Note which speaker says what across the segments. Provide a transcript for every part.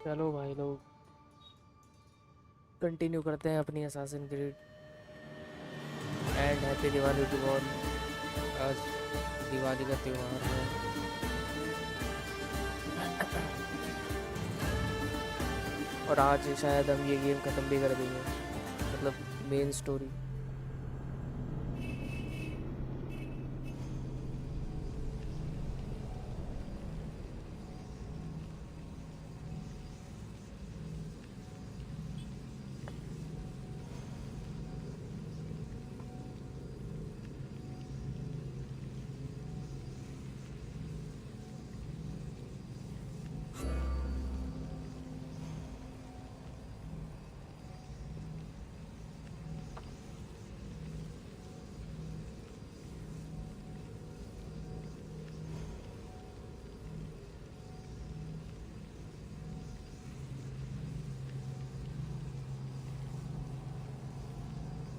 Speaker 1: चलो भाई लोग कंटिन्यू करते हैं अपनी Assassin Creed. And happy Diwali to all. आज दिवाली का त्यौहार है। और आज शायद हम ये गेम ख़त्म भी कर देंगे, मतलब मेन स्टोरी।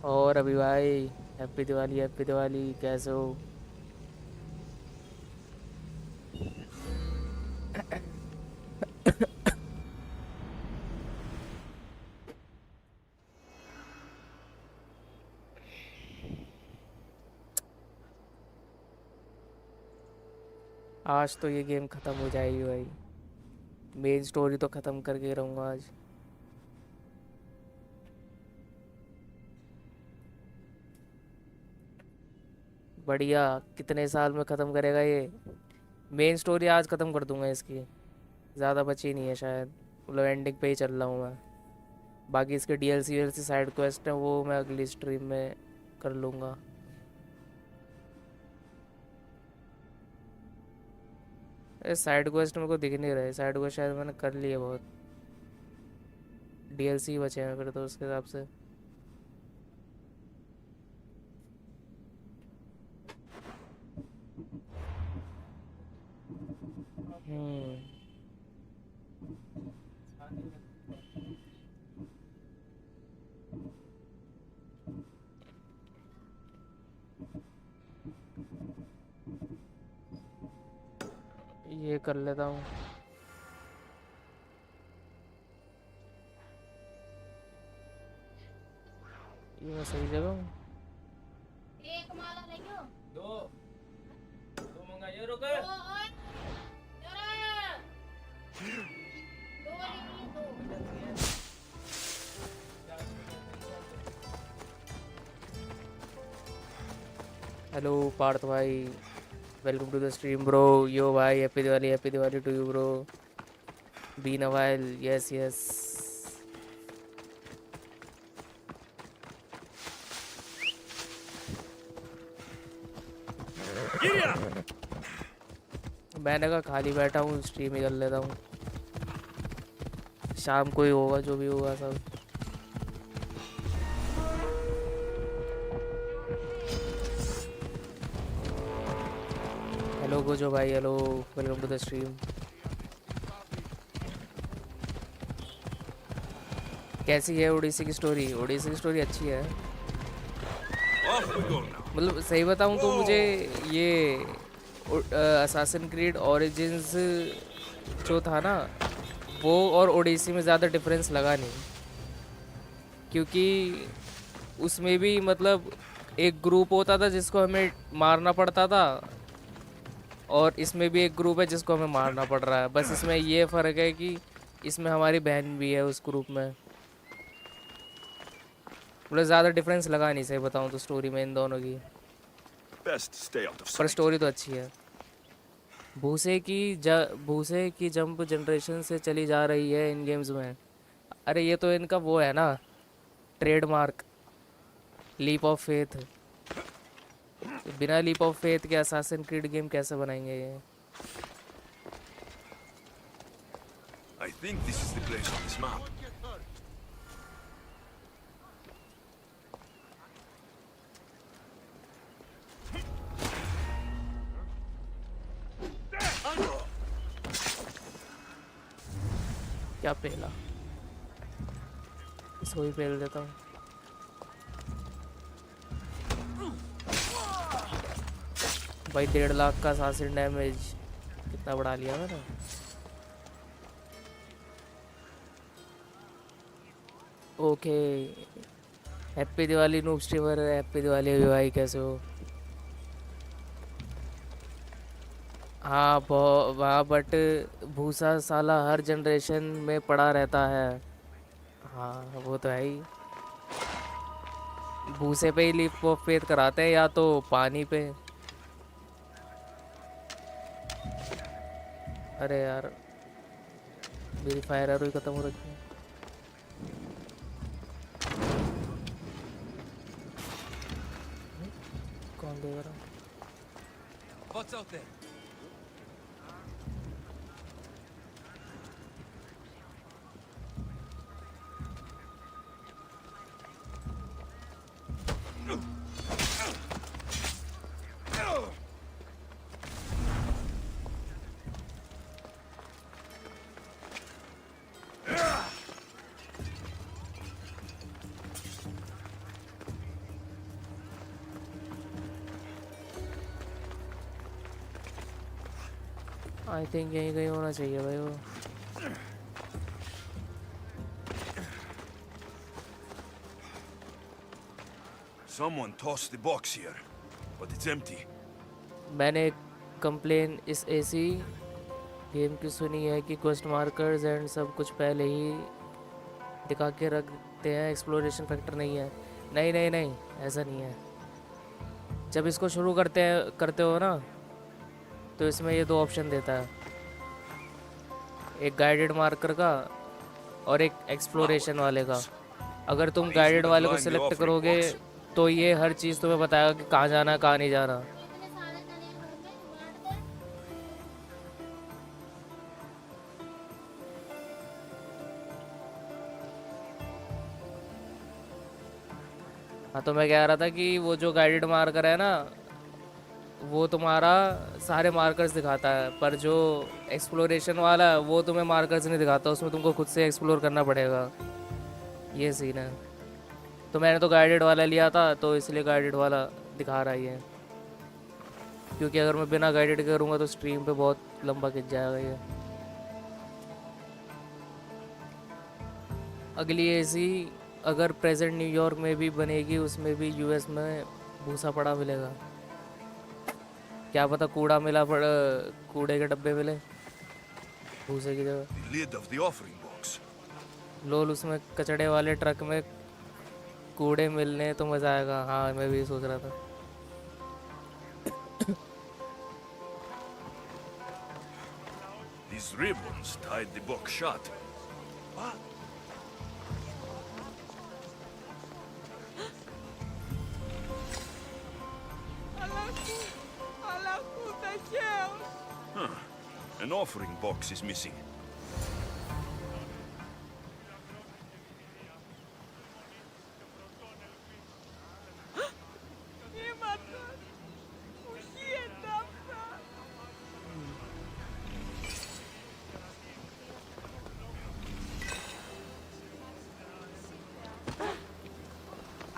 Speaker 1: और अभी भाई हैप्पी दिवाली कैसे हो? आज तो ये गेम ख़त्म हो जाएगी भाई। मेन स्टोरी तो ख़त्म करके रहूँगा आज। बढ़िया, कितने साल में ख़त्म करेगा ये? मेन स्टोरी आज ख़त्म कर दूंगा इसकी। ज़्यादा बची नहीं है शायद, मतलब एंडिंग पे ही चल रहा हूँ मैं। बाकी इसके डीएलसी वीएलसी साइड क्वेस्ट है वो मैं अगली स्ट्रीम में कर लूँगा। साइड क्वेस्ट मेरे को दिख नहीं रहे। साइड क्वेस्ट शायद मैंने कर लिए बहुत। डीएलसी बचे हैं फिर तो उसके हिसाब से। हम्म। ये कर लेता हूँ। ये मैं सही जगह हूँ।
Speaker 2: एक माला नहीं हो
Speaker 3: दो दो मंगाइए रोके।
Speaker 2: दो और जरा दो वाली दो।
Speaker 1: हेलो पार्थ भाई, welcome to the stream bro. Yo भाई happy Diwali to you bro. Been a while. Yes yes. मैंने कहा खाली बैठा हूँ स्ट्रीम ही कर लेता हूँ। शाम को ही होगा जो भी होगा सब। हेलो गोजो भाई, hello, welcome to the stream. कैसी है ओडिसी की स्टोरी? ओडिसी की स्टोरी अच्छी है। मतलब सही बताऊँ तो मुझे ये असासिन क्रीड ओरिजिन्स जो था ना वो और ओडिसी में ज़्यादा डिफरेंस लगा नहीं, क्योंकि उसमें भी मतलब एक ग्रुप होता था जिसको हमें मारना पड़ता था, और इसमें भी एक ग्रुप है जिसको हमें मारना पड़ रहा है। बस इसमें ये फ़र्क है कि इसमें हमारी बहन भी है उस ग्रुप में। मतलब ज़्यादा डिफरेंस लगा नहीं सही बताऊँ तो स्टोरी में इन दोनों की। पर स्टोरी तो अच्छी है। भूसे की जंप जनरेशन से चली जा रही है इन गेम्स में। अरे ये तो इनका वो है ना, ट्रेडमार्क, लीप ऑफ फेथ। बिना लीप ऑफ फेथ के असासिन क्रीड गेम कैसे बनाएंगे ये?
Speaker 4: I think this is the place on this map.
Speaker 1: क्या पहला, इसको भी पहल देता हूँ। भाई 1.5 लाख का असासिन डैमेज कितना बढ़ा लिया मैंने। Okay. Happy Diwali noob streamer, happy Diwali अभी भाई, कैसे हो? हाँ वहाँ बट भूसा साला हर जनरेशन में पड़ा रहता है। हाँ वो तो है ही। भूसे पे ही लीप ऑफ फेथ कराते हैं या तो पानी पे। अरे यार, मेरी फायर एरो ही ख़त्म हो रखी है। कौन देगा रहा?
Speaker 4: What's out there?
Speaker 1: I think यहीं कहीं होना चाहिए भाई वो।
Speaker 4: Someone tossed the box here, but it's empty.
Speaker 1: मैंने कंप्लेन इस एसी गेम की सुनी है कि क्वेस्ट मार्कर्स एंड सब कुछ पहले ही दिखा के रखते हैं, एक्सप्लोरेशन फैक्टर नहीं है। नहीं नहीं नहीं, ऐसा नहीं है। जब इसको शुरू करते हो ना, तो इसमें ये दो ऑप्शन देता है, एक गाइडेड मार्कर का और एक एक्सप्लोरेशन वाले का। अगर तुम गाइडेड वाले को सिलेक्ट करोगे तो ये हर चीज़ तुम्हें बताएगा कि कहाँ जाना है कहाँ नहीं जाना।
Speaker 2: इतने सारे चने घर में बांट दे।
Speaker 1: हाँ तो मैं कह रहा था कि वो जो गाइडेड मार्कर है ना, वो तुम्हारा सारे मार्कर्स दिखाता है, पर जो एक्सप्लोरेशन वाला है वो तुम्हें मार्कर्स नहीं दिखाता, उसमें तुमको खुद से एक्सप्लोर करना पड़ेगा। ये सीन है। तो मैंने तो गाइडेड वाला लिया था, तो इसलिए गाइडेड वाला दिखा रहा ही है, क्योंकि अगर मैं बिना गाइडेड करूँगा तो स्ट्रीम पे बहुत लंबा खिंच जाएगा ये। अगली एसी अगर प्रेजेंट न्यूयॉर्क में भी बनेगी, उसमें भी यूएस में भूसा पड़ा मिलेगा। क्या पता कूड़ा मिला कूड़े के डब्बे मिले भूसे की जगह।
Speaker 4: The lid of the offering box.
Speaker 1: लोल उसमें कचड़े वाले ट्रक में कूड़े मिलने तो मज़ा आएगा। हाँ मैं भी सोच रहा था।
Speaker 4: These ribbons tied the box shut. What? Huh. An offering box is missing.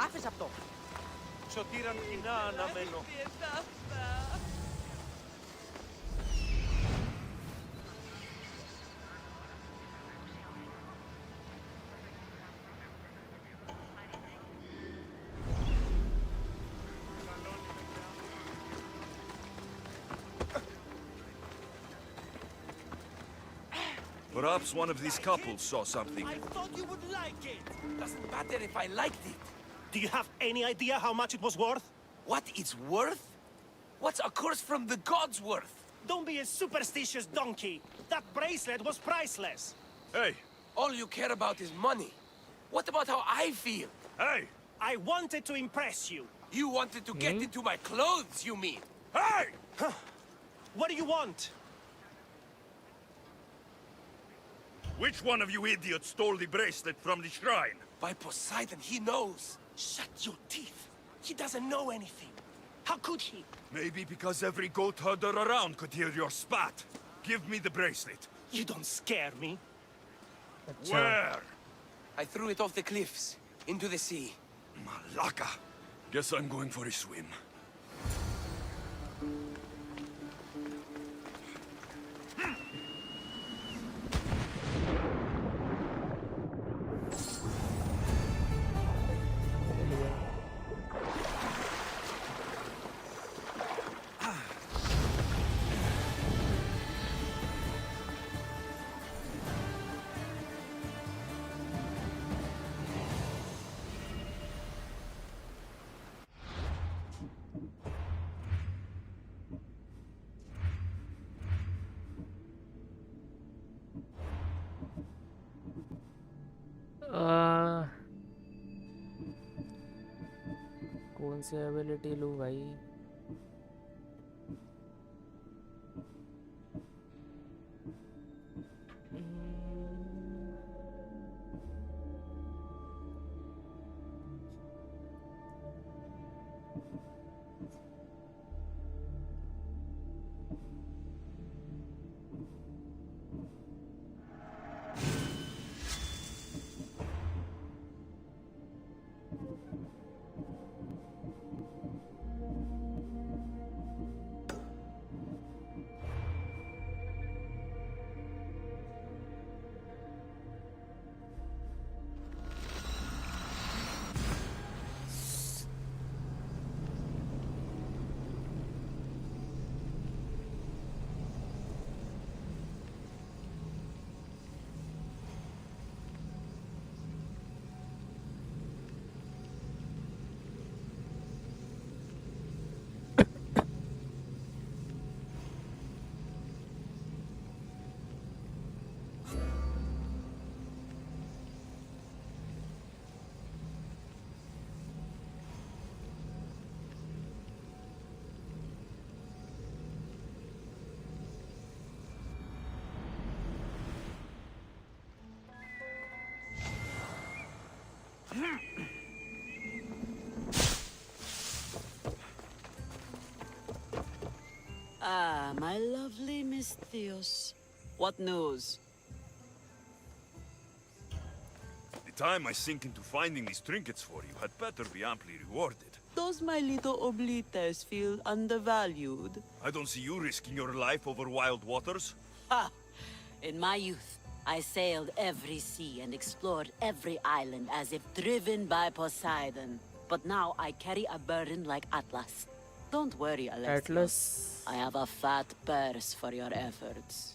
Speaker 5: Άφησε αυτό.
Speaker 6: Σωτήραν κοινά αναμένω.
Speaker 4: Perhaps one of these couples saw something.
Speaker 6: I thought you would like it.
Speaker 5: Doesn't matter if I liked it.
Speaker 6: Do you have any idea how much it was worth?
Speaker 5: What it's worth? What's a curse from the gods worth?
Speaker 6: Don't be a superstitious donkey. That bracelet was priceless.
Speaker 4: Hey!
Speaker 5: All you care about is money. What about how I feel?
Speaker 4: Hey!
Speaker 6: I wanted to impress you.
Speaker 5: You wanted to get into my clothes, you mean?
Speaker 4: Hey!
Speaker 6: What do you want?
Speaker 4: Which one of you idiots stole the bracelet from the shrine?
Speaker 5: By Poseidon, he knows.
Speaker 6: Shut your teeth. He doesn't know anything. How could he?
Speaker 4: Maybe because every goat herder around could hear your spat. Give me the bracelet.
Speaker 6: You don't scare me.
Speaker 4: Where?
Speaker 5: I threw it off the cliffs, into the sea.
Speaker 4: Malaka. Guess I'm going for a swim.
Speaker 1: आ, कौन सी ability लूँ भाई?
Speaker 7: Ah, my lovely Miss Theos. What news?
Speaker 4: The time I sink into finding these trinkets for you had better be amply rewarded.
Speaker 7: Does my little oblites feel undervalued?
Speaker 4: I don't see you risking your life over wild waters.
Speaker 7: Ha! In my youth, I sailed every sea and explored every island as if driven by Poseidon. But now I carry a burden like Atlas. Don't worry, Alexios.
Speaker 1: Atlas.
Speaker 7: I have a fat purse for your efforts.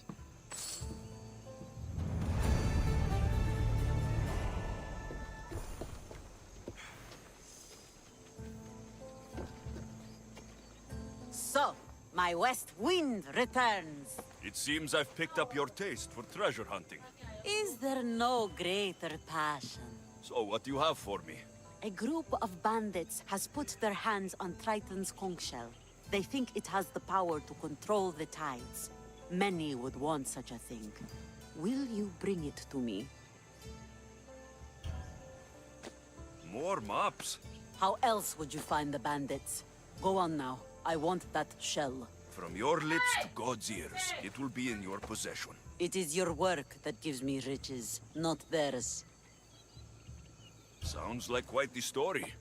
Speaker 7: So, my west wind returns.
Speaker 4: It seems I've picked up your taste for treasure hunting.
Speaker 7: Is there no greater passion?
Speaker 4: So what do you have for me?
Speaker 7: A group of bandits has put their hands on Triton's conch shell. They think it has the power to control the tides. Many would want such a thing. Will you bring it to me?
Speaker 4: More maps?
Speaker 7: How else would you find the bandits? Go on now. I want that shell.
Speaker 4: From your lips to God's ears, it will be in your possession.
Speaker 7: It is your work that gives me riches, not theirs.
Speaker 4: Sounds like quite the story.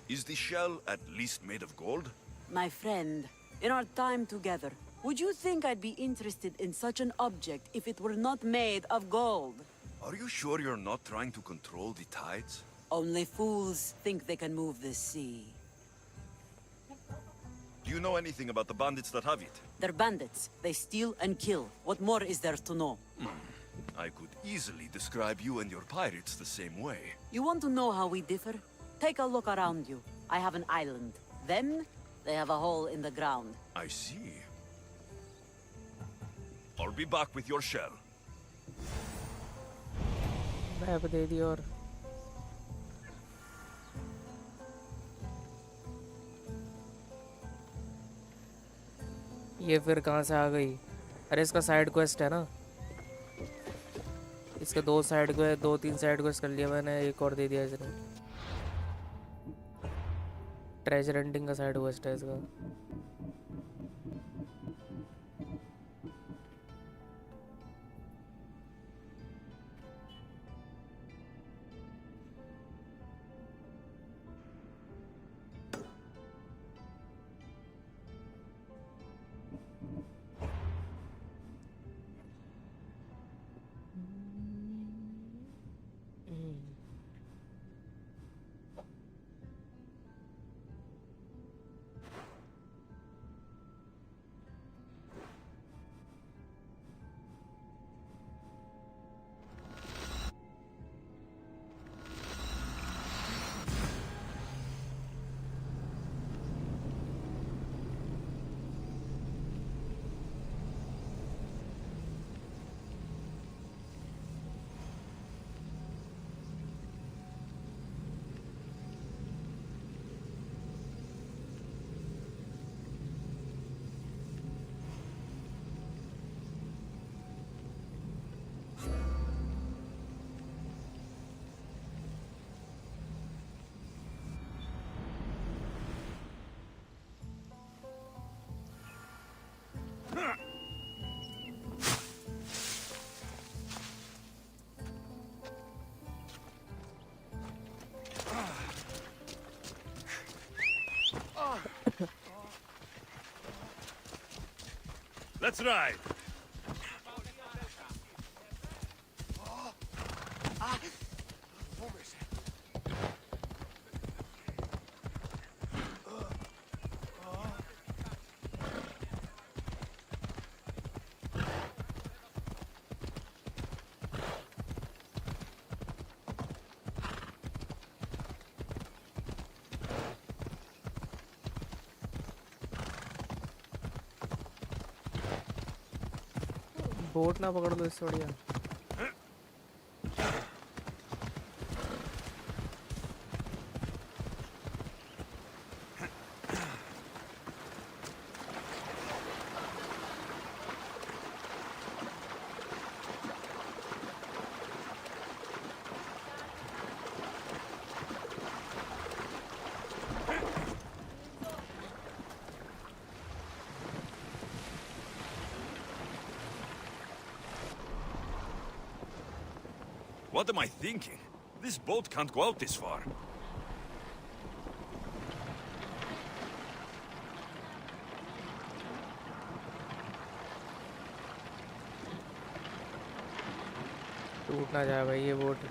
Speaker 4: Is the shell at least made of gold?
Speaker 7: My friend, in our time together, would you think I'd be interested in such an object if it were not made of gold?
Speaker 4: Are you sure you're not trying to control the tides?
Speaker 7: Only fools think they can move the sea.
Speaker 4: Do you know anything about the bandits that have it?
Speaker 7: They're bandits. They steal and kill. What more is there to know?
Speaker 4: I could easily describe you and your pirates the same way.
Speaker 7: You want to know how we differ? Take a look around you. I have an island. Them, they have a hole in the ground.
Speaker 4: I see. I'll be back with your shell.
Speaker 1: Map दे दी और ये फिर कहाँ से आ गई? अरे इसका साइड क्वेस्ट है ना, इसके दो साइड क्वेस्ट, दो तीन साइड क्वेस्ट कर लिया मैंने, एक और दे दिया इसने। ट्रेजर हंटिंग का साइड क्वेस्ट है इसका।
Speaker 4: Let's ride.
Speaker 1: बोट ना पकड़ लो इससे बढ़िया।
Speaker 4: What am I thinking? This boat can't go out this far.
Speaker 1: टूट ना जाए भाई ये boat.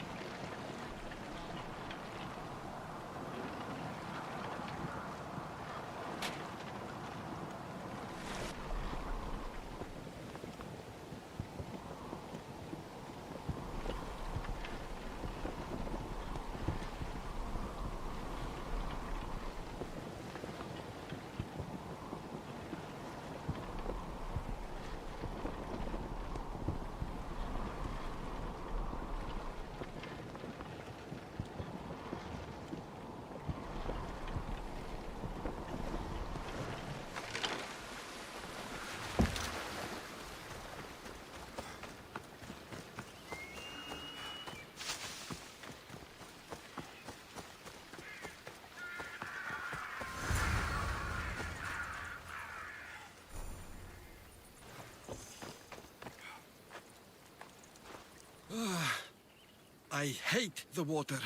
Speaker 8: I hate the water.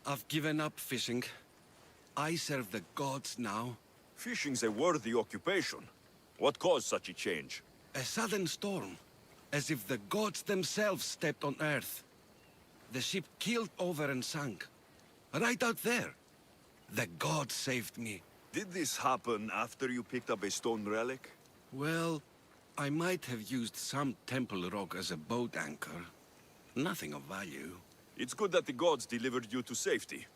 Speaker 8: I've given up fishing. I serve the gods now.
Speaker 4: Fishing's a worthy occupation. What caused such a change?
Speaker 8: A sudden storm, as if the gods themselves stepped on Earth. The ship keeled over and sank. Right out there. The gods saved me.
Speaker 4: Did this happen after you picked up a stone relic?
Speaker 8: Well, I might have used some temple rock as a boat anchor. Nothing of value.
Speaker 4: It's good that the gods delivered you to safety.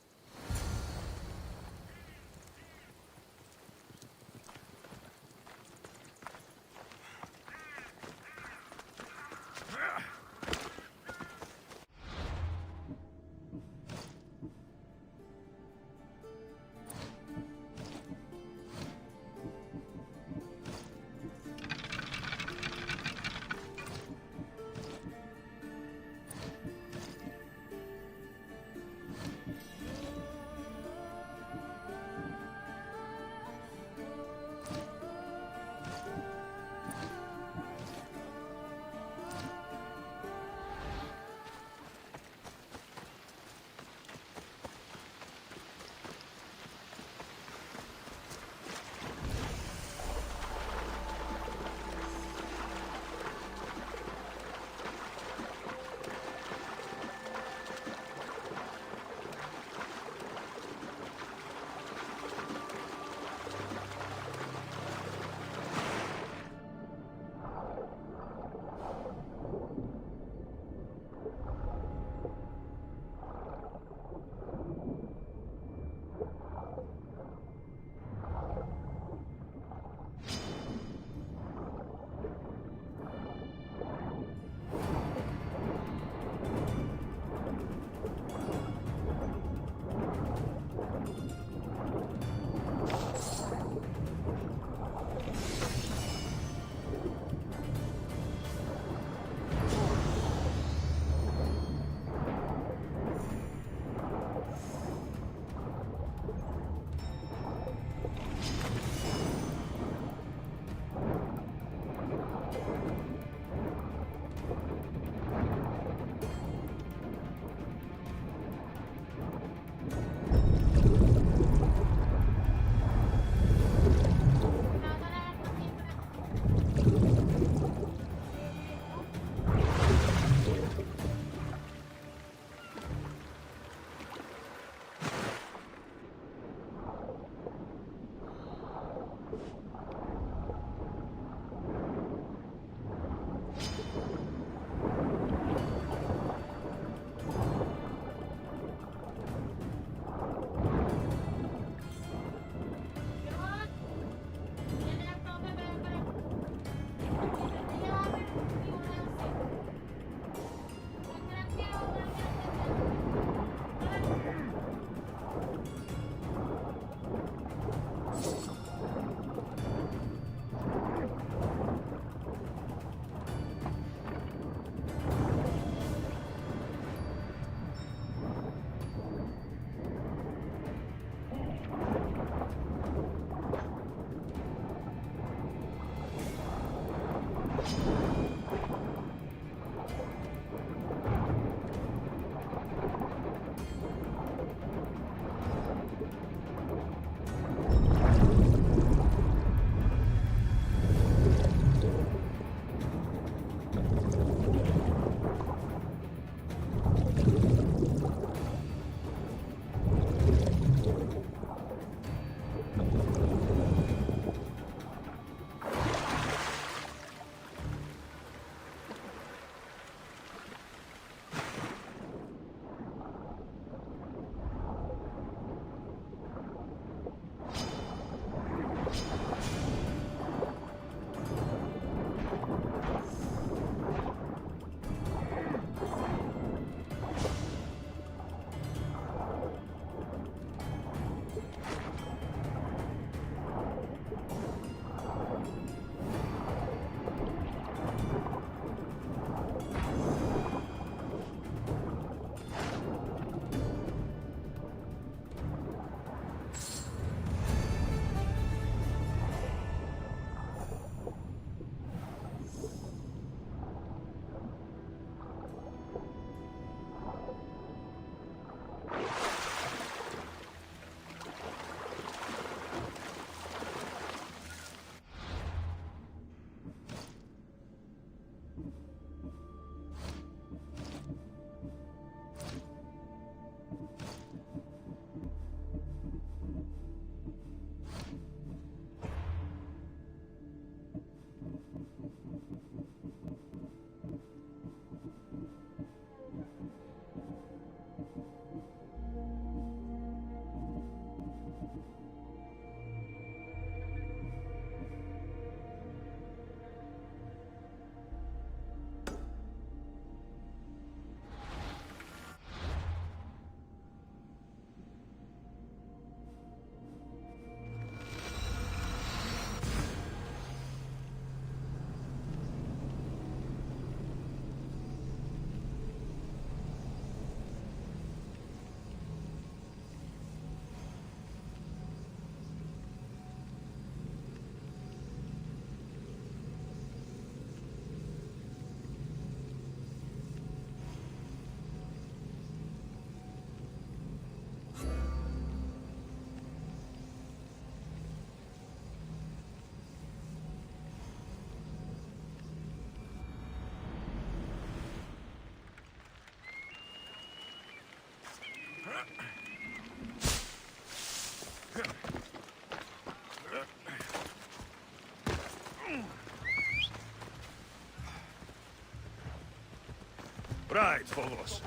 Speaker 4: Right, Phobos.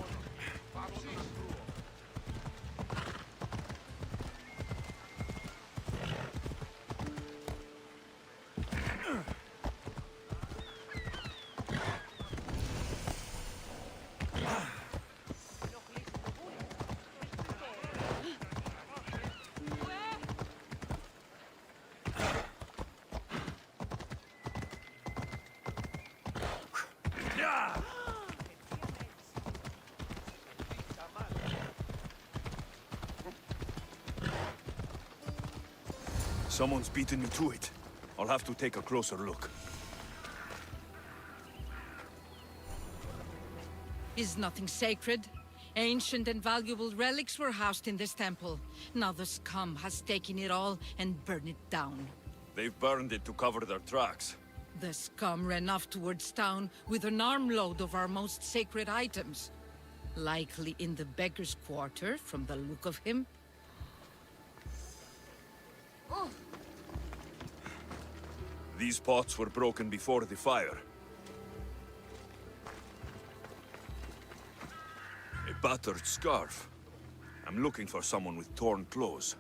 Speaker 4: Someone's beaten me to it. I'll have to take a closer look.
Speaker 9: Is nothing sacred? Ancient and valuable relics were housed in this temple. Now the scum has taken it all and burned it down.
Speaker 4: They've burned it to cover their tracks.
Speaker 9: The scum ran off towards town with an armload of our most sacred items. Likely in the beggar's quarter, from the look of him.
Speaker 4: These pots were broken before the fire. A battered scarf. I'm looking for someone with torn clothes.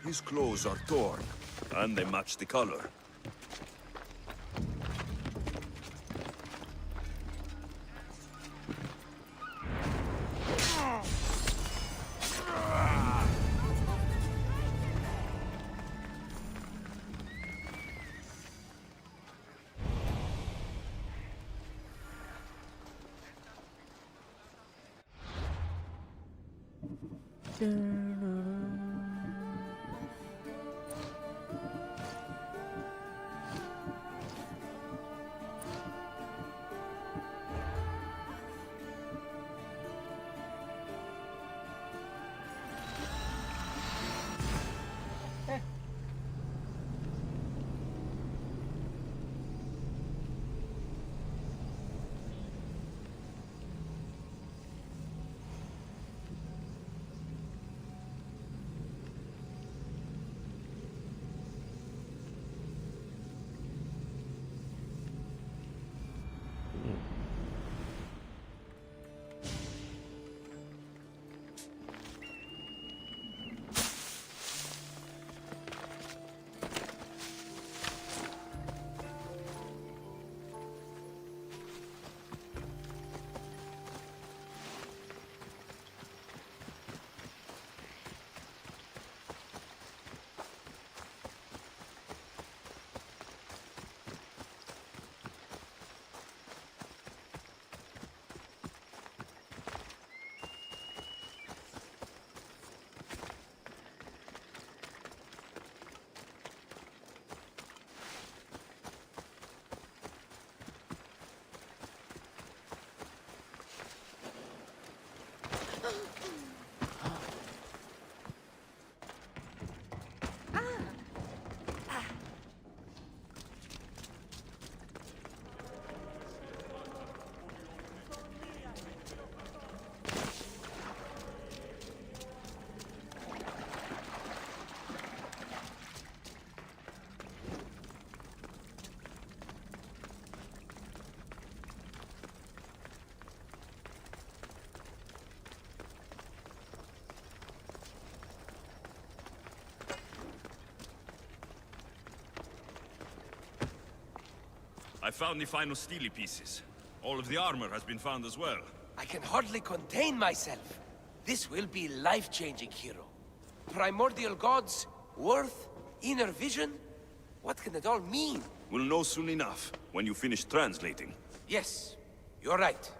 Speaker 4: His clothes are torn, and they match the color. I found the final steely pieces. All of the armor has been found as well.
Speaker 5: I can hardly contain myself. This will be life-changing, hero. Primordial gods, worth, inner vision. What can it all mean?
Speaker 4: We'll know soon enough, when you finish translating.
Speaker 5: Yes, you're right.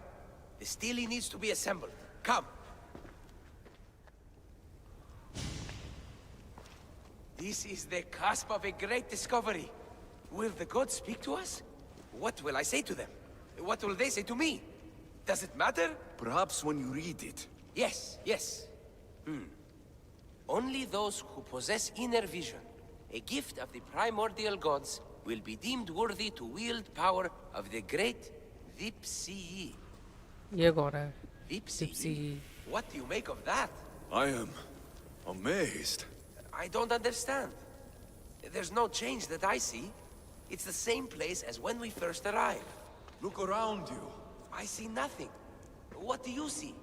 Speaker 5: The stele needs to be assembled. Come. This is the cusp of a great discovery. Will the gods speak to us? What will I say to them? What will they say to me? Does it matter?
Speaker 4: Perhaps when you read it.
Speaker 5: Yes, yes. Only those who possess inner vision, a gift of the primordial gods, will be deemed worthy to wield power of the great Vipsii.
Speaker 1: ये कौन है?
Speaker 5: Vipsii? What do you make of that?
Speaker 4: I am amazed.
Speaker 5: I don't understand. There's no change that I see. It's the same place as when we first arrived.
Speaker 4: Look around you.
Speaker 5: I see nothing. What do you see?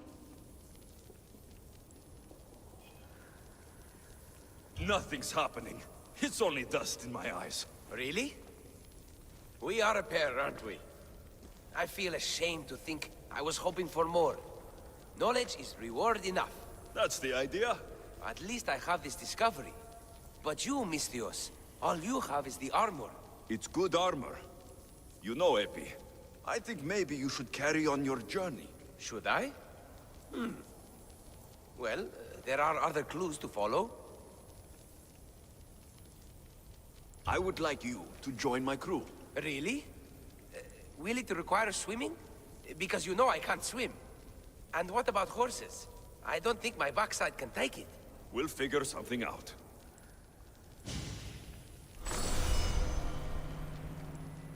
Speaker 4: Nothing's happening. It's only dust in my eyes.
Speaker 5: Really? We are a pair, aren't we? I feel ashamed to think I was hoping for more. Knowledge is reward enough.
Speaker 4: That's the idea.
Speaker 5: At least I have this discovery. But you, Misthios, all you have is the armor.
Speaker 4: It's good armor. You know, Epi, I think maybe you should carry on your journey.
Speaker 5: Should I? Well, there are other clues to follow.
Speaker 4: I would like you to join my crew.
Speaker 5: Really? Will it require swimming? Because you know I can't swim. And what about horses? I don't think my backside can take it.
Speaker 4: We'll figure something out.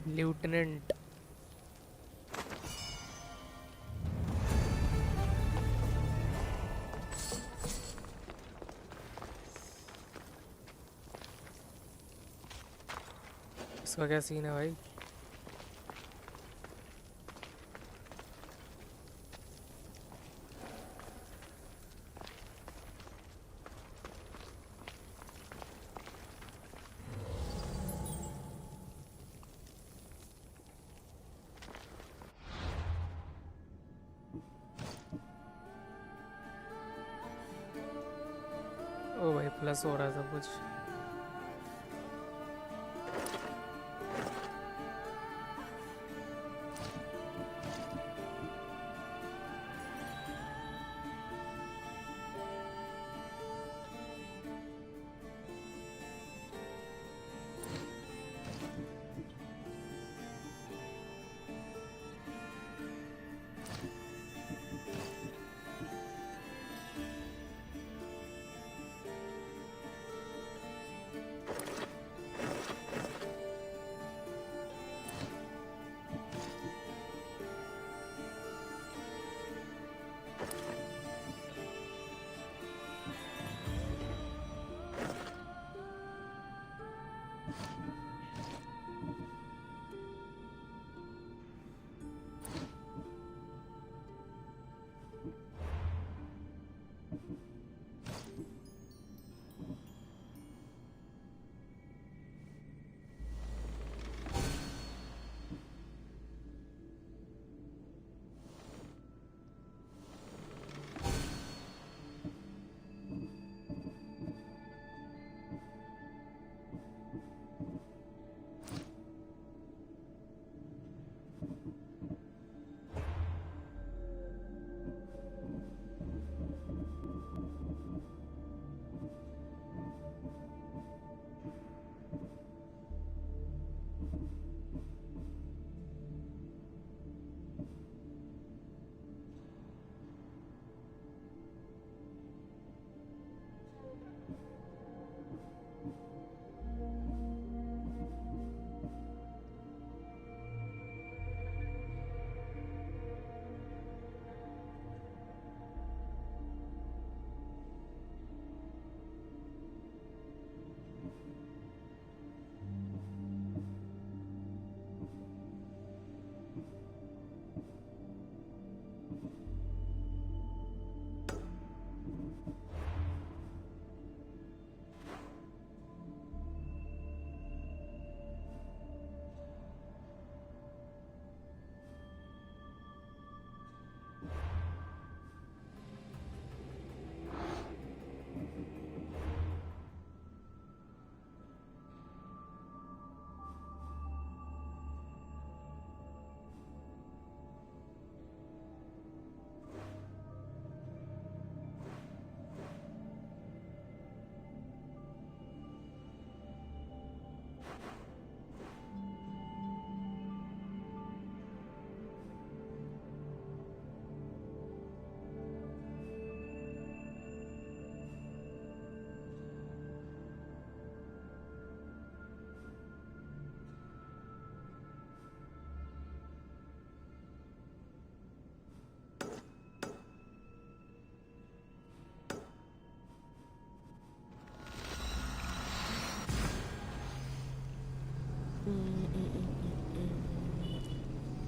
Speaker 1: Lieutenant. इसका क्या scene है भाई? ओ भाई plus हो रहा है सब कुछ.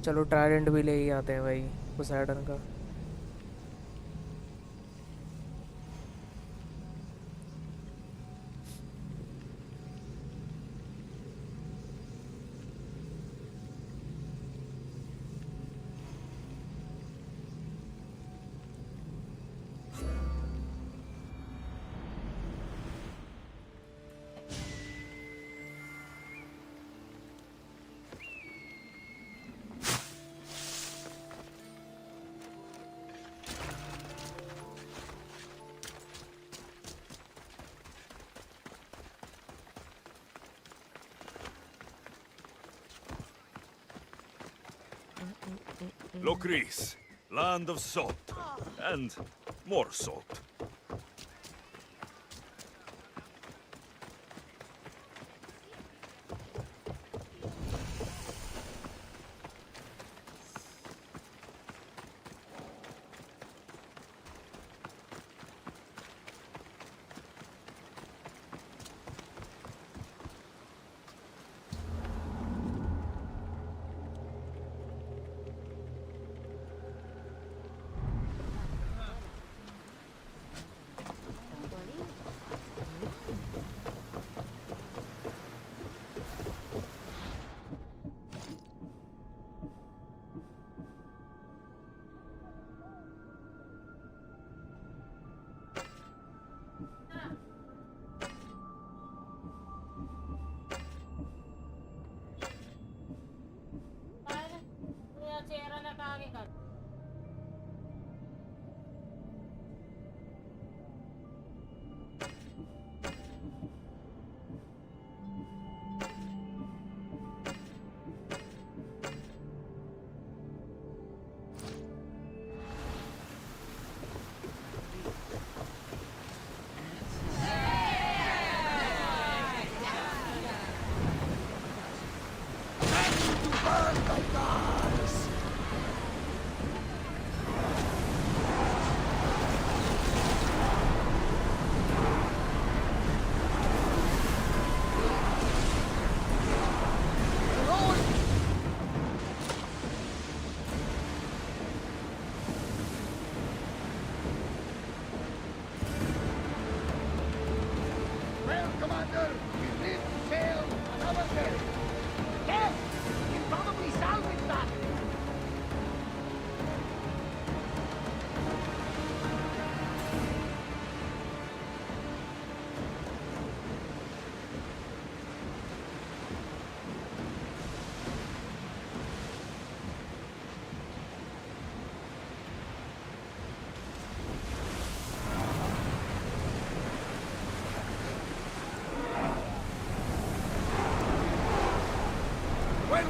Speaker 1: चलो ट्राइडेंट भी ले ही आते हैं भाई पोसाइडन का।
Speaker 4: Lokris, land of salt. And more salt.
Speaker 2: चेहरा लगा आगे कर।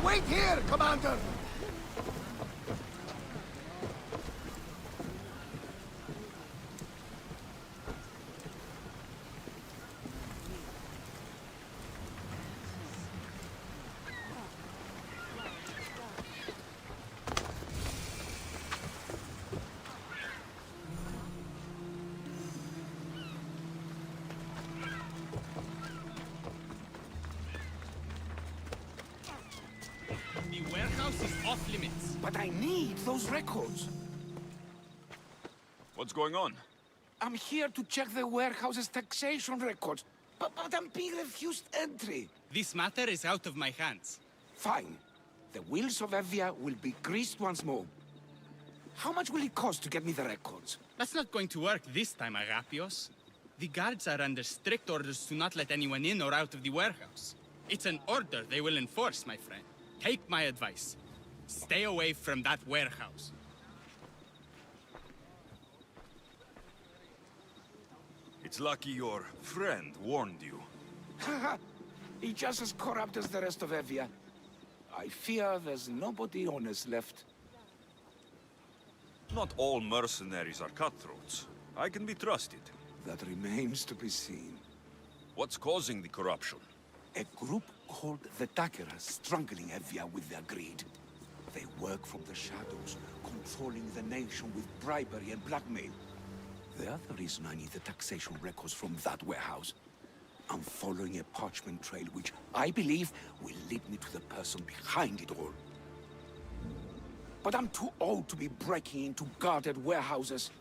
Speaker 5: Wait here, Commander!
Speaker 3: The warehouse is off limits.
Speaker 5: But I need those records.
Speaker 4: What's going on?
Speaker 5: I'm here to check the warehouse's taxation records, but I'm being refused entry.
Speaker 3: This matter is out of my hands.
Speaker 5: Fine. The wheels of Evia will be greased once more. How much will it cost to get me the records?
Speaker 3: That's not going to work this time, Agapios. The guards are under strict orders to not let anyone in or out of the warehouse. It's an order they will enforce, my friend. Take my advice. Stay away from that warehouse.
Speaker 4: It's lucky your friend warned you.
Speaker 5: Haha, he's just as corrupt as the rest of Evia. I fear there's nobody honest left.
Speaker 4: Not all mercenaries are cutthroats. I can be trusted.
Speaker 5: That remains to be seen.
Speaker 4: What's causing the corruption?
Speaker 5: A group called the Dakeras strangling Evia with their greed. They work from the shadows, controlling the nation with bribery and blackmail. The other reason I need the taxation records from that warehouse. I'm following a parchment trail which I believe will lead me to the person behind it all. but I'm too old to be breaking into guarded warehouses.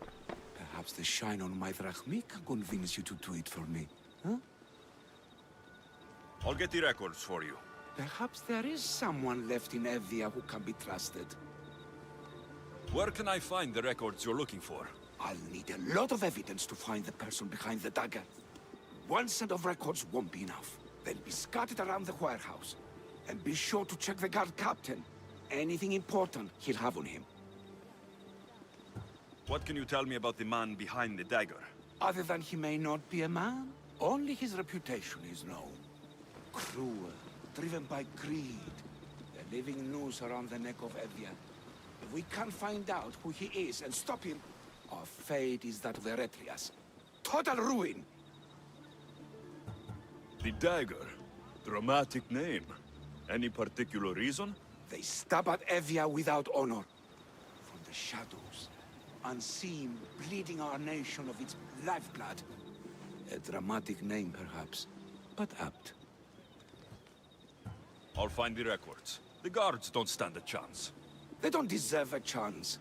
Speaker 5: Perhaps the shine on my drachmi can convince you to do it for me, huh?
Speaker 4: I'll get the records for you.
Speaker 5: Perhaps there is someone left in Evia who can be trusted.
Speaker 4: Where can I find the records you're looking for?
Speaker 5: I'll need a lot of evidence to find the person behind the dagger. One set of records won't be enough. They'll be scattered around the warehouse. And be sure to check the guard captain. Anything important he'll have on him.
Speaker 4: What can you tell me about the man behind the dagger?
Speaker 5: Other than he may not be a man, only his reputation is known. Cruel, driven by greed. A living noose around the neck of Evia. If we can't find out who he is and stop him, our fate is that of the Retrias. Total ruin!
Speaker 4: The dagger? Dramatic name. Any particular reason?
Speaker 5: They stab at Evia without honor. From the shadows, unseen, bleeding our nation of its lifeblood. A dramatic name, perhaps, but apt.
Speaker 4: I'll find the records. The guards don't stand a chance.
Speaker 5: They don't deserve a chance.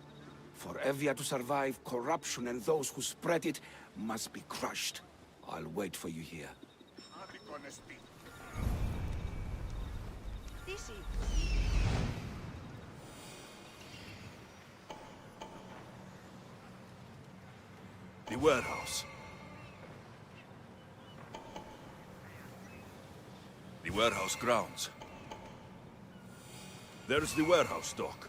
Speaker 5: For Evia to survive, corruption and those who spread it must be crushed. I'll wait for you here.
Speaker 4: The warehouse. The warehouse grounds. There's the warehouse dock.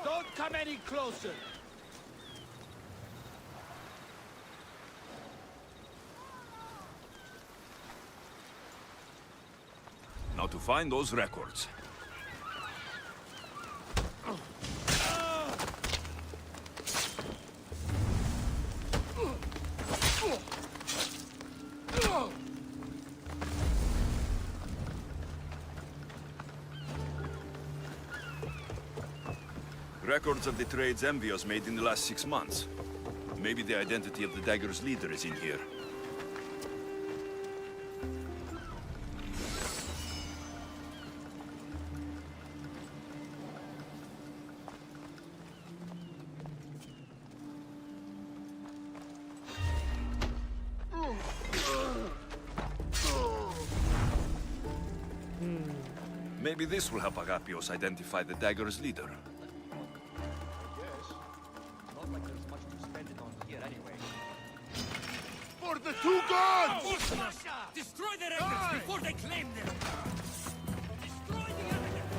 Speaker 6: Don't come any closer!
Speaker 4: Now to find those records. Records of the trades Envios made in the last 6 months. Maybe the identity of the dagger's leader is in here. Maybe this will help Agapios identify the dagger's leader.
Speaker 6: For the two gods!
Speaker 3: Destroy the records before they claim them! Destroy the evidence!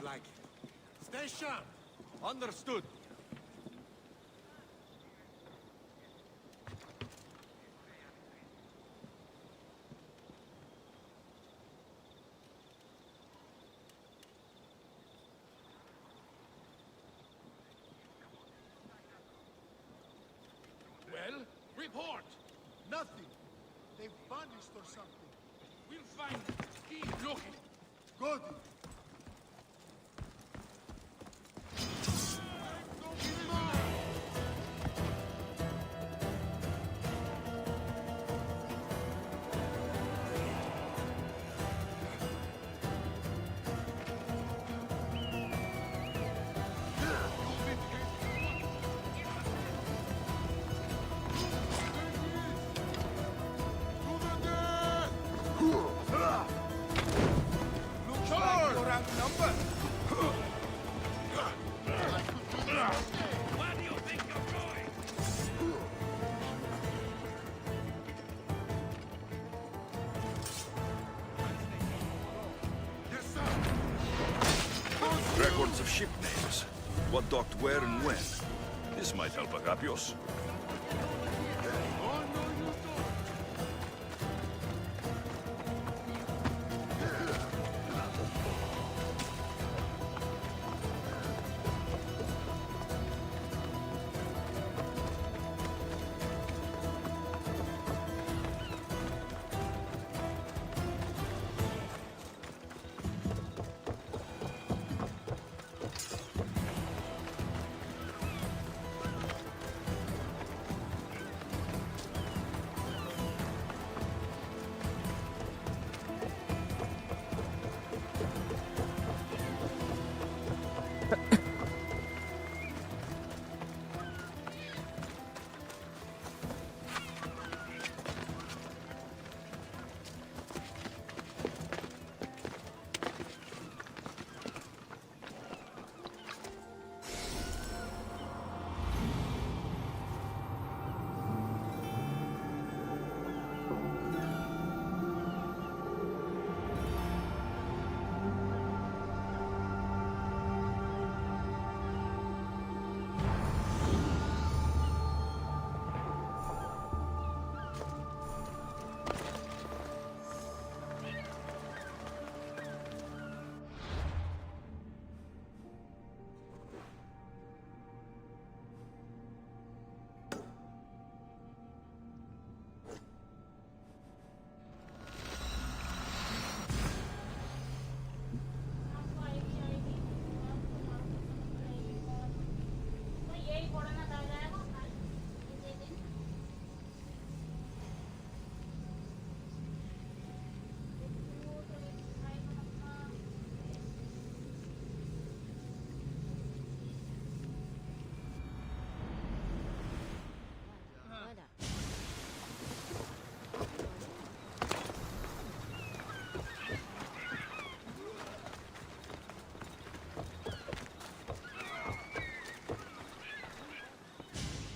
Speaker 6: Like it. Stay sharp. Understood. Well, report. Nothing. They've vanished or something. We'll find them. Keep looking. Good.
Speaker 4: ship names. What docked where and when. This might help Agapios.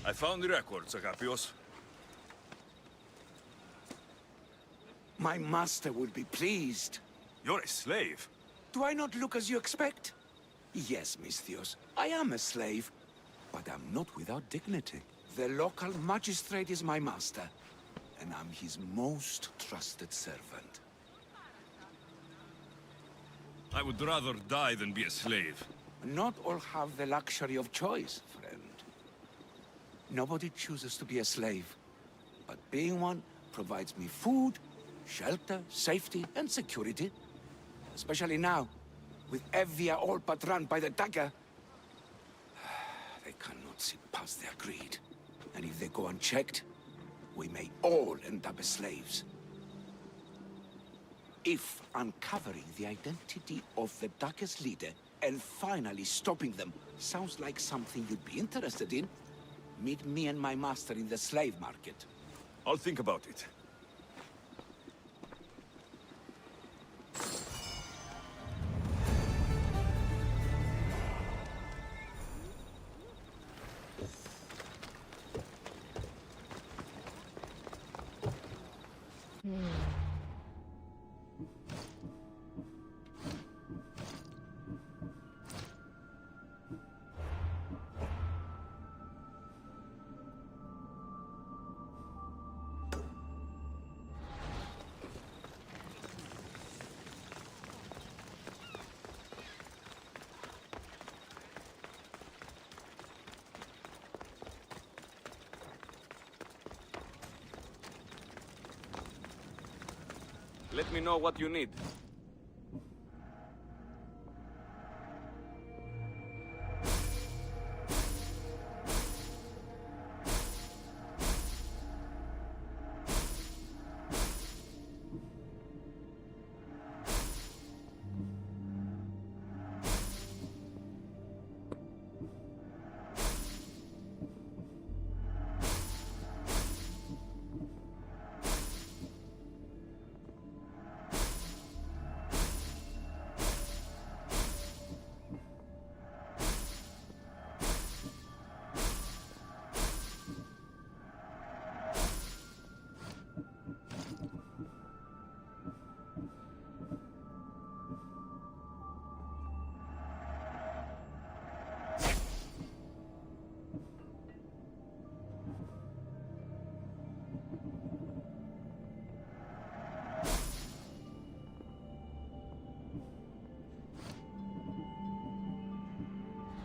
Speaker 4: I found the records, Agapios.
Speaker 5: My master would be pleased.
Speaker 4: You're a slave.
Speaker 5: Do I not look as you expect? Yes, Misthios, I am a slave, but I'm not without dignity. The local magistrate is my master, and I'm his most trusted servant.
Speaker 4: I would rather die than be a slave.
Speaker 5: Not all have the luxury of choice, friend. Nobody chooses to be a slave, but being one provides me food, shelter, safety, and security. Especially now, with Evia all but run by the dagger. They cannot see past their greed. And if they go unchecked, we may all end up as slaves. If uncovering the identity of the Dagger's leader and finally stopping them sounds like something you'd be interested in, meet me and my master in the slave market.
Speaker 4: I'll think about it.
Speaker 10: Let me know what you need.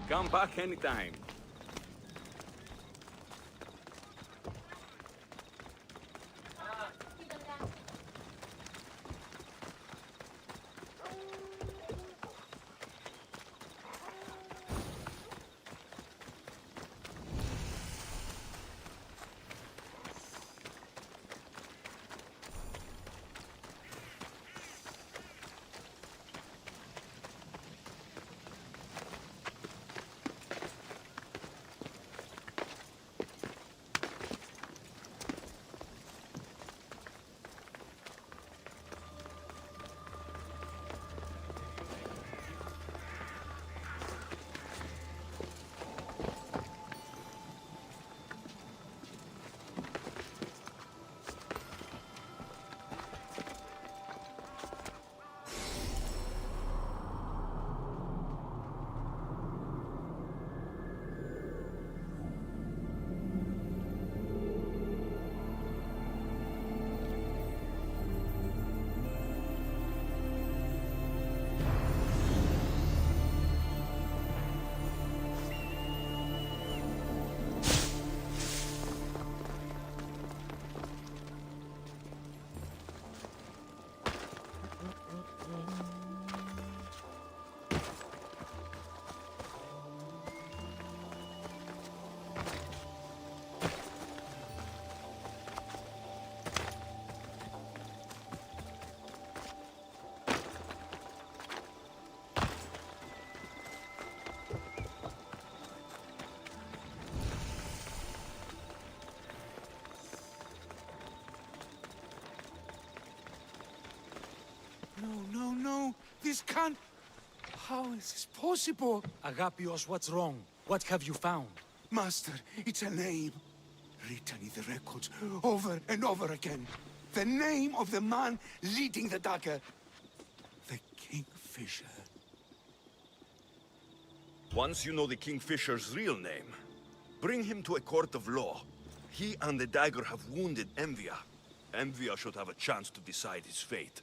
Speaker 10: Come back anytime.
Speaker 5: No. This can't... How is this possible?
Speaker 11: Agapios, what's wrong? What have you found?
Speaker 5: Master, it's a name. Written in the records over and over again. The name of the man leading the dagger. The Kingfisher.
Speaker 4: Once you know the Kingfisher's real name, bring him to a court of law. He and the dagger have wounded Envia. Envia should have a chance to decide his fate.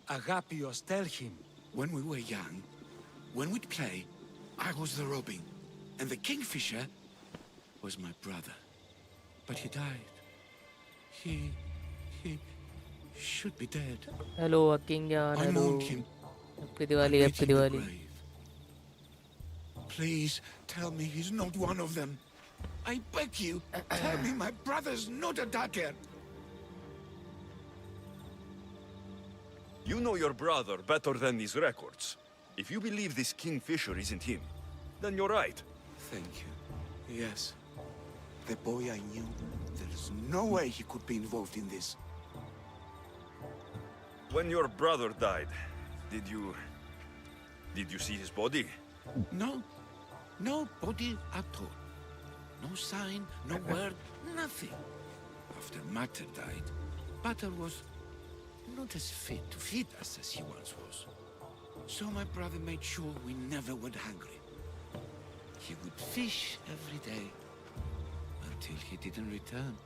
Speaker 11: Agapios, tell him.
Speaker 5: When we were young, when we'd play, I was the robin. And the Kingfisher was my brother. But he died. He should be dead.
Speaker 1: Hello, King Jan.
Speaker 5: I
Speaker 1: Hello.
Speaker 5: mourned him.
Speaker 1: Happy Diwali,
Speaker 5: Buried
Speaker 1: Happy
Speaker 5: him in the
Speaker 1: Diwali.
Speaker 5: grave. Please, tell me he's not one of them. I beg you, tell me my brother's not a dagger.
Speaker 4: You know your brother better than these records. If you believe this Kingfisher isn't him, then you're right.
Speaker 5: Thank you. Yes. The boy I knew, there's no way he could be involved in this.
Speaker 4: When your brother died, did you see his body?
Speaker 5: No. No body at all. No sign, no word, nothing. After Mater died, Pater was not as fit to feed us as he once was. So my brother made sure we never went hungry. He would fish every day, until he didn't return.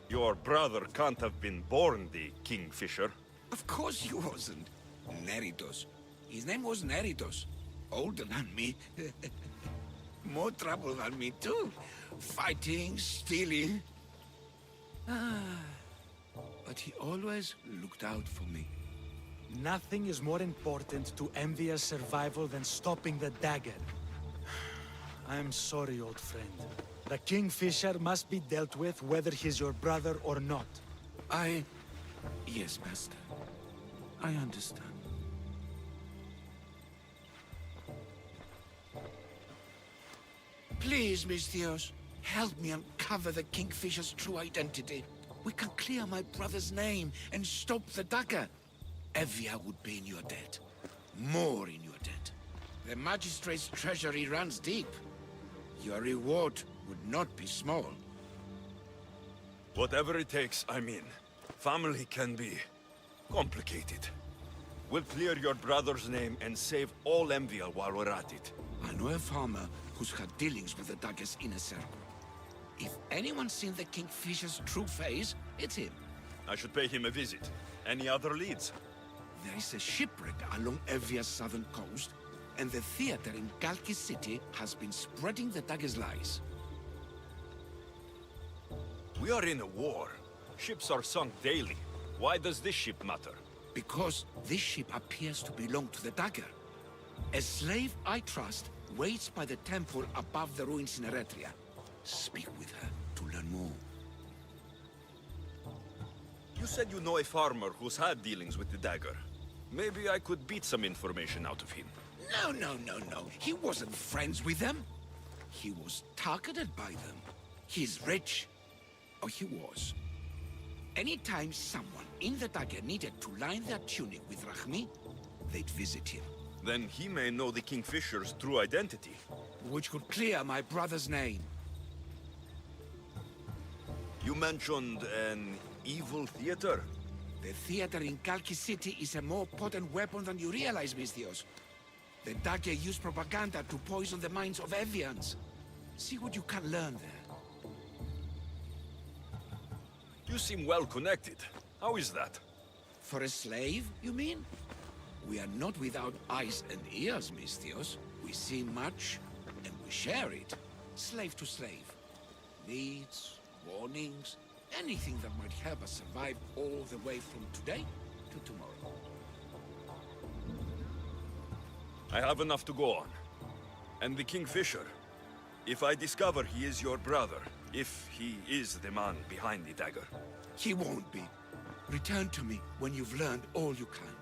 Speaker 4: Your brother can't have been born the Kingfisher.
Speaker 5: Of course he wasn't. Neritos. His name was Neritos. Older than me. More trouble than me too. Fighting, stealing. But he always looked out for me.
Speaker 11: Nothing is more important to Envia's survival than stopping the dagger. I'm sorry, old friend. The Kingfisher must be dealt with whether he's your brother or not.
Speaker 5: Yes, Master. I understand. Please, Misthios, help me uncover the Kingfisher's true identity. We can clear my brother's name and stop the dagger. Evia would be in your debt. More in your debt. The Magistrate's treasury runs deep. Your reward would not be small.
Speaker 4: Whatever it takes, I mean. Family can be complicated. We'll clear your brother's name and save all Envia while we're at it.
Speaker 5: I know a farmer who's had dealings with the dagger's inner circle. If anyone's seen the Kingfisher's true face, it's him.
Speaker 4: I should pay him a visit. Any other leads?
Speaker 5: There is a shipwreck along Evia's southern coast, and the theater in Kalki City has been spreading the dagger's lies.
Speaker 4: We are in a war. Ships are sunk daily. Why does this ship matter?
Speaker 5: Because this ship appears to belong to the dagger. A slave I trust waits by the temple above the ruins in Eretria. Speak with her to learn more.
Speaker 4: You said you know a farmer who's had dealings with the dagger. Maybe I could beat some information out of him.
Speaker 5: No. He wasn't friends with them. He was targeted by them. He's rich. Oh, he was. Anytime someone in the dagger needed to line their tunic with Rahmi, they'd visit him.
Speaker 4: Then he may know the Kingfisher's true identity.
Speaker 5: Which could clear my brother's name.
Speaker 4: You mentioned an evil theater?
Speaker 5: The theater in Kalki City is a more potent weapon than you realize, Misthios. The dagger used propaganda to poison the minds of Evians. See what you can learn there.
Speaker 4: You seem well connected. How is that?
Speaker 5: For a slave, you mean? We are not without eyes and ears, Misthios. We see much, and we share it. Slave to slave. Needs, warnings, anything that might help us survive all the way from today to tomorrow.
Speaker 4: I have enough to go on. And the Kingfisher. If I discover he is your brother, if he is the man behind the dagger.
Speaker 5: He won't be. Return to me when you've learned all you can.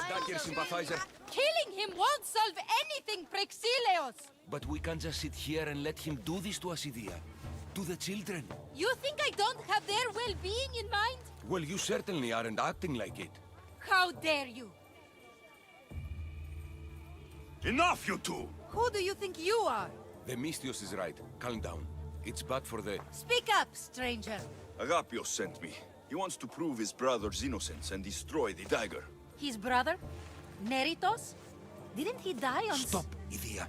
Speaker 8: Dagger sympathizer.
Speaker 2: Killing him won't solve anything, Praxilios!
Speaker 8: But we can't just sit here and let him do this to us, Idia. To the children.
Speaker 2: You think I don't have their well-being in mind?
Speaker 8: Well, you certainly aren't acting like it.
Speaker 2: How dare you?
Speaker 4: Enough, you two!
Speaker 2: Who do you think you are?
Speaker 8: The Misthios is right. Calm down. It's bad for the...
Speaker 2: Speak up, stranger.
Speaker 4: Agapios sent me. He wants to prove his brother's innocence and destroy the dagger.
Speaker 2: His brother? Neritos? Didn't he die on...
Speaker 8: Stop, Idia.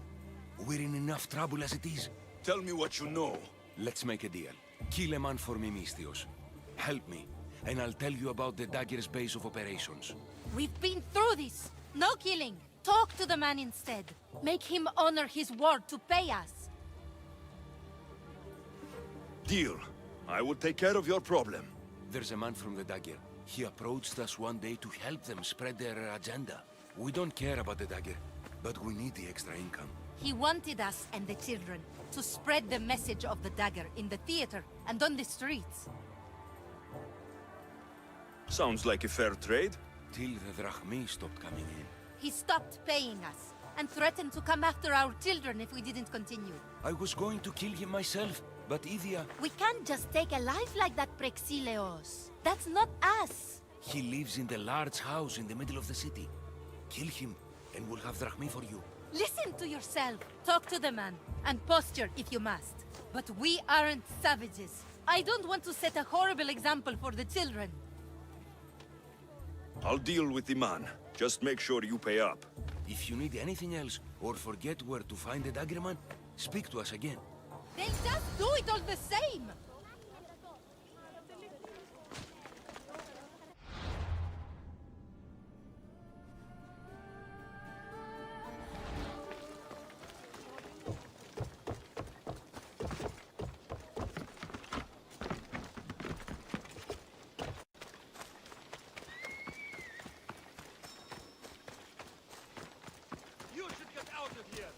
Speaker 8: We're in enough trouble as it is.
Speaker 4: Tell me what you know.
Speaker 8: Let's make a deal. Kill a man for me, Misthios. Help me, and I'll tell you about the dagger's base of operations.
Speaker 2: We've been through this. No killing. Talk to the man instead. Make him honor his word to pay us.
Speaker 4: Deal. I will take care of your problem.
Speaker 8: There's a man from the dagger. He approached us one day to help them spread their agenda. We don't care about the dagger, but we need the extra income.
Speaker 2: He wanted us and the children to spread the message of the dagger in the theater and on the streets.
Speaker 4: Sounds like a fair trade.
Speaker 8: Till the drachmi stopped coming in.
Speaker 2: He stopped paying us and threatened to come after our children if we didn't continue.
Speaker 8: I was going to kill him myself, but Idia...
Speaker 2: We can't just take a life like that, Praxilios. That's not us.
Speaker 8: He lives in the large house in the middle of the city. Kill him, and we'll have drachmi for you.
Speaker 2: Listen to yourself. Talk to the man, and posture if you must. But we aren't savages. I don't want to set a horrible example for the children.
Speaker 4: I'll deal with the man. Just make sure you pay up.
Speaker 8: If you need anything else, or forget where to find the daggerman, Speak to us again.
Speaker 2: They just do it all the same!
Speaker 6: You should get out of here!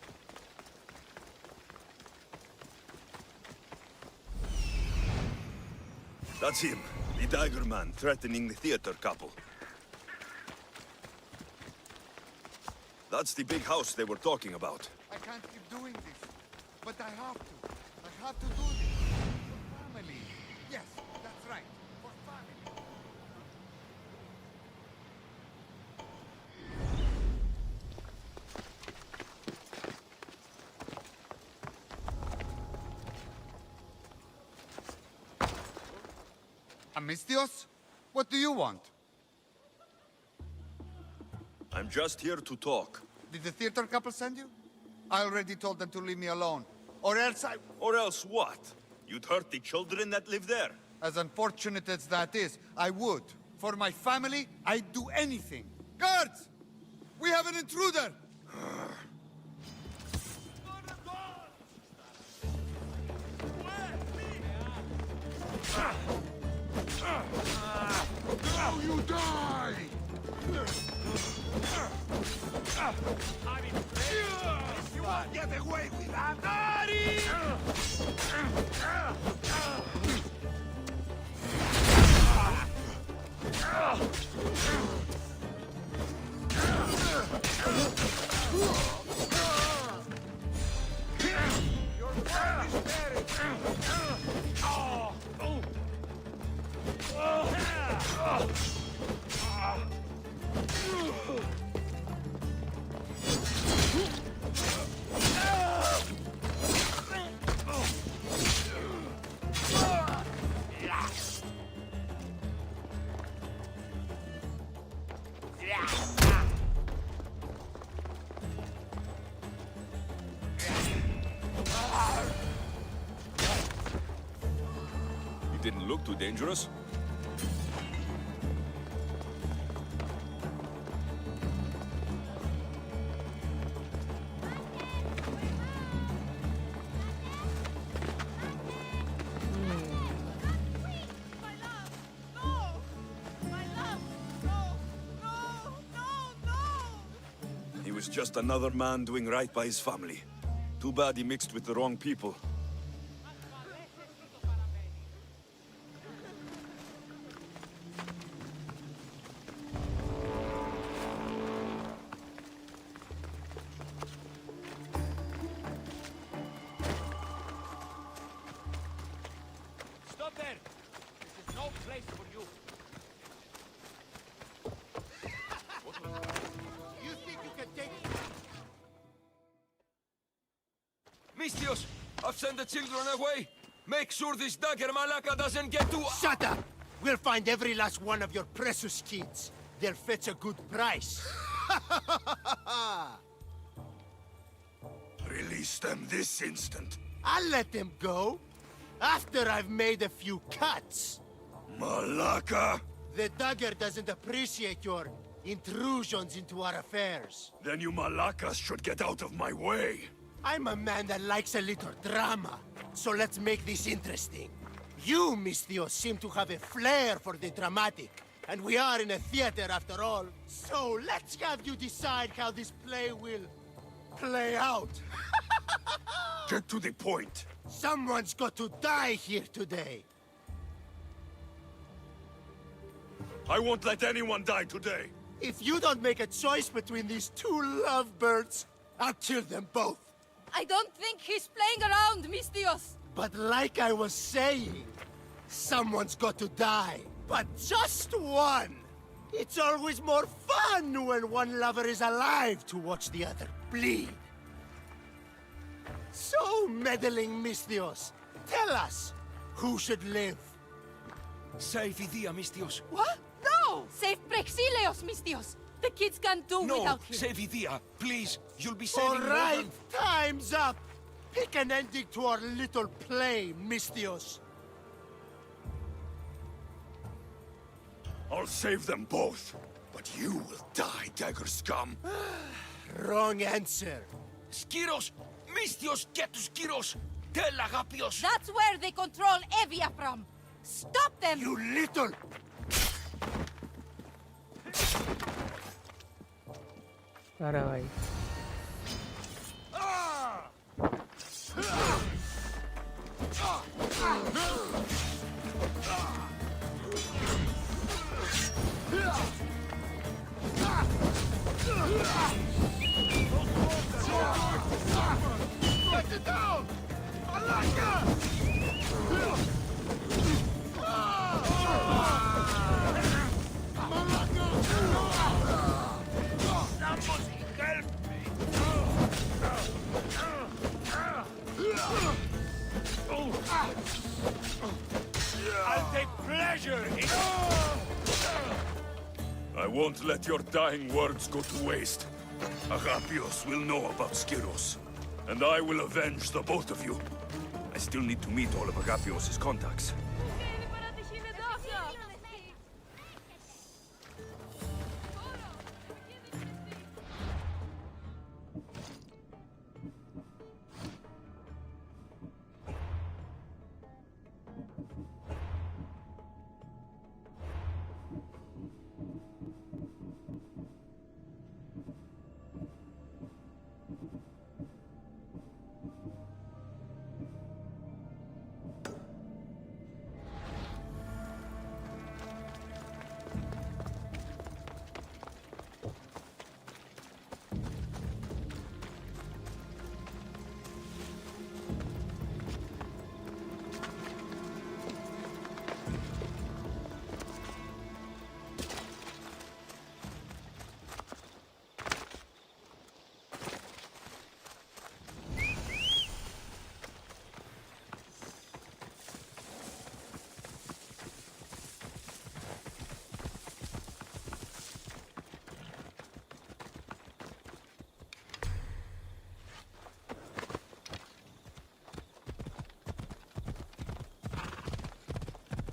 Speaker 4: That's him, the dagger man threatening the theater couple. That's the big house they were talking about.
Speaker 6: I can't keep doing this, but I have to. I have to do this. For family. Yes, that's right. For family. Amistios? What do you want?
Speaker 4: I'm just here to talk.
Speaker 6: Did the theater couple send you? I already told them to leave me alone. Or else I...
Speaker 4: Or else what? You'd hurt the children that live there?
Speaker 6: As unfortunate as that is, I would. For my family, I'd do anything. Guards! We have an intruder! Now you die! You won't get away with that! Your friend is buried!
Speaker 4: He didn't look too dangerous. He was just another man doing right by his family. Too bad he mixed with the wrong people.
Speaker 6: Stop there! This is no place for you. You think you can take...
Speaker 8: Mistios, I've sent the children away. Make sure this dagger Malaka doesn't get to...
Speaker 6: Shut up! We'll find every last one of your precious kids. They'll fetch a good price.
Speaker 4: Release them this instant.
Speaker 6: I'll let them go. After I've made a few cuts.
Speaker 4: Malaka!
Speaker 6: The dagger doesn't appreciate your intrusions into our affairs.
Speaker 4: Then you Malakas should get out of my way.
Speaker 6: I'm a man that likes a little drama, so let's make this interesting. You, Misthios, seem to have a flair for the dramatic, and we are in a theater after all. So let's have you decide how this play will play out.
Speaker 4: Get to the point.
Speaker 6: Someone's got to die here today.
Speaker 4: I won't let anyone die today.
Speaker 6: If you don't make a choice between these two lovebirds, I'll kill them both.
Speaker 2: I don't think he's playing around, Misthios!
Speaker 6: But like I was saying, someone's got to die. But just one! It's always more fun when one lover is alive to watch the other bleed. So, meddling Misthios, tell us, who should live?
Speaker 8: Save Idia, Mistios.
Speaker 2: What? No! Save Prexileos, Misthios! The kids can't do
Speaker 8: No,
Speaker 2: without him.
Speaker 8: save Idia, please. You'll be saving
Speaker 6: All
Speaker 8: more
Speaker 6: right,
Speaker 8: than...
Speaker 6: time's up! Pick an ending to our little play, Mistios.
Speaker 4: I'll save them both, but you will die, dagger scum.
Speaker 6: Wrong answer.
Speaker 8: Skiros! Mistios, get to Skiros! Tell Agapios!
Speaker 2: That's where they control Evia from. Stop them!
Speaker 6: You little...
Speaker 1: अरे भाई
Speaker 6: Let it down! Alaka!
Speaker 4: I'll take pleasure in... I won't let your dying words go to waste. Agapios will know about Skiros, and I will avenge the both of you. I still need to meet all of Agapios' contacts.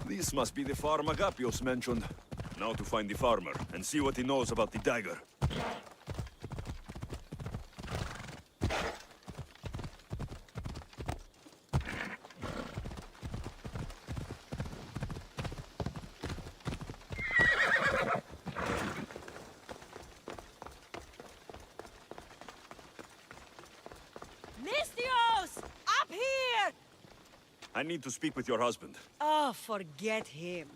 Speaker 4: This must be the farm Agapios mentioned. Now to find the farmer, and see what he knows about the dagger.
Speaker 12: Mistios! Up here!
Speaker 4: I need to speak with your husband.
Speaker 12: Oh, forget him.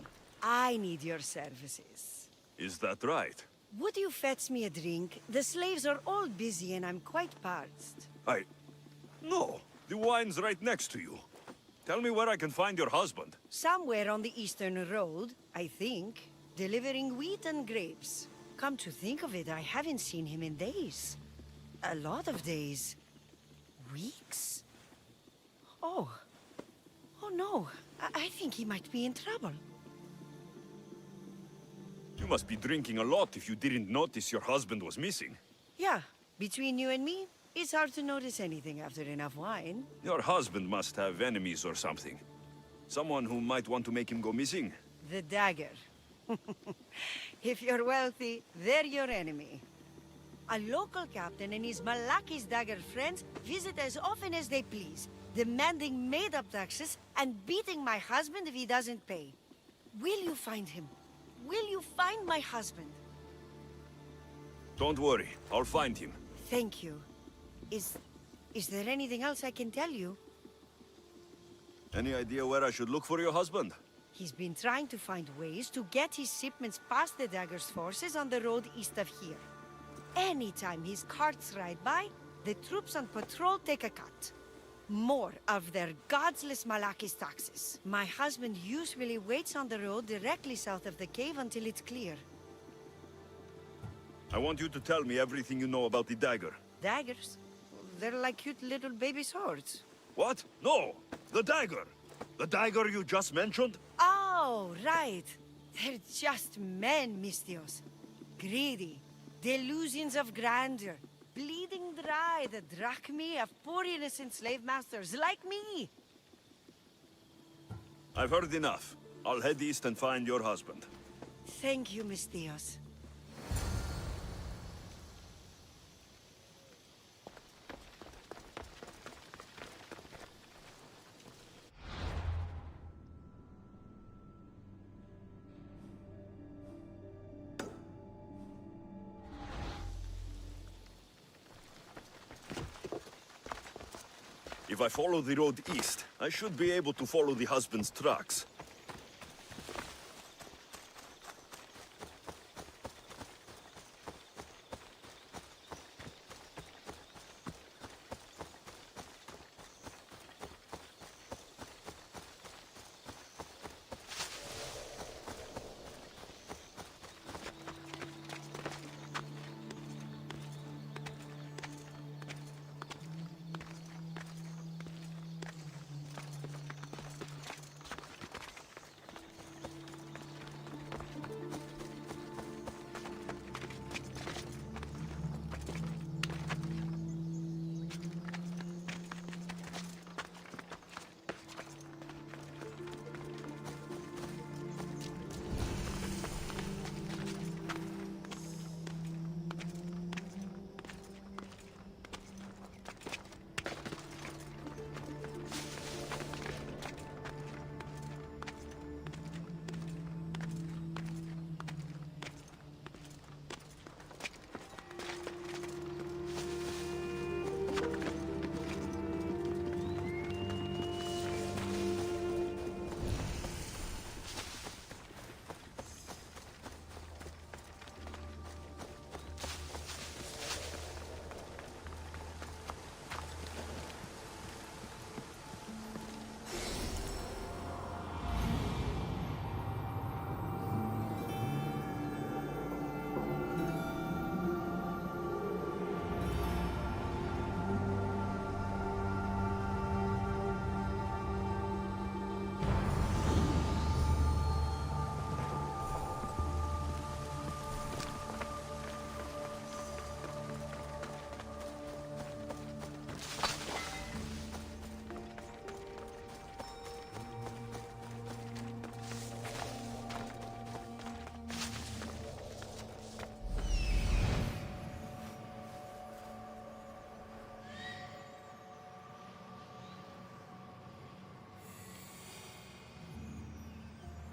Speaker 12: I need your services.
Speaker 4: Is that right?
Speaker 12: Would you fetch me a drink? The slaves are all busy and I'm quite parched.
Speaker 4: No, the wine's right next to you. Tell me where I can find your husband.
Speaker 12: Somewhere on the Eastern Road, I think, delivering wheat and grapes. Come to think of it, I haven't seen him in days. A lot of days. Weeks? Oh. Oh no, I think he might be in trouble.
Speaker 4: You must be drinking a lot if you didn't notice your husband was missing.
Speaker 12: Yeah, between you and me, it's hard to notice anything after enough wine.
Speaker 4: Your husband must have enemies or something. Someone who might want to make him go missing.
Speaker 12: The dagger. If you're wealthy, they're your enemy. A local captain and his Malaki's dagger friends visit as often as they please, demanding made-up taxes and beating my husband if he doesn't pay. Will you find him? Will you find my husband?
Speaker 4: Don't worry, I'll find him.
Speaker 12: Thank you. Is there anything else I can tell you?
Speaker 4: Any idea where I should look for your husband?
Speaker 12: He's been trying to find ways to get his shipments past the dagger's forces on the road east of here. Anytime his carts ride by, the troops on patrol take a cut. More of their godless Malaki's taxes. My husband usually waits on the road directly south of the cave until it's clear.
Speaker 4: I want you to tell me everything you know about the dagger.
Speaker 12: Daggers? They're like cute little baby swords.
Speaker 4: What? No! The dagger! The dagger you just mentioned?
Speaker 12: Oh, right. They're just men, Mistios. Greedy. Delusions of grandeur. bleeding dry the drachmae of poor innocent slave masters like me.
Speaker 4: I've heard enough. I'll head east and find your husband.
Speaker 12: Thank you, Misthios.
Speaker 4: If I follow the road east, I should be able to follow the husband's tracks.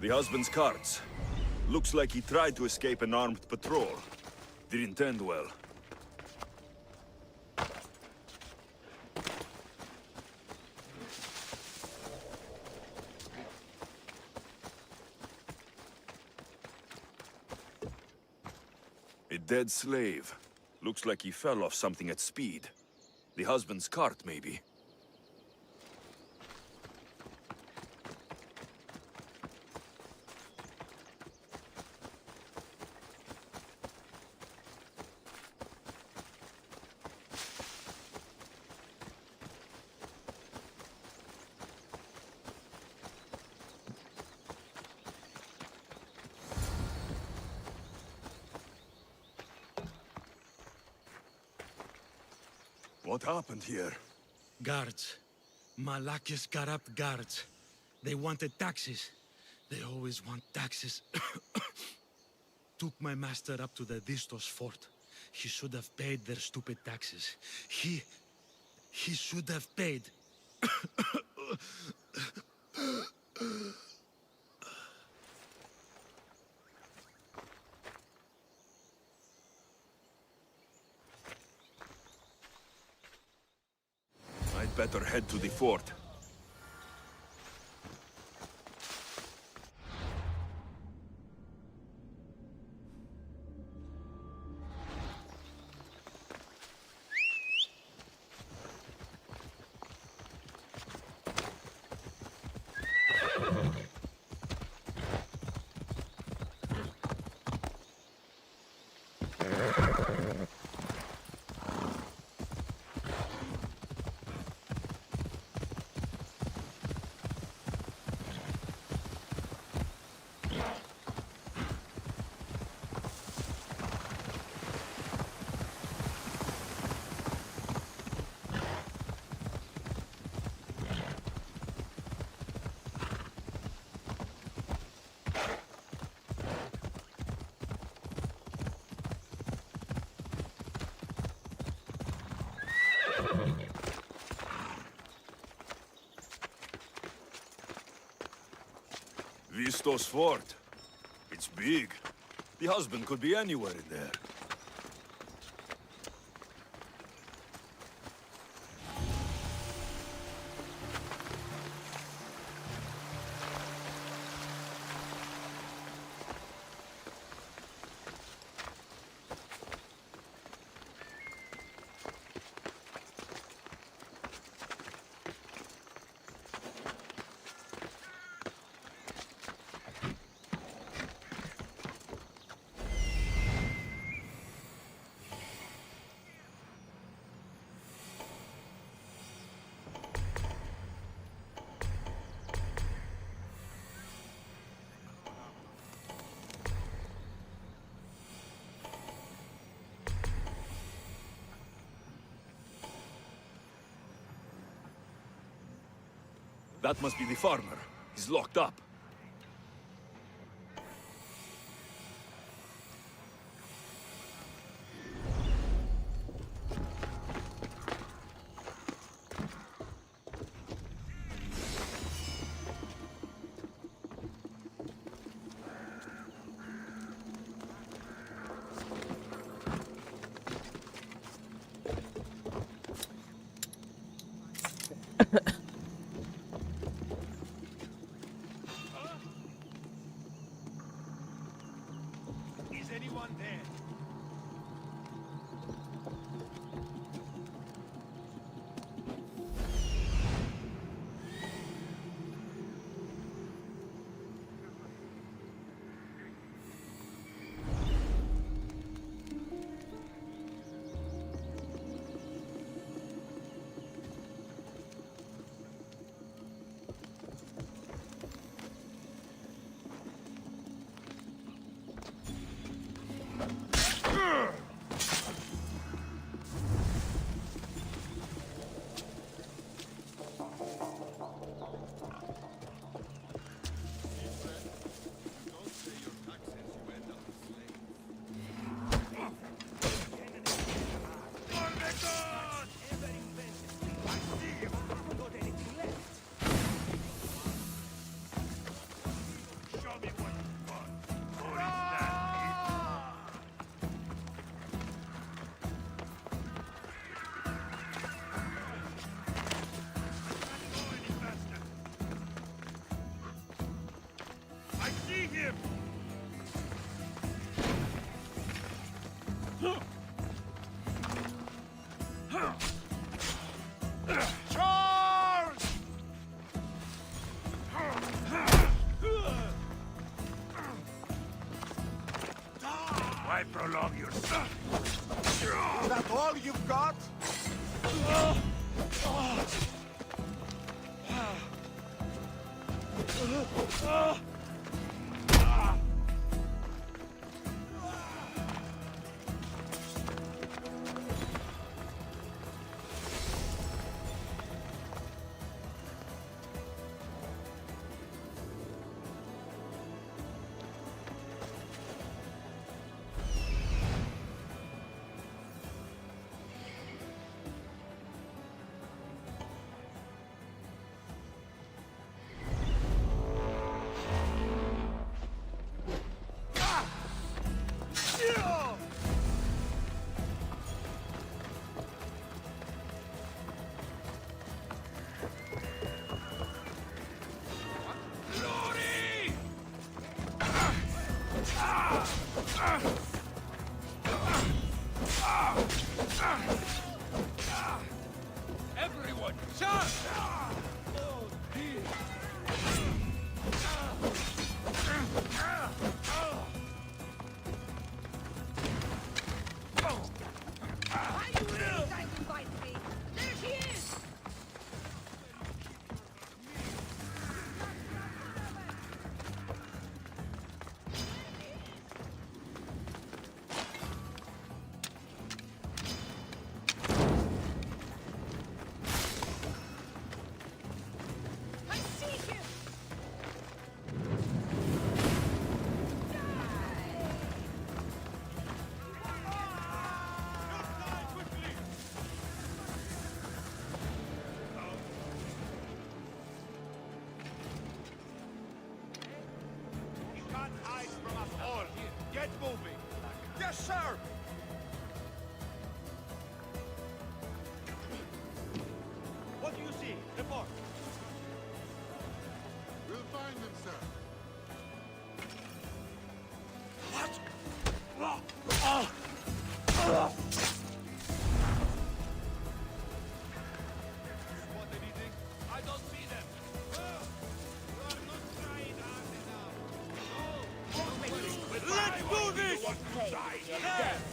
Speaker 4: The husband's carts. Looks like he tried to escape an armed patrol. Didn't end well. A dead slave. Looks like he fell off something at speed. The husband's cart, maybe. What happened here?
Speaker 11: Guards. Malakis got up guards. They wanted taxes. They always want taxes. Took my master up to the Distos fort. He should have paid their stupid taxes. He should have paid.
Speaker 4: I'd better head to the fort. Mephisto's fort. It's big. The husband could be anywhere in there. That must be the farmer. He's locked up.
Speaker 6: Is anyone there?
Speaker 4: Why prolong your suffering?
Speaker 6: Is that all you've got?
Speaker 7: way. Death.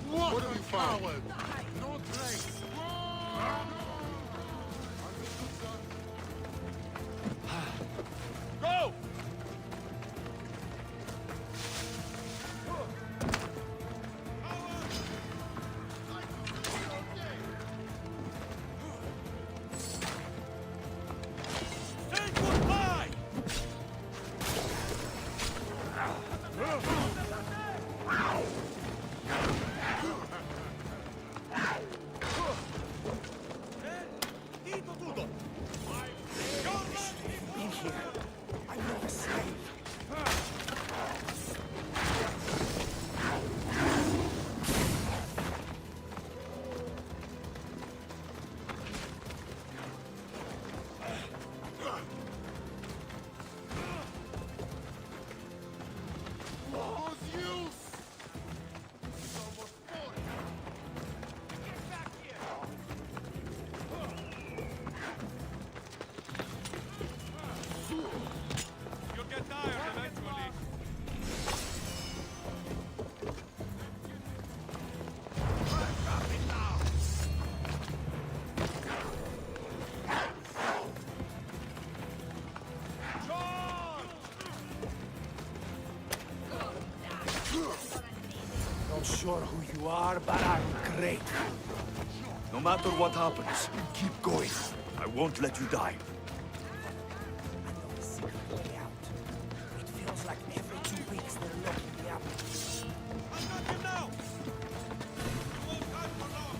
Speaker 6: What have you found? No trace. Go! Say goodbye! In here. I'm not a slave. What's use? It's almost morning. Get back here! You'll get tired eventually. Drop it now! Not sure who you are, but I'm great.
Speaker 4: No matter what happens, keep going. I won't let you die.
Speaker 6: A secret way out. It feels like every 2 weeks they're locking me up. I got you now! You won't hide for long!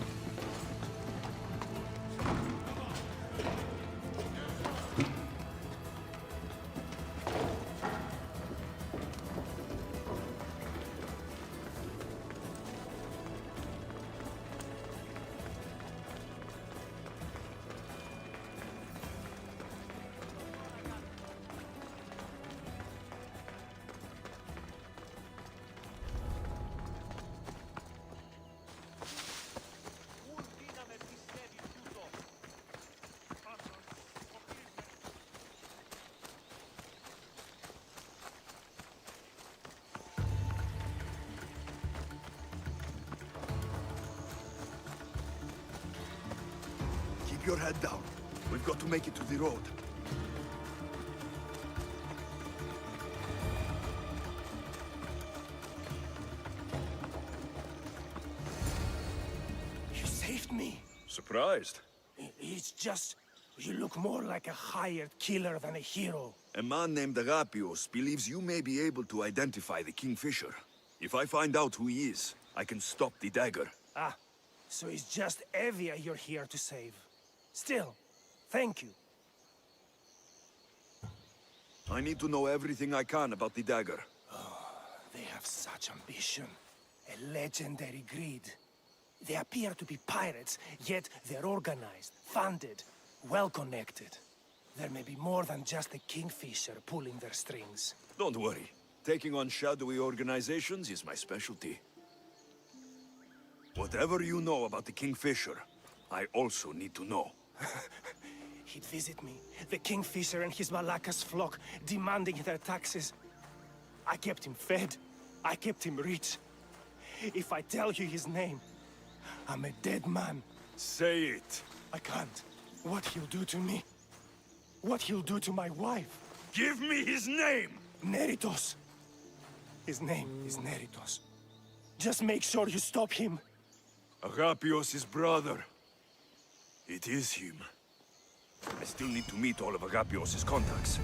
Speaker 4: Keep your head down. We've got to make it to the road.
Speaker 6: You saved me.
Speaker 4: Surprised?
Speaker 6: It's just... you look more like a hired killer than a hero.
Speaker 4: A man named Agapios believes you may be able to identify the Kingfisher. If I find out who he is, I can stop the dagger.
Speaker 6: Ah, so it's just Evia you're here to save. Still, thank you.
Speaker 4: I need to know everything I can about the dagger.
Speaker 6: They have such ambition. A legendary greed. They appear to be pirates, yet they're organized, funded, well-connected. There may be more than just the Kingfisher pulling their strings.
Speaker 4: Don't worry. Taking on shadowy organizations is my specialty. Whatever you know about the Kingfisher, I also need to know.
Speaker 6: He'd visit me, the Kingfisher and his Malacca's flock, demanding their taxes. I kept him fed. I kept him rich. If I tell you his name, I'm a dead man.
Speaker 4: Say it.
Speaker 6: I can't. What he'll do to me. What he'll do to my wife.
Speaker 4: Give me his name!
Speaker 6: Neritos. His name is Neritos. Just make sure you stop him.
Speaker 4: Agapios' brother. It is him. I still need to meet all of Agapios' contacts.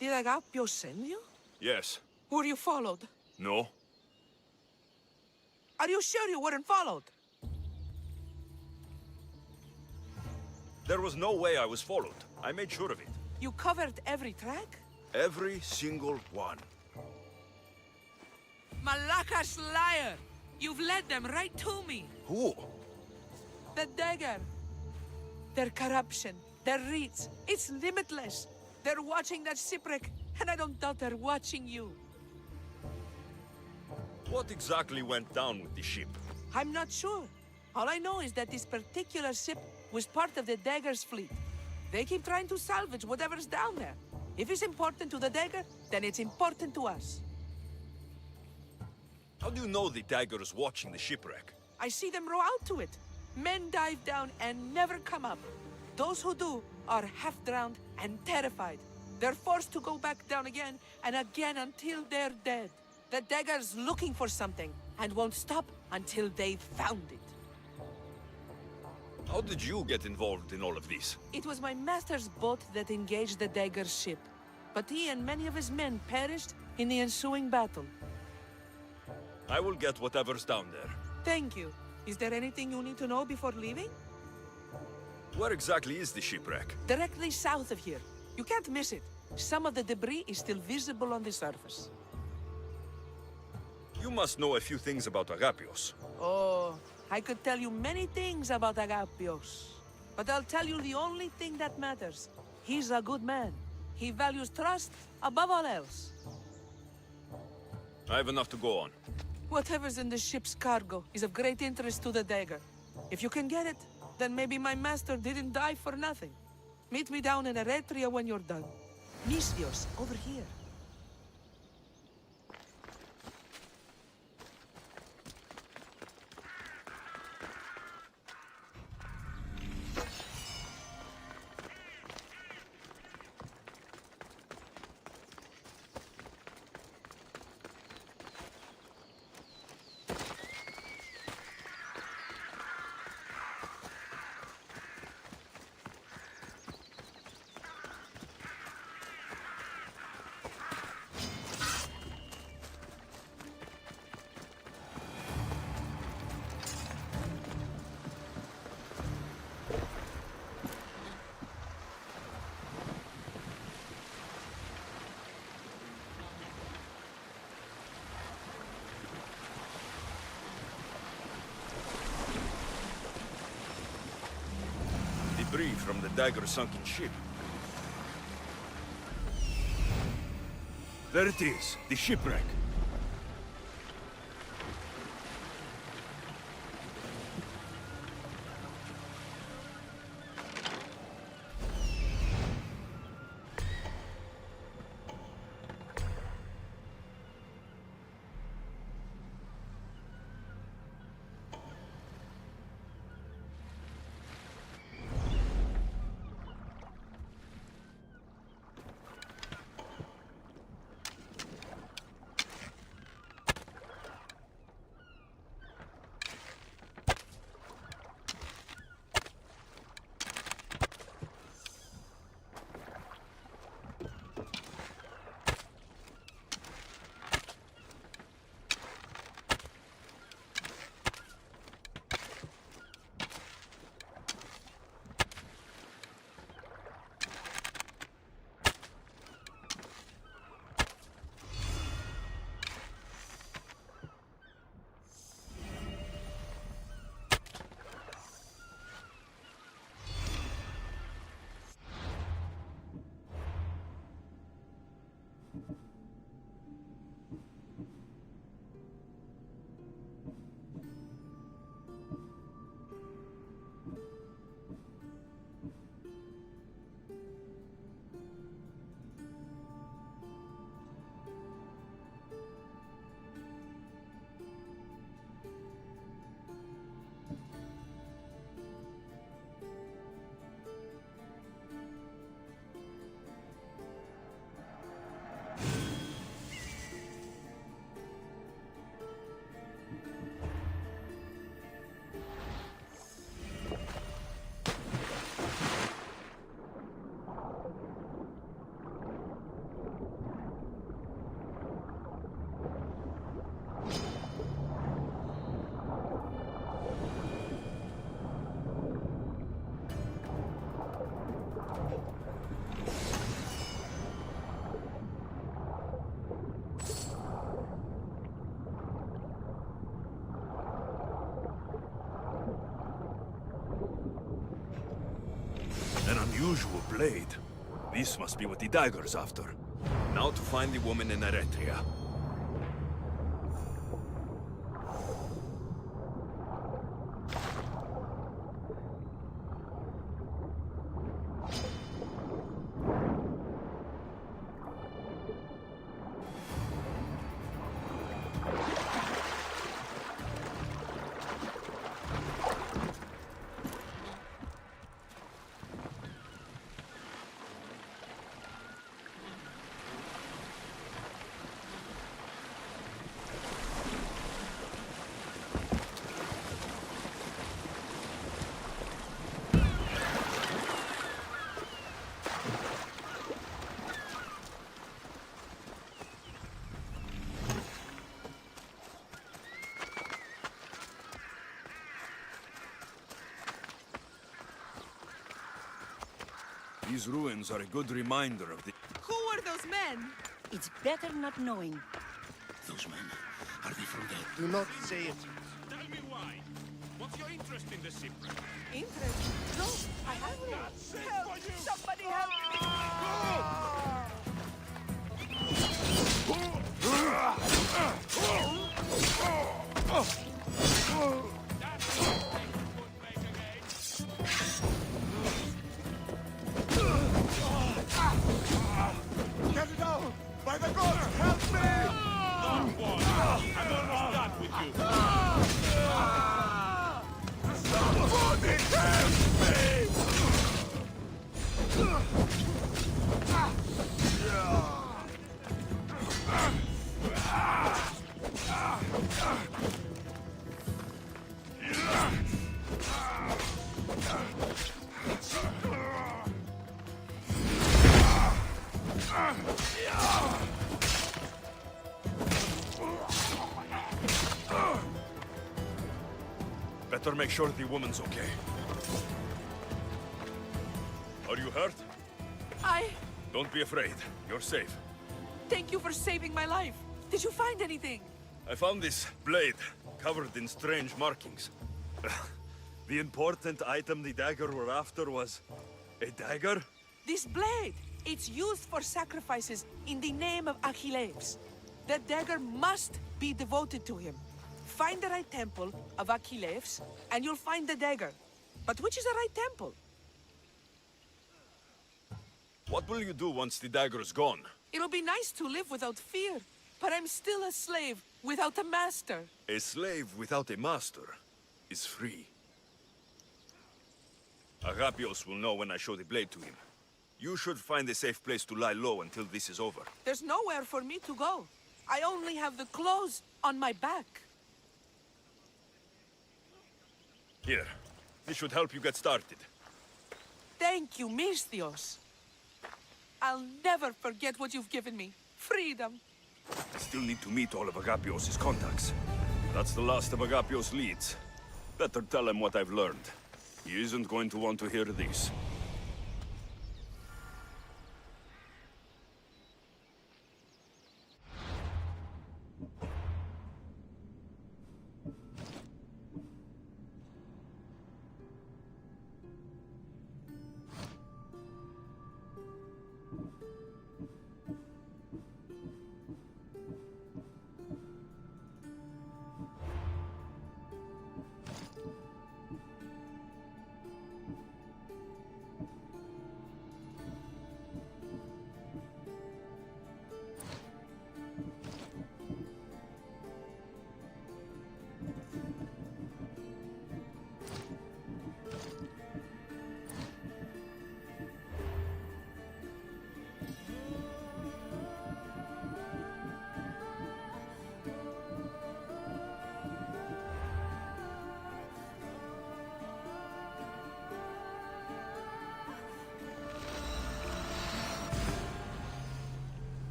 Speaker 13: Did Agapio send you?
Speaker 4: Yes.
Speaker 13: Were you followed?
Speaker 4: No?
Speaker 13: Are you sure you weren't followed?
Speaker 4: There was no way I was followed. I made sure of it.
Speaker 13: You covered every track?
Speaker 4: Every single one.
Speaker 13: Malacca's liar! You've led them right to me!
Speaker 4: Who?
Speaker 13: The dagger! Their corruption, their reach, it's limitless! They're watching that shipwreck, and I don't doubt they're watching you.
Speaker 4: What exactly went down with the ship?
Speaker 13: I'm not sure. All I know is that this particular ship was part of the Dagger's fleet. They keep trying to salvage whatever's down there. If it's important to the Dagger, then it's important to us.
Speaker 4: How do you know the dagger is watching the shipwreck?
Speaker 13: I see them row out to it. Men dive down and never come up. Those who do are half-drowned and terrified. They're forced to go back down again and again until they're dead. The Dagger's looking for something and won't stop until they've found it.
Speaker 4: How did you get involved in all of this?
Speaker 13: It was my master's boat that engaged the Dagger's ship. but he and many of his men perished in the ensuing battle.
Speaker 4: I will get whatever's down there.
Speaker 13: Thank you. Is there anything you need to know before leaving?
Speaker 4: Where exactly is the shipwreck?
Speaker 13: Directly south of here. You can't miss it. Some of the debris is still visible on the surface.
Speaker 4: You must know a few things about Agapios.
Speaker 13: Oh, I could tell you many things about Agapios. But I'll tell you the only thing that matters. He's a good man. He values trust above all else.
Speaker 4: I have enough to go on.
Speaker 13: Whatever's in the ship's cargo is of great interest to the dagger. If you can get it, then maybe my master didn't die for nothing. Meet me down in Eretria when you're done. Misthios, over here.
Speaker 4: Debris from the dagger's sunken ship. There it is, the shipwreck. An unusual blade. This must be what the dagger's after. Now to find the woman in Eretria. These ruins are a good reminder of the...
Speaker 13: Who were those men?
Speaker 12: It's better not knowing.
Speaker 5: Those men, are they from the...
Speaker 6: Do not say it.
Speaker 3: Tell me why. What's your interest in the ship?
Speaker 13: Interest? No, I have no. Help! Somebody help me!
Speaker 6: Get it down! By the gods, help me!
Speaker 3: Don't worry. I'm almost done with you.
Speaker 6: Somebody help me!
Speaker 4: Better make sure the woman's okay. Are you hurt? Don't be afraid. You're safe.
Speaker 13: Thank you for saving my life. Did you find anything?
Speaker 4: I found this blade, covered in strange markings. The important item the dagger were after was... a dagger?
Speaker 13: This blade! It's used for sacrifices in the name of Achilles. The dagger must be devoted to him. Find the right temple of Achilles, and you'll find the dagger. But which is the right temple?
Speaker 4: What will you do once the dagger's gone?
Speaker 13: It'll be nice to live without fear, but I'm still a slave without a master.
Speaker 4: A slave without a master is free. Agapios will know when I show the blade to him. You should find a safe place to lie low until this is over.
Speaker 13: There's nowhere for me to go. I only have the clothes on my back.
Speaker 4: Here, this should help you get started.
Speaker 13: Thank you, Misthios. I'll never forget what you've given me. Freedom.
Speaker 4: I still need to meet all of Agapios' contacts. That's the last of Agapios' leads. Better tell him what I've learned. He isn't going to want to hear this.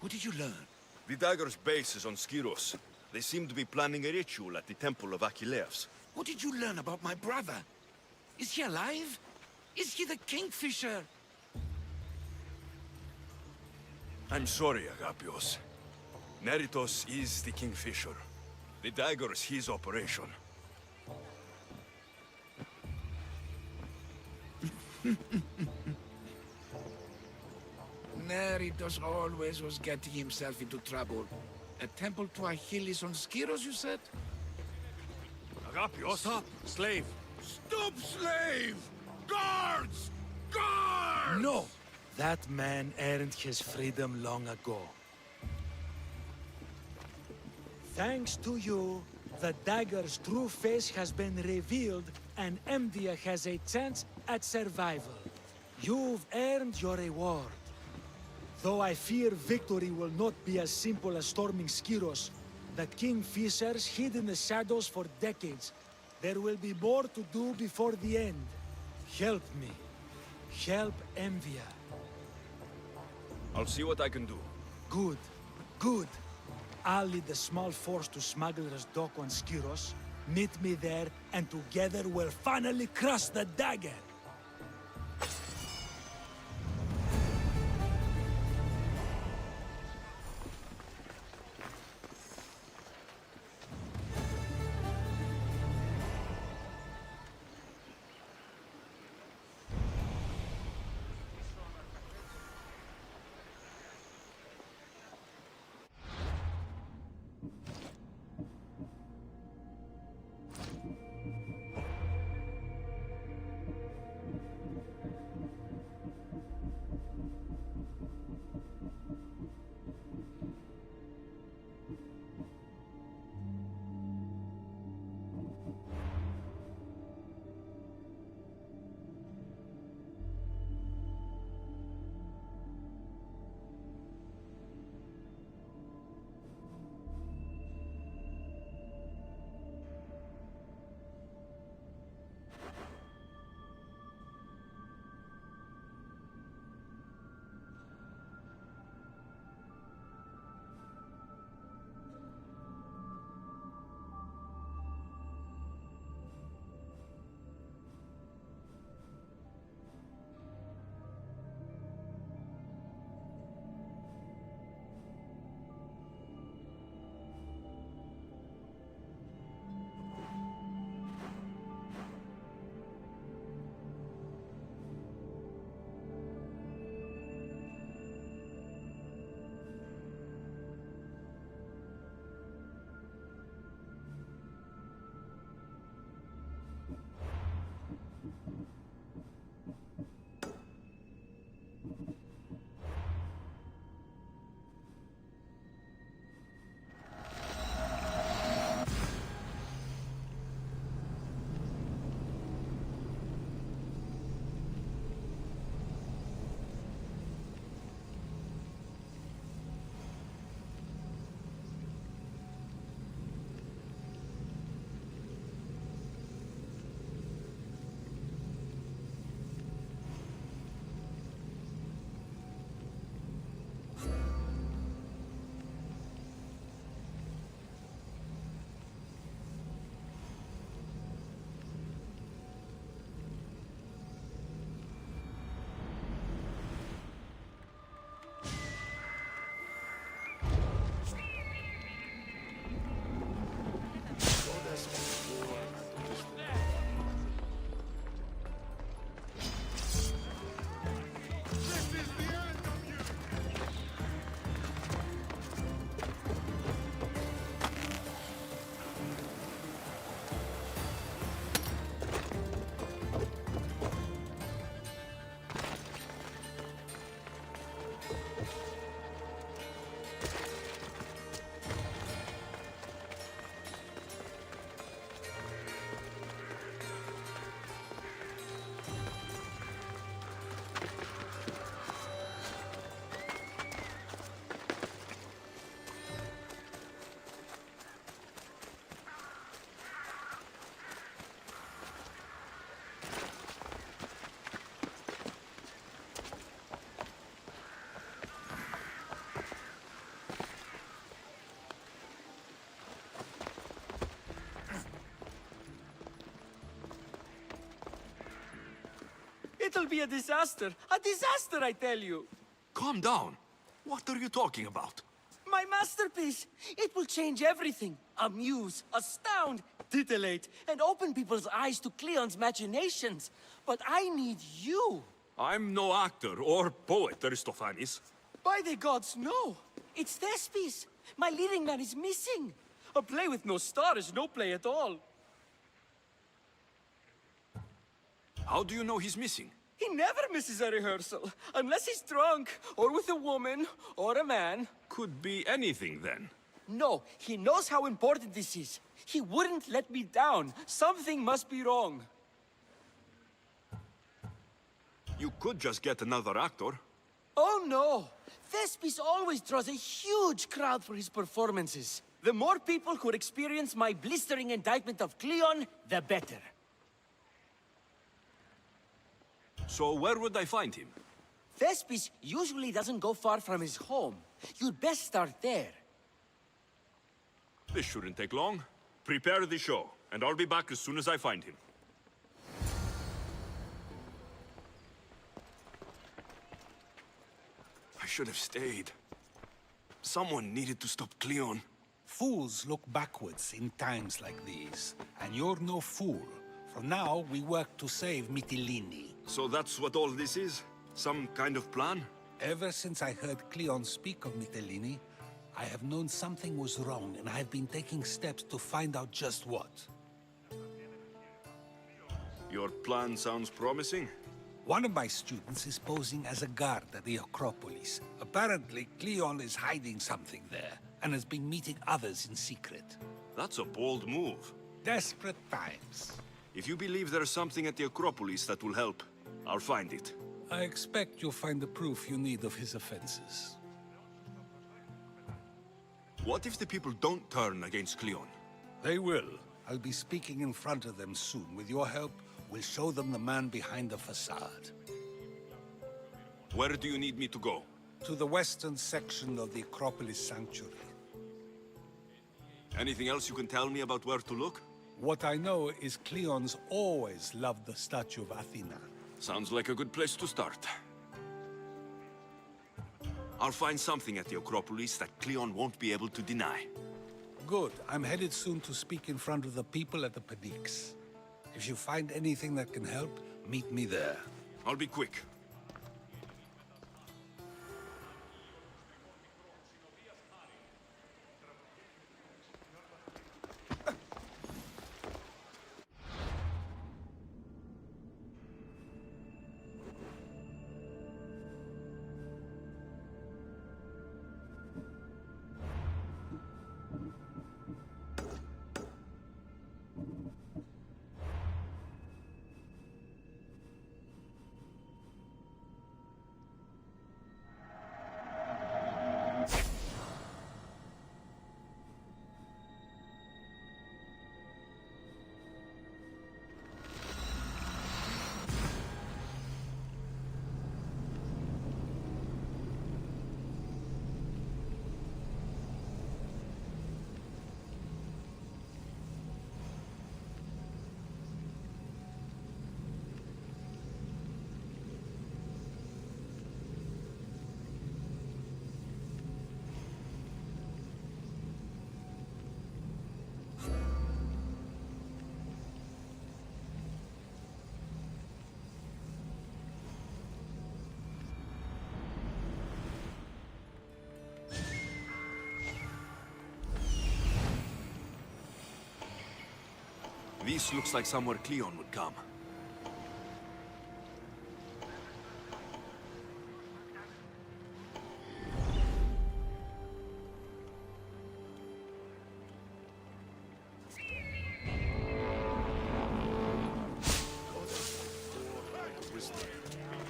Speaker 5: What did you learn?
Speaker 4: The dagger's base is on Skiros. They seem to be planning a ritual at the temple of Achilles.
Speaker 5: What did you learn about my brother? Is he alive? Is he the Kingfisher?
Speaker 4: I'm sorry, Agapios. Neritos is the Kingfisher. The dagger is his operation.
Speaker 14: Neritos always was getting himself into trouble. A temple to Achilles on Skiros, you said?
Speaker 4: Agapios!
Speaker 8: Stop, slave!
Speaker 4: Stop, slave! Guards! Guards!
Speaker 11: No! That man earned his freedom long ago. Thanks to you, the dagger's true face has been revealed, and MVIA has a chance at survival. You've earned your reward. Though I fear victory will not be as simple as storming Skiros, the Kingfishers hid in the shadows for decades. There will be more to do before the end. Help me. Help MVIA.
Speaker 4: I'll see what I can do.
Speaker 11: Good. Good. I'll lead a small force to Smuggler's Dock on Skiros. Meet me there, and together we'll finally crush the dagger!
Speaker 15: It'll be a disaster! A disaster, I tell you!
Speaker 4: Calm down. What are you talking about?
Speaker 15: My masterpiece! It will change everything. Amuse, astound, titillate, and open people's eyes to Cleon's machinations. But I need you!
Speaker 4: I'm no actor or poet, Aristophanes.
Speaker 15: By the gods, no! It's Thespis! My leading man is missing! A play with no star is no play at all.
Speaker 4: How do you know he's missing?
Speaker 15: He never misses a rehearsal, unless he's drunk, or with a woman, or a man.
Speaker 4: Could be anything, then.
Speaker 15: No, he knows how important this is. He wouldn't let me down. Something must be wrong.
Speaker 4: You could just get another actor.
Speaker 15: Oh no! Thespis always draws a huge crowd for his performances. The more people who experience my blistering indictment of Cleon, the better.
Speaker 4: So where would I find him?
Speaker 15: Thespis usually doesn't go far from his home. You'd best start there.
Speaker 4: This shouldn't take long. Prepare the show, and I'll be back as soon as I find him. I should have stayed. Someone needed to stop Cleon.
Speaker 5: Fools look backwards in times like these, and you're no fool. For now, we work to save Mytilene.
Speaker 4: So that's what all this is? Some kind of plan?
Speaker 5: Ever since I heard Cleon speak of Mytilene, I have known something was wrong, and I have been taking steps to find out just what.
Speaker 4: Your plan sounds promising.
Speaker 5: One of my students is posing as a guard at the Acropolis. Apparently, Cleon is hiding something there, and has been meeting others in secret.
Speaker 4: That's a bold move.
Speaker 5: Desperate times.
Speaker 4: If you believe there's something at the Acropolis that will help, I'll find it.
Speaker 5: I expect you'll find the proof you need of his offenses.
Speaker 4: What if the people don't turn against Cleon?
Speaker 5: They will. I'll be speaking in front of them soon. With your help, we'll show them the man behind the facade.
Speaker 4: Where do you need me to go?
Speaker 5: To the western section of the Acropolis Sanctuary.
Speaker 4: Anything else you can tell me about where to look?
Speaker 5: What I know is Cleon's always loved the statue of Athena.
Speaker 4: Sounds like a good place to start. I'll find something at the Acropolis that Cleon won't be able to deny.
Speaker 5: Good. I'm headed soon to speak in front of the people at the Pnyx. If you find anything that can help, meet me there.
Speaker 4: I'll be quick. This looks like somewhere Cleon would come.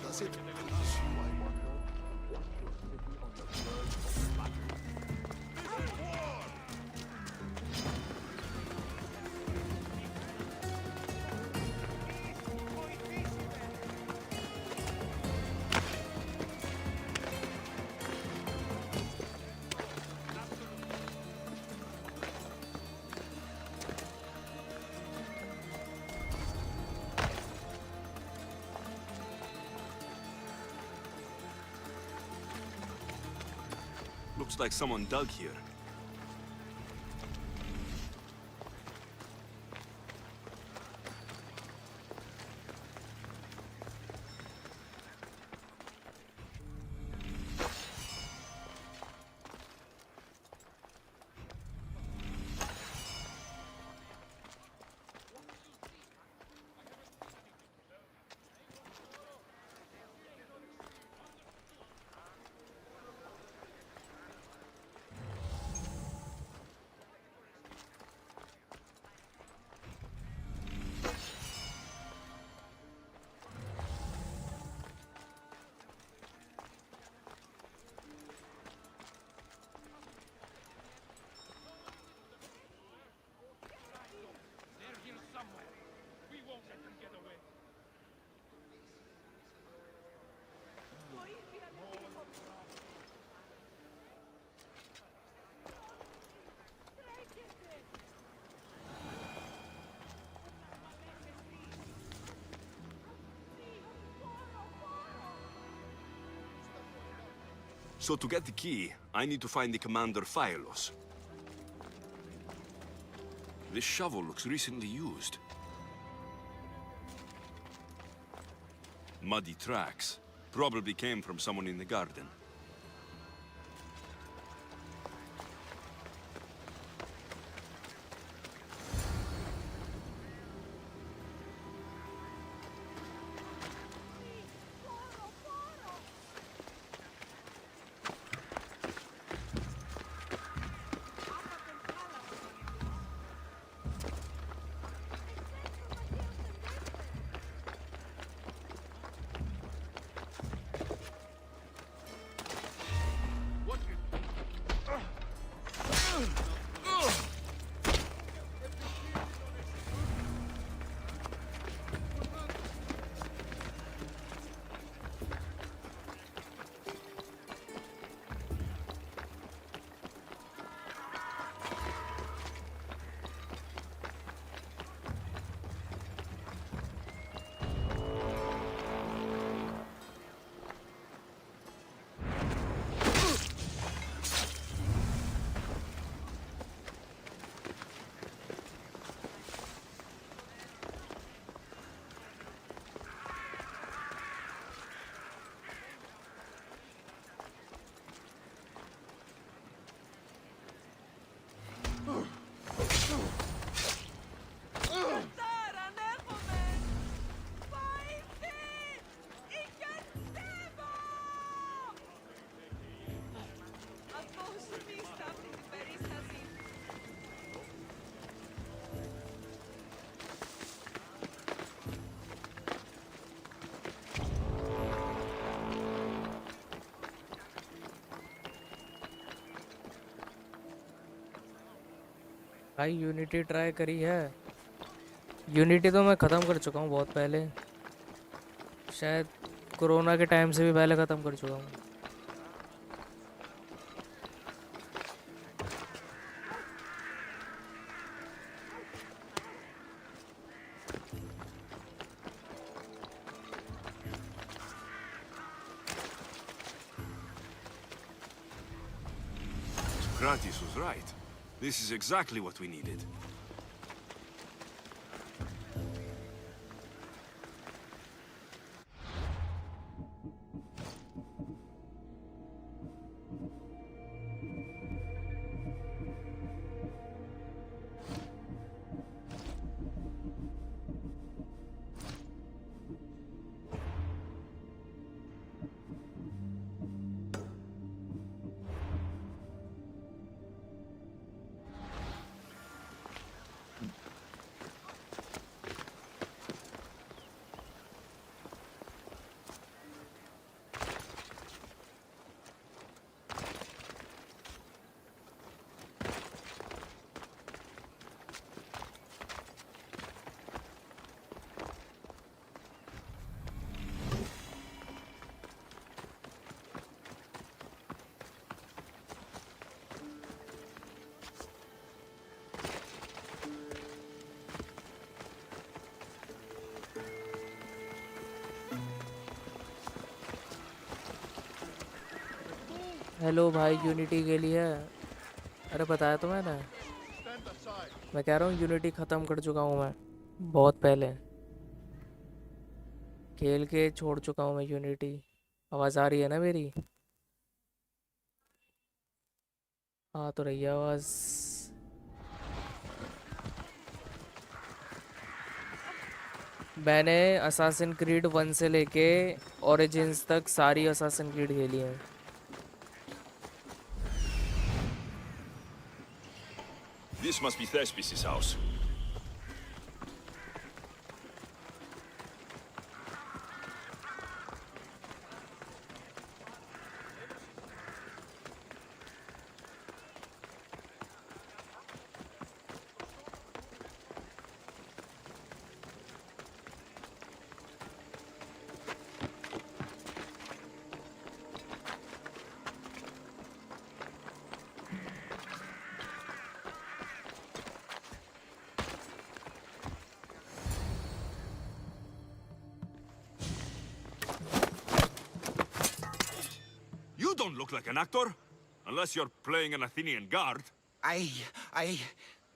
Speaker 6: Does it please you, I wonder what will be on the first battle?
Speaker 4: Looks like someone dug here. So to get the key, I need to find the commander Phylos. This shovel looks recently used. Muddy tracks. Probably came from someone in the garden.
Speaker 1: भाई unity try करी है? Unity तो मैं ख़त्म कर चुका हूँ बहुत पहले, शायद कोरोना के टाइम से भी पहले ख़त्म कर चुका हूँ।
Speaker 4: Kratis was right. This is exactly what we needed.
Speaker 1: Hello भाई, यूनिटी के लिए। अरे बताया तो मैंने, मैं कह रहा हूँ यूनिटी ख़त्म कर चुका हूँ मैं बहुत पहले, खेल के छोड़ चुका हूँ मैं यूनिटी। आवाज़ आ रही है ना मेरी? आ तो रही है आवाज़। मैंने असासिन क्रीड 1 से लेके ओरिजिन्स तक सारी असासिन क्रीड खेली हैं।
Speaker 4: This must be Thespis' house. look like an actor? Unless you're playing an Athenian guard.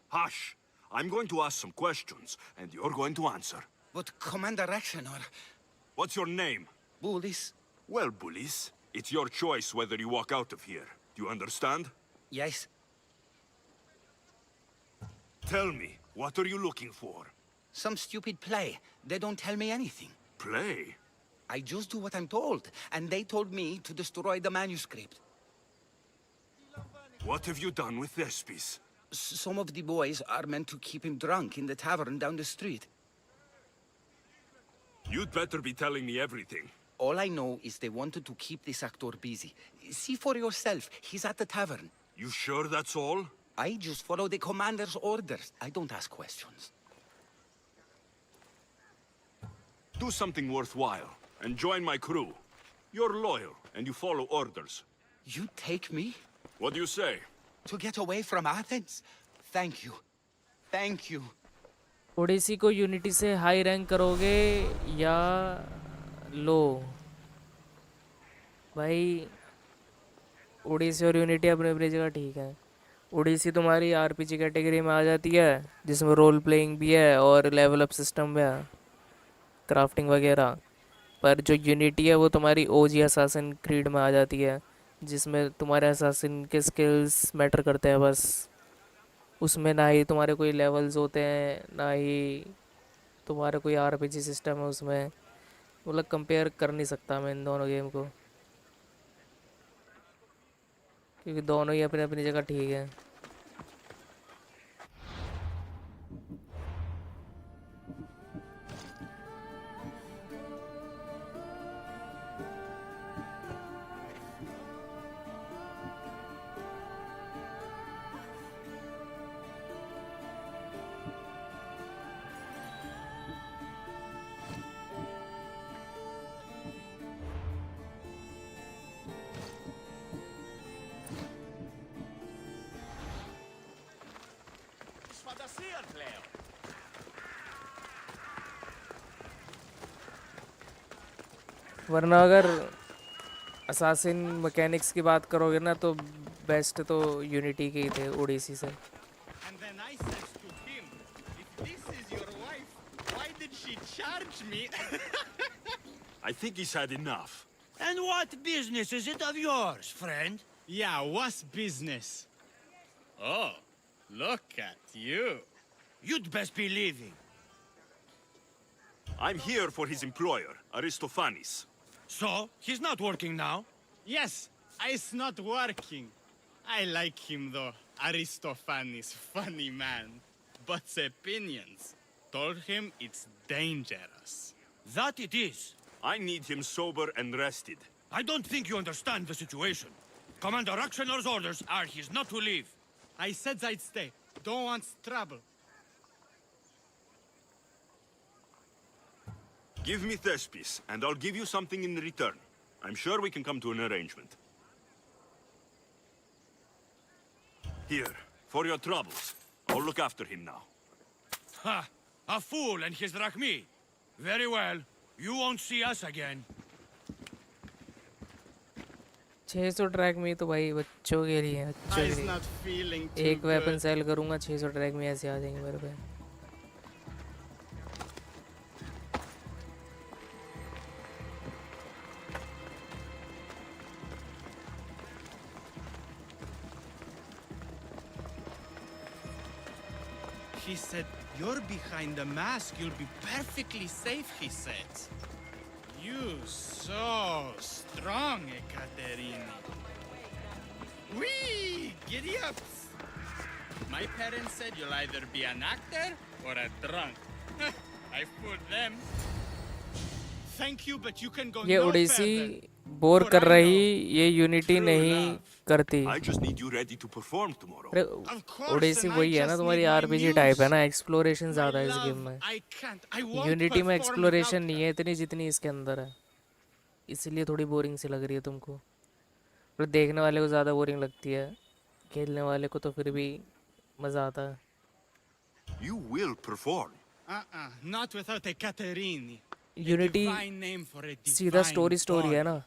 Speaker 4: Hush. I'm going to ask some questions, and you're going to answer.
Speaker 8: But Commander Rexenor...
Speaker 4: What's your name?
Speaker 8: Bullis.
Speaker 4: Well, Bullis, it's your choice whether you walk out of here. Do you understand?
Speaker 8: Yes.
Speaker 4: Tell me, what are you looking for?
Speaker 8: Some stupid play. They don't tell me anything.
Speaker 4: Play?
Speaker 8: I just do what I'm told, and they told me to destroy the manuscript.
Speaker 4: What have you done with Thespis?
Speaker 8: Some of the boys are meant to keep him drunk in the tavern down the street.
Speaker 4: You'd better be telling me everything.
Speaker 8: All I know is they wanted to keep this actor busy. See for yourself, he's at the tavern.
Speaker 4: You sure that's all?
Speaker 8: I just follow the commander's orders. I don't ask questions.
Speaker 4: Do something worthwhile, and join my crew. You're loyal, and you follow orders.
Speaker 8: You take me?
Speaker 4: What do you say?
Speaker 8: To get away from Athens? Thank you. Thank you.
Speaker 1: Odissi को unity से high rank करोगे या लो? भाई ओडिसी और unity अपने अपनी जगह ठीक है। ओडिसी तुम्हारी आरपीजी कैटेगरी में आ जाती है, जिसमें रोल प्लेइंग भी है और लेवल अप सिस्टम भी है, क्राफ्टिंग वगैरह। पर जो यूनिटी है वो तुम्हारी ओजी असासिन क्रीड में आ जाती है, जिसमें तुम्हारे असासिन के स्किल्स मैटर करते हैं बस। उसमें ना ही तुम्हारे कोई लेवल्स होते हैं, ना ही तुम्हारा कोई आरपीजी सिस्टम है उसमें। मतलब कंपेयर कर नहीं सकता मैं इन दोनों गेम को, क्योंकि दोनों ही अपनी अपनी जगह ठीक है। वरना अगर असासिन मैकेनिक्स की बात करोगे ना तो बेस्ट तो यूनिटी के ही थे ओडिसी से।
Speaker 3: And then I said to him, if this is your wife, why did she charge me?
Speaker 4: I think he's had enough.
Speaker 6: And what business is it of yours, friend?
Speaker 3: Yeah, what's business? Oh, look at you.
Speaker 6: You'd best be leaving.
Speaker 4: I'm here for his employer, Aristophanes.
Speaker 6: So, he's not working now?
Speaker 3: Yes, it's not working. I like him though, Aristophanes, funny man. But opinions told him it's dangerous.
Speaker 6: That it is.
Speaker 4: I need him sober and rested.
Speaker 6: I don't think you understand the situation. Commander Raxenor's orders are he's not to leave.
Speaker 3: I said I'd stay. Don't want trouble.
Speaker 4: Give me Thespis, and I'll give you something in return. I'm sure we can come to an arrangement. Here, for your troubles. I'll look after him now.
Speaker 6: Ha! A fool and his drachmi. Very well. You won't see us again.
Speaker 1: 600 track में तो भाई बच्चों के लिए, बच्चों के
Speaker 3: He's
Speaker 1: लिए।
Speaker 3: not feeling too
Speaker 1: एक वेपन
Speaker 3: good.
Speaker 1: सेल करूंगा 600 ट्रैक में ऐसे आ जाएंगे मेरे पे।
Speaker 3: He said, you're behind the mask, you'll be perfectly safe, he said. You so strong, Ekaterini. Whee! Giddy up! My parents said you'll either be an actor or a drunk. I fooled them. Thank you, but you can go
Speaker 1: ये
Speaker 3: no
Speaker 1: Odyssey
Speaker 3: further.
Speaker 1: Bore
Speaker 3: For
Speaker 1: कर
Speaker 3: I
Speaker 1: रही,
Speaker 3: know
Speaker 1: ये Unity
Speaker 3: true
Speaker 1: नहीं
Speaker 3: love.
Speaker 1: करती।
Speaker 4: I just need you ready to perform tomorrow.
Speaker 1: अरे
Speaker 3: Of course,
Speaker 1: Odyssey
Speaker 3: and I
Speaker 1: वही है ना,
Speaker 3: just
Speaker 1: तुम्हारी
Speaker 3: need my
Speaker 1: RPG
Speaker 3: muse.
Speaker 1: Type है ना, एक्सप्लोरेशन
Speaker 3: My
Speaker 1: ज़्यादा है इस
Speaker 3: love,
Speaker 1: गेम में।
Speaker 3: I can't. I won't
Speaker 1: Unity में
Speaker 3: perform
Speaker 1: एक्सप्लोरेशन
Speaker 3: without
Speaker 1: नहीं है इतनी जितनी इसके अंदर है, इसलिए थोड़ी बोरिंग सी लग रही है तुमको। पर देखने वाले को ज़्यादा बोरिंग लगती है, खेलने वाले को तो फिर भी मज़ा आता है।
Speaker 4: You will perform.
Speaker 3: Not without Ekaterini.
Speaker 1: Unity
Speaker 3: Divine name for a
Speaker 1: सीधा
Speaker 3: divine
Speaker 1: स्टोरी
Speaker 3: body.
Speaker 1: है ना,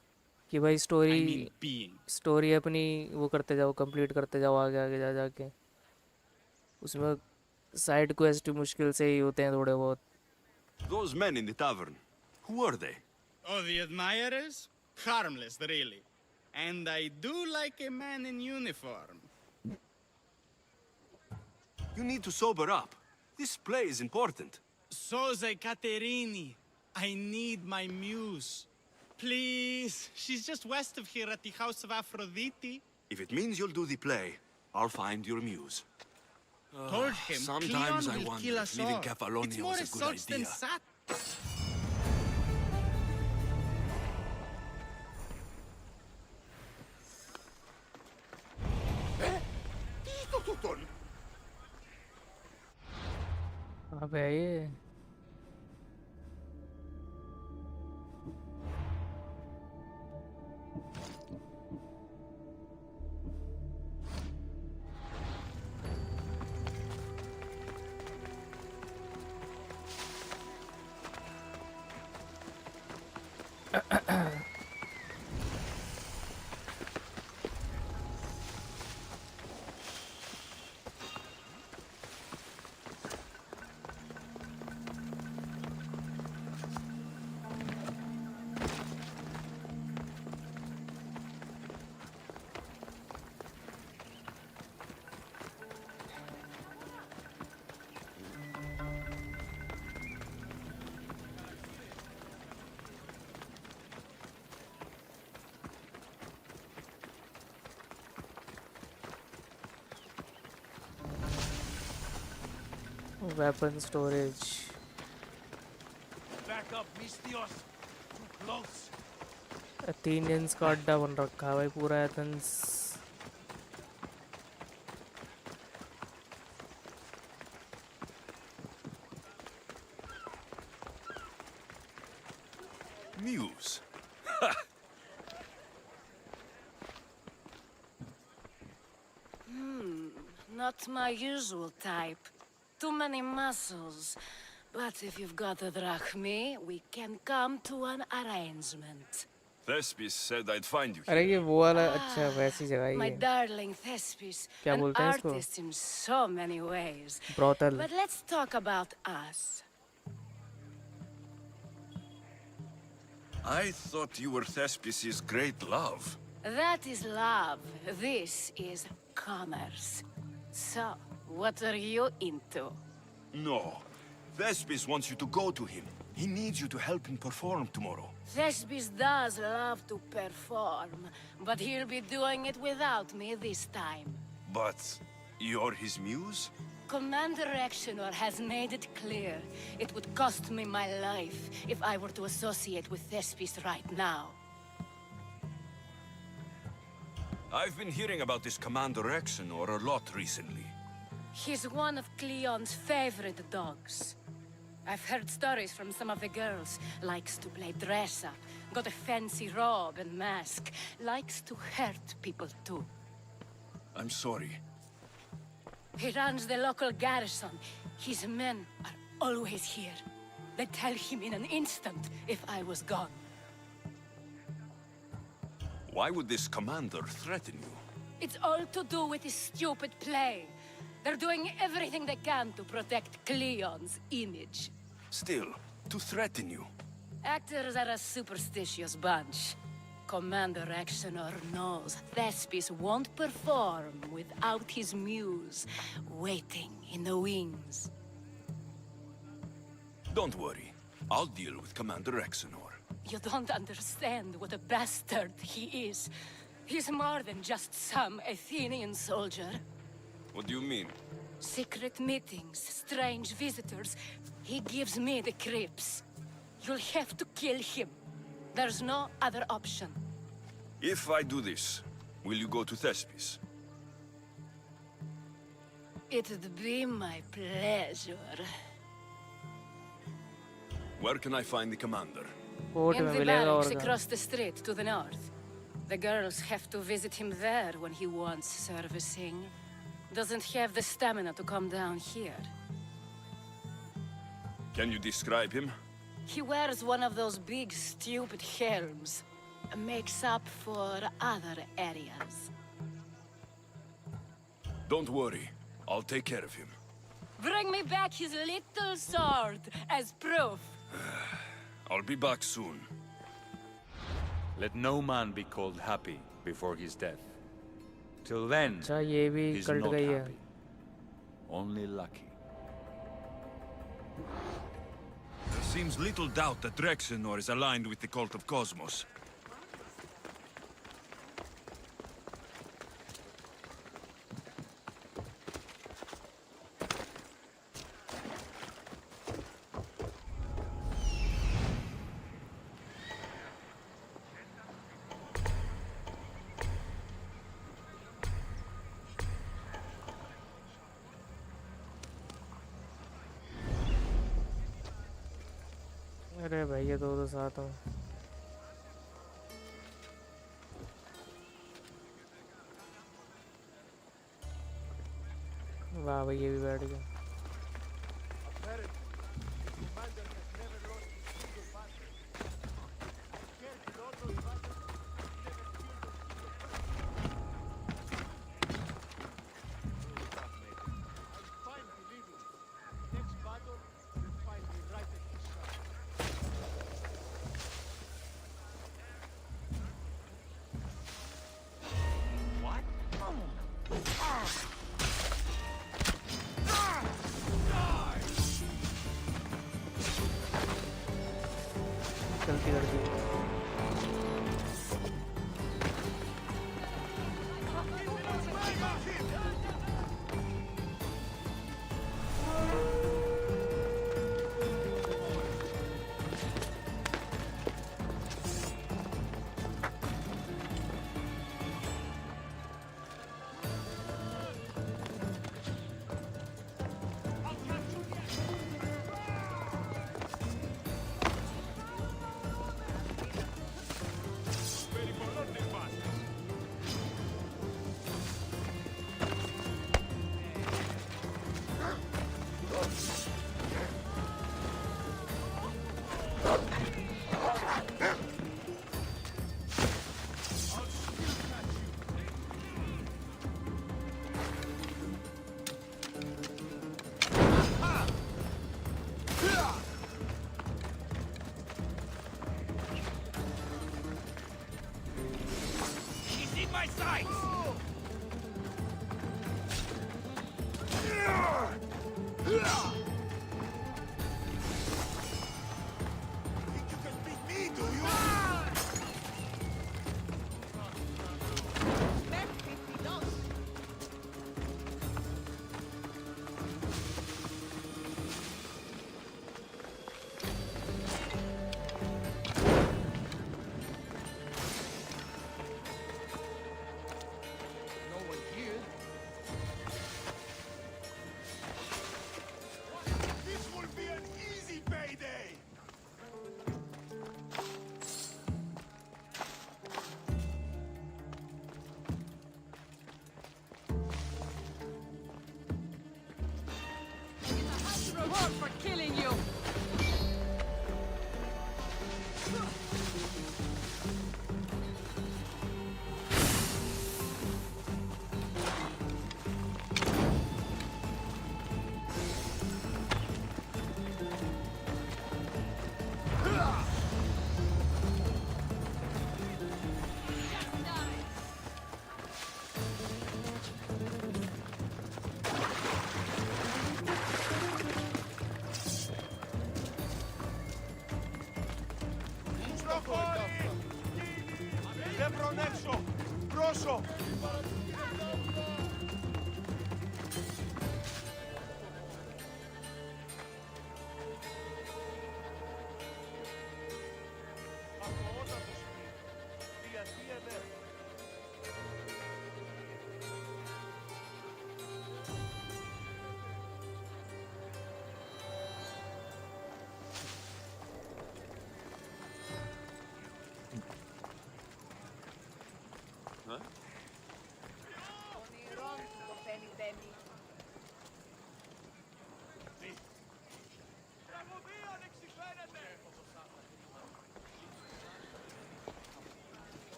Speaker 1: कि भाई
Speaker 3: I mean being.
Speaker 1: स्टोरी अपनी वो करते जाओ, कंप्लीट करते जाओ आगे आगे जा जाके। उसमें साइड क्वेस्ट मुश्किल से ही होते हैं थोड़े बहुत।
Speaker 4: Those men in the tavern, who are they?
Speaker 3: Oh, the admirers? Harmless, really. And I do like a man in uniform.
Speaker 4: You need to sober up. This play is important.
Speaker 3: Soze Caterini. I need my muse. Please, she's just west of here at the House of Aphrodite.
Speaker 4: If it means you'll do the play, I'll find your muse.
Speaker 3: Told him,
Speaker 8: Sometimes I
Speaker 3: Cleon will
Speaker 8: wonder
Speaker 3: kill
Speaker 8: if
Speaker 3: us
Speaker 8: leaving
Speaker 3: all.
Speaker 8: Kefalonia
Speaker 3: It's more
Speaker 8: was a good
Speaker 3: assaults than
Speaker 8: idea.
Speaker 3: sat.
Speaker 1: अबे ये weapon storage.
Speaker 6: Back up, Mistios. Too close.
Speaker 1: Athenians का अड्डा बन रखा है भाई पूरा Athens.
Speaker 4: Muse.
Speaker 7: Not my usual type. Too many muscles. But if you've got a drachmi, we can come to an arrangement.
Speaker 4: Thespis said I'd find you
Speaker 1: अरे
Speaker 4: here.
Speaker 1: ये वो वाला अच्छा वैसी जगह ही
Speaker 7: My
Speaker 1: है।
Speaker 7: darling Thespis,
Speaker 1: क्या
Speaker 7: an
Speaker 1: बोलते हैं इसको?
Speaker 7: artist in so many ways.
Speaker 1: Brothel.
Speaker 7: But let's talk about us.
Speaker 4: I thought you were Thespis' great love.
Speaker 7: That is love. This is commerce. So, what are you into?
Speaker 4: No. Thespis wants you to go to him. He needs you to help him perform tomorrow.
Speaker 7: Thespis does love to perform, but he'll be doing it without me this time.
Speaker 4: But you're his muse?
Speaker 7: Commander Exenor has made it clear it would cost me my life if I were to associate with Thespis right now.
Speaker 4: I've been hearing about this Commander Exenor a lot recently.
Speaker 7: He's one of Cleon's favorite dogs. I've heard stories from some of the girls. Likes to play dress-up, got a fancy robe and mask. Likes to hurt people too.
Speaker 4: I'm sorry.
Speaker 7: He runs the local garrison. His men are always here. They'd tell him in an instant if I was gone.
Speaker 4: Why would this commander threaten you?
Speaker 7: It's all to do with his stupid play. They're doing everything they can to protect Cleon's image.
Speaker 4: Still, to threaten you.
Speaker 7: Actors are a superstitious bunch. Commander Exenor knows Thespis won't perform without his muse waiting in the wings.
Speaker 4: Don't worry. I'll deal with Commander Exenor.
Speaker 7: You don't understand what a bastard he is. He's more than just some Athenian soldier.
Speaker 4: What do you mean?
Speaker 7: Secret meetings, strange visitors. He gives me the creeps. You'll have to kill him. There's no other option.
Speaker 4: If I do this, will you go to Thespis?
Speaker 7: It'd be my pleasure.
Speaker 4: Where can I find the commander?
Speaker 1: Court
Speaker 7: In
Speaker 1: में
Speaker 7: the
Speaker 1: मिलेगा
Speaker 7: barracks
Speaker 1: और कहाँ?
Speaker 7: across the street to the north. The girls have to visit him there when he wants servicing. Doesn't have the stamina to come down here.
Speaker 4: Can you describe him?
Speaker 7: He wears one of those big, stupid helms. makes up for other areas.
Speaker 4: Don't worry. I'll take care of him.
Speaker 7: Bring me back his little sword as proof.
Speaker 4: I'll be back soon.
Speaker 16: Let no man be called happy before his death. Till then,
Speaker 1: अच्छा ये भी
Speaker 16: he's
Speaker 1: cult
Speaker 16: not
Speaker 1: गई है.
Speaker 16: happy. Only lucky.
Speaker 4: There seems little doubt that Rexenor is aligned with the cult of Cosmos.
Speaker 1: अरे भाई ये दो साथ हो. वाह भाई ये भी बैठ गया. गलती कर दी.
Speaker 7: Reward for killing you!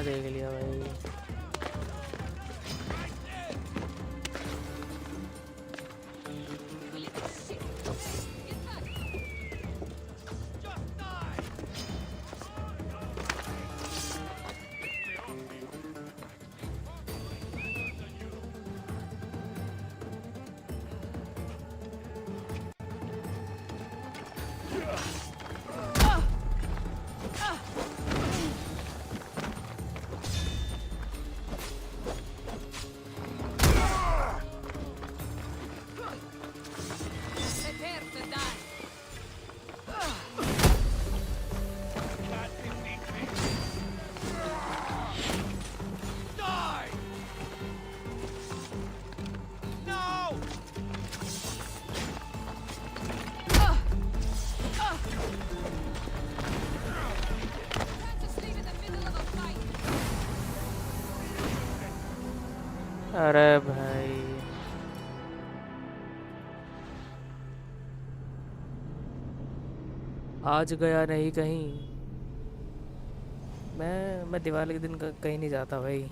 Speaker 1: देख लिया भाई।
Speaker 17: Prepare to die.
Speaker 6: Die! No!
Speaker 17: Can't just leave in the middle of a fight.
Speaker 1: अरे भाई आज गया नहीं कहीं। मैं दिवाली के दिन कहीं नहीं जाता भाई।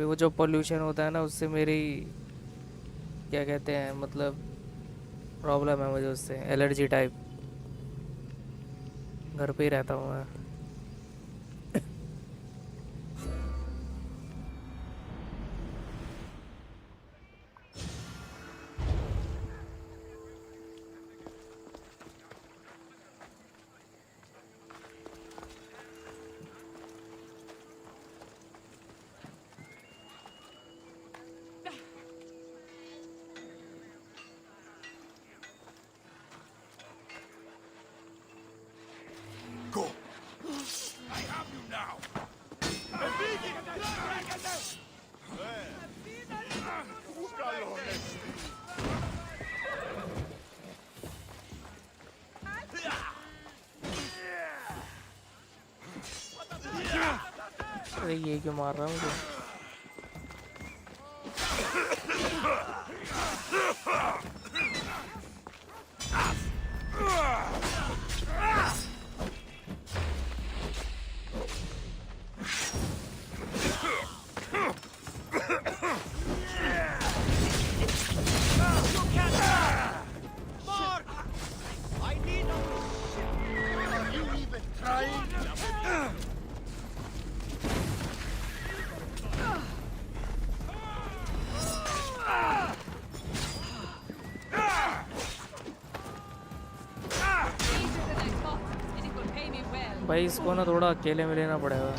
Speaker 1: वो जो पोल्यूशन होता है ना, उससे मेरी क्या कहते हैं, मतलब प्रॉब्लम है मुझे, उससे एलर्जी टाइप। घर पे ही रहता हूँ मैं।
Speaker 6: Go! I have you now!
Speaker 1: अरे ये क्यों मार रहा है मुझे?
Speaker 6: Mark! I need a ship! Are you even trying?
Speaker 17: Easier than I thought, and it will pay me well.
Speaker 1: भाई इसको ना थोड़ा अकेले में लेना पड़ेगा।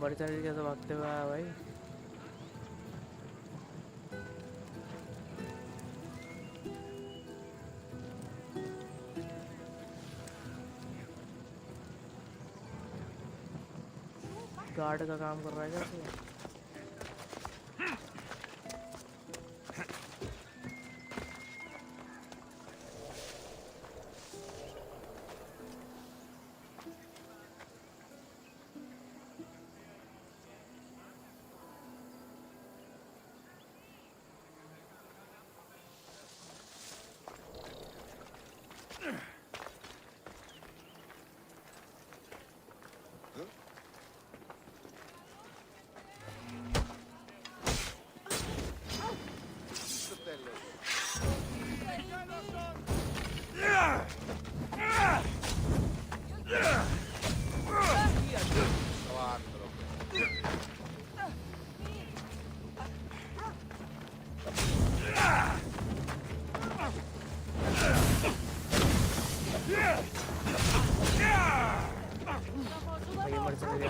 Speaker 1: बड़ी सारी कैसे भागते हुए आया भाई। गार्ड का काम कर रहा है क्या?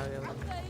Speaker 1: आ गया भाई।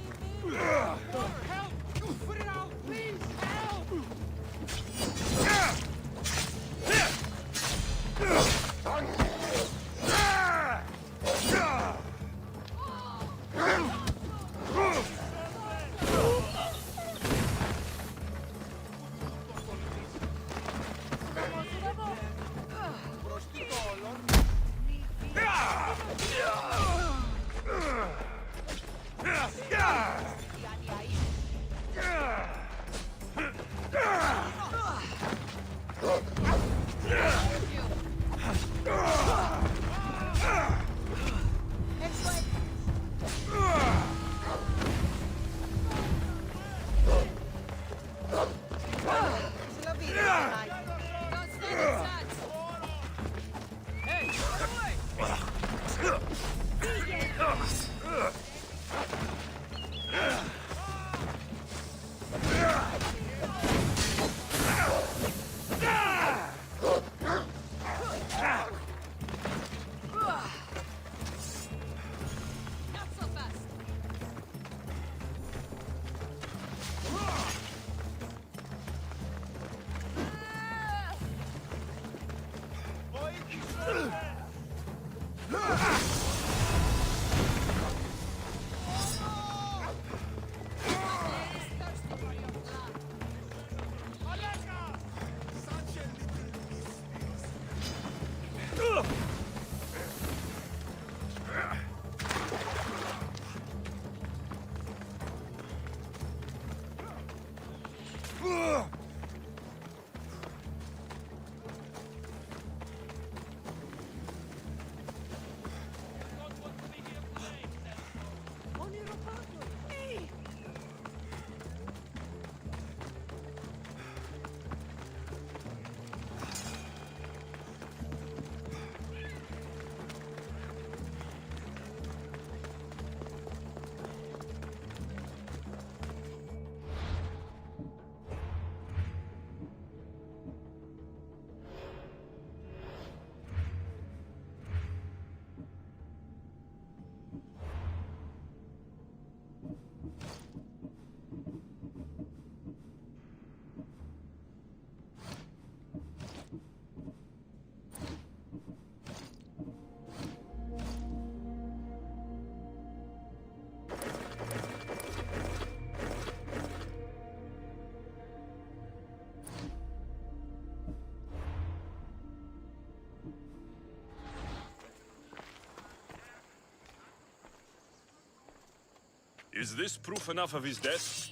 Speaker 4: Is this proof enough of his death?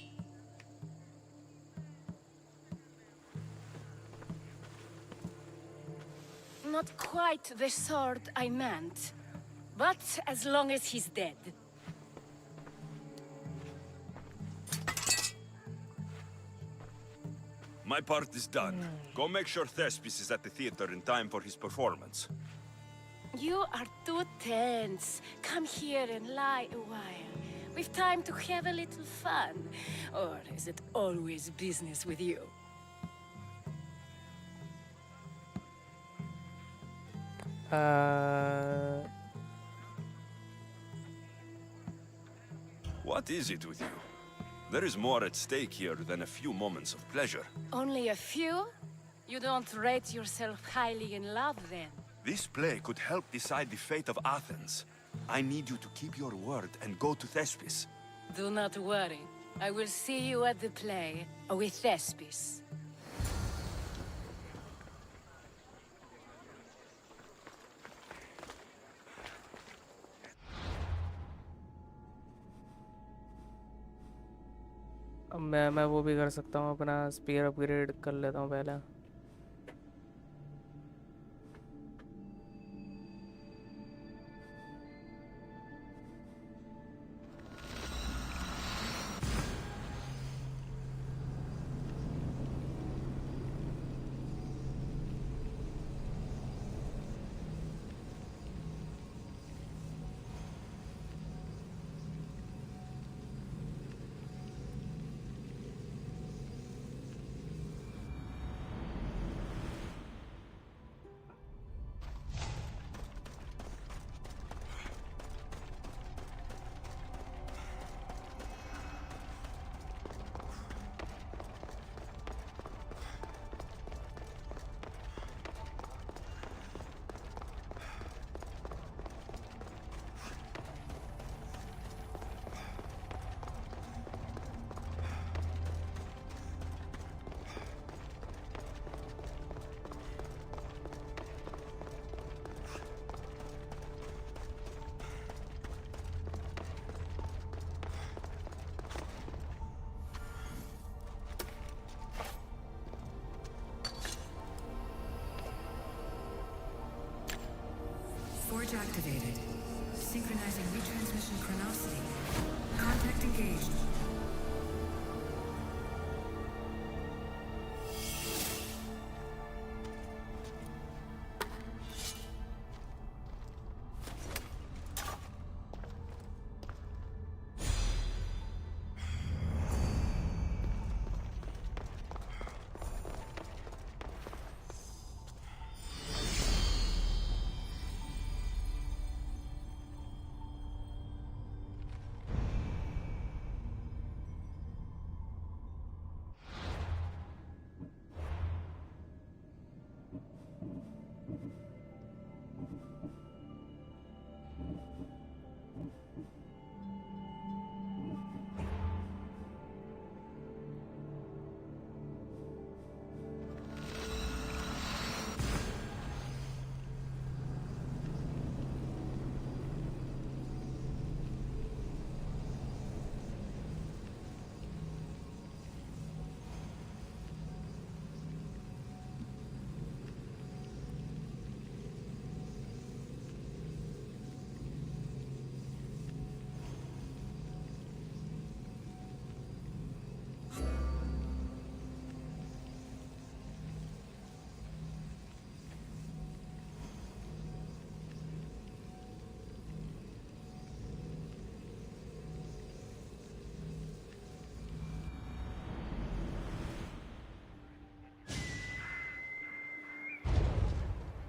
Speaker 18: Not quite the sort I meant. But as long as he's dead.
Speaker 4: My part is done. Go make sure Thespis is at the theater in time for his performance.
Speaker 18: You are too tense. Come here and lie a while. We've time to have a little fun. Or is it always business with you?
Speaker 4: What is it with you? There is more at stake here than a few moments of pleasure.
Speaker 18: Only a few? You don't rate yourself highly in love, then?
Speaker 4: This play could help decide the fate of Athens. I need you to keep your word and go to Thespis.
Speaker 18: Do not worry. I will see you at the play with Thespis.
Speaker 1: अब मैं वो भी कर सकता हूँ, अपना spear upgrade कर लेता हूँ पहले।
Speaker 19: Forge activated. Synchronizing retransmission chronicity. Contact engaged.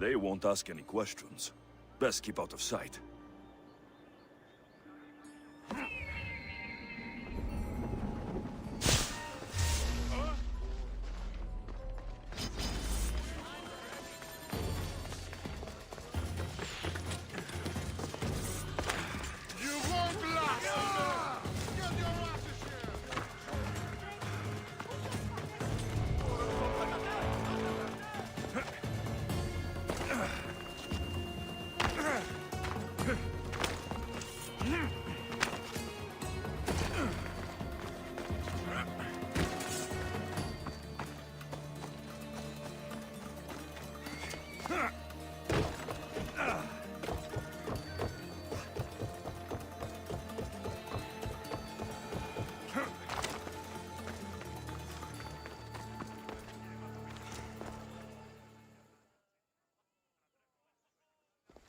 Speaker 4: They won't ask any questions. Best keep out of sight.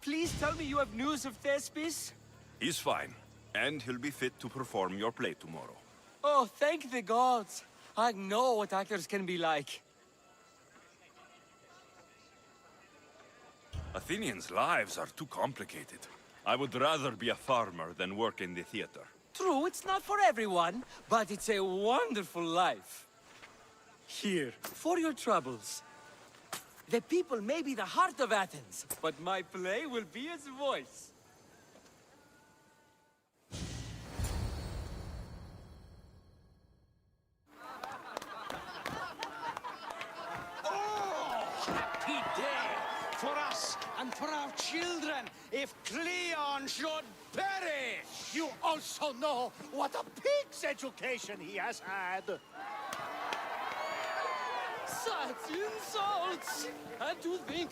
Speaker 15: Please tell me you have news of Thespis?
Speaker 4: He's fine, and he'll be fit to perform your play tomorrow.
Speaker 15: Oh, thank the gods. I know what actors can be like.
Speaker 4: Athenians' lives are too complicated. I would rather be a farmer than work in the theater.
Speaker 15: True, it's not for everyone, but it's a wonderful life. Here, for your troubles. The people may be the heart of Athens, but my play will be its voice.
Speaker 6: Happy day for us and for our children if Cleon should perish! You also know what a pig's education he has had.
Speaker 15: Such insults! And to think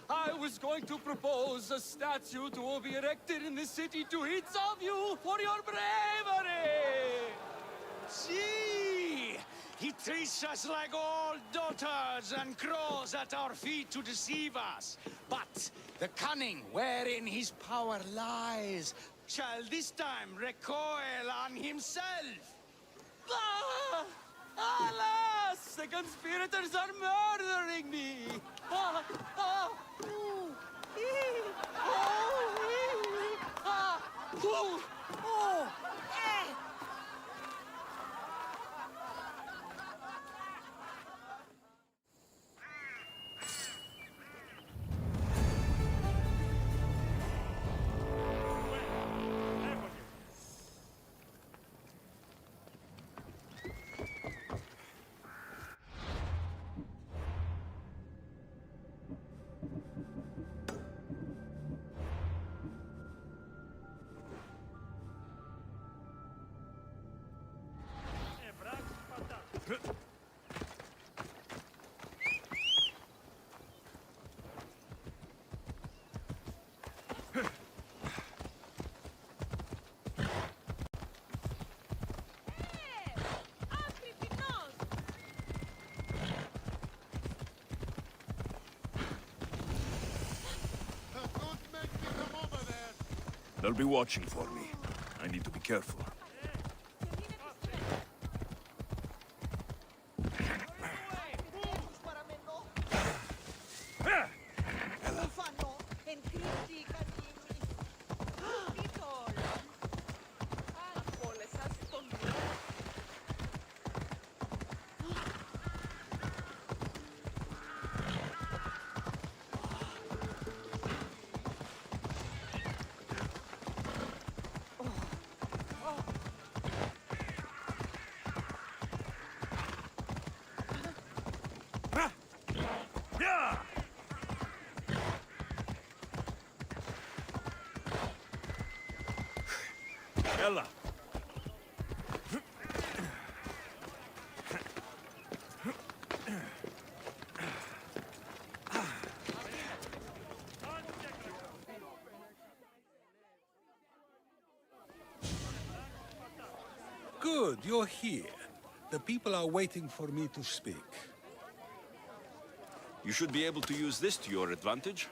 Speaker 15: I was going to propose a statue to be erected in the city to each of you for your bravery!
Speaker 6: See! He treats us like old dotards and crawls at our feet to deceive us. But the cunning wherein his power lies shall this time recoil on himself.
Speaker 15: Ah! Alas! The conspirators are murdering me! Ah! Ah! Ooh! Ee! Oh! Ee! Ah! Ooh! Oh! Eh!
Speaker 4: They'll be watching for me. I need to be careful. Ella.
Speaker 20: Good, you're here. The people are waiting for me to speak.
Speaker 4: You should be able to use this to your advantage.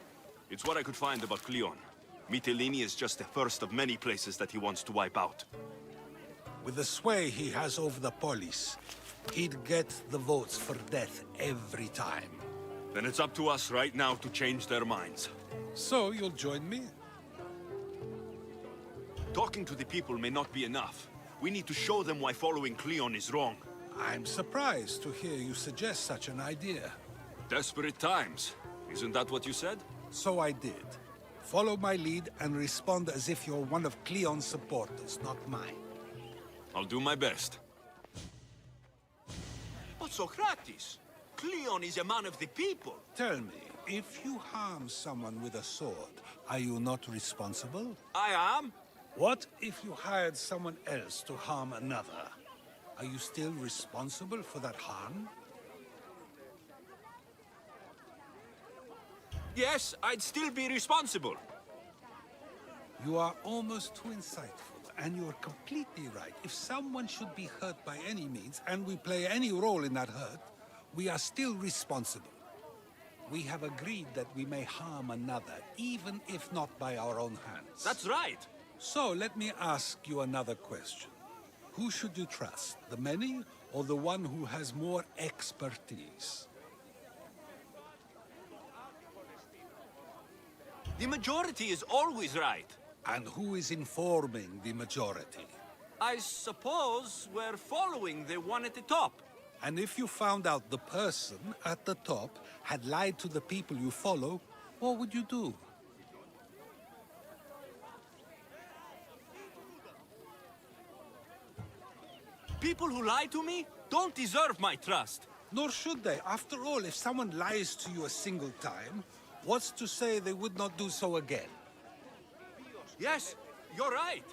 Speaker 4: It's what I could find about Cleon. Mytilene is just the first of many places that he wants to wipe out.
Speaker 20: With the sway he has over the police, he'd get the votes for death every time.
Speaker 4: Then it's up to us right now to change their minds.
Speaker 20: So you'll join me?
Speaker 4: Talking to the people may not be enough. We need to show them why following Cleon is wrong.
Speaker 20: I'm surprised to hear you suggest such an idea.
Speaker 4: Desperate times. Isn't that what you said?
Speaker 20: So I did. Follow my lead and respond as if you're one of Cleon's supporters, not mine.
Speaker 4: I'll do my best. But Socrates, Cleon is a man of the people.
Speaker 20: Tell me, if you harm someone with a sword, are you not responsible?
Speaker 4: I am.
Speaker 20: What if you hired someone else to harm another? Are you still responsible for that harm?
Speaker 4: Yes, I'd still be responsible.
Speaker 20: You are almost too insightful, and you're completely right. If someone should be hurt by any means, and we play any role in that hurt, we are still responsible. We have agreed that we may harm another, even if not by our own hands.
Speaker 4: That's right.
Speaker 20: So let me ask you another question. Who should you trust, the many or the one who has more expertise?
Speaker 4: The majority is always right.
Speaker 20: And who is informing the majority?
Speaker 4: I suppose we're following the one at the top.
Speaker 20: And if you found out the person at the top had lied to the people you follow, what would you do?
Speaker 4: People who lie to me don't deserve my trust.
Speaker 20: Nor should they. After all, if someone lies to you a single time, what's to say they would not do so again?
Speaker 4: Yes, you're right.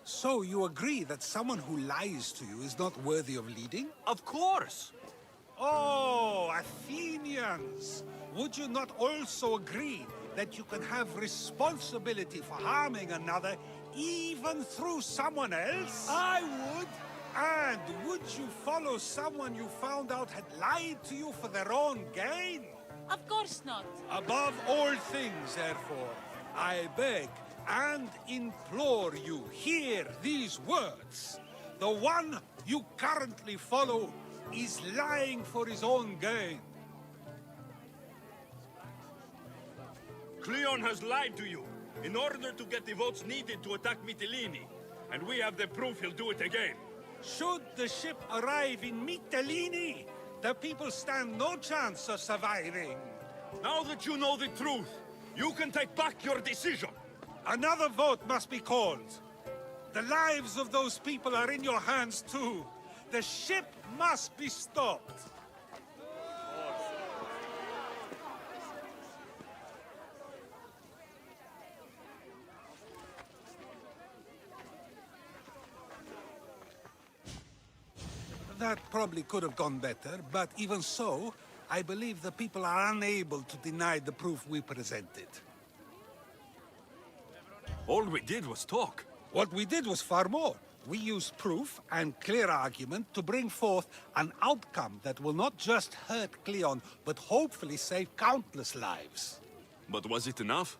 Speaker 20: So you agree that someone who lies to you is not worthy of leading?
Speaker 4: Of course.
Speaker 20: Oh, Athenians! Would you not also agree that you can have responsibility for harming another even through someone else?
Speaker 11: I would.
Speaker 20: And would you follow someone you found out had lied to you for their own gain?
Speaker 7: Of course not.
Speaker 20: Above all things, therefore, I beg and implore you, hear these words. The one you currently follow is lying for his own gain.
Speaker 4: Cleon has lied to you in order to get the votes needed to attack Mytilene. And we have the proof he'll do it again.
Speaker 20: Should the ship arrive in Mytilene, the people stand no chance of surviving.
Speaker 4: Now that you know the truth, you can take back your decision.
Speaker 20: Another vote must be called. The lives of those people are in your hands too. The ship must be stopped. That probably could have gone better, but even so, I believe the people are unable to deny the proof we presented.
Speaker 4: All we did was talk.
Speaker 20: What we did was far more. We used proof and clear argument to bring forth an outcome that will not just hurt Cleon, but hopefully save countless lives.
Speaker 4: But was it enough?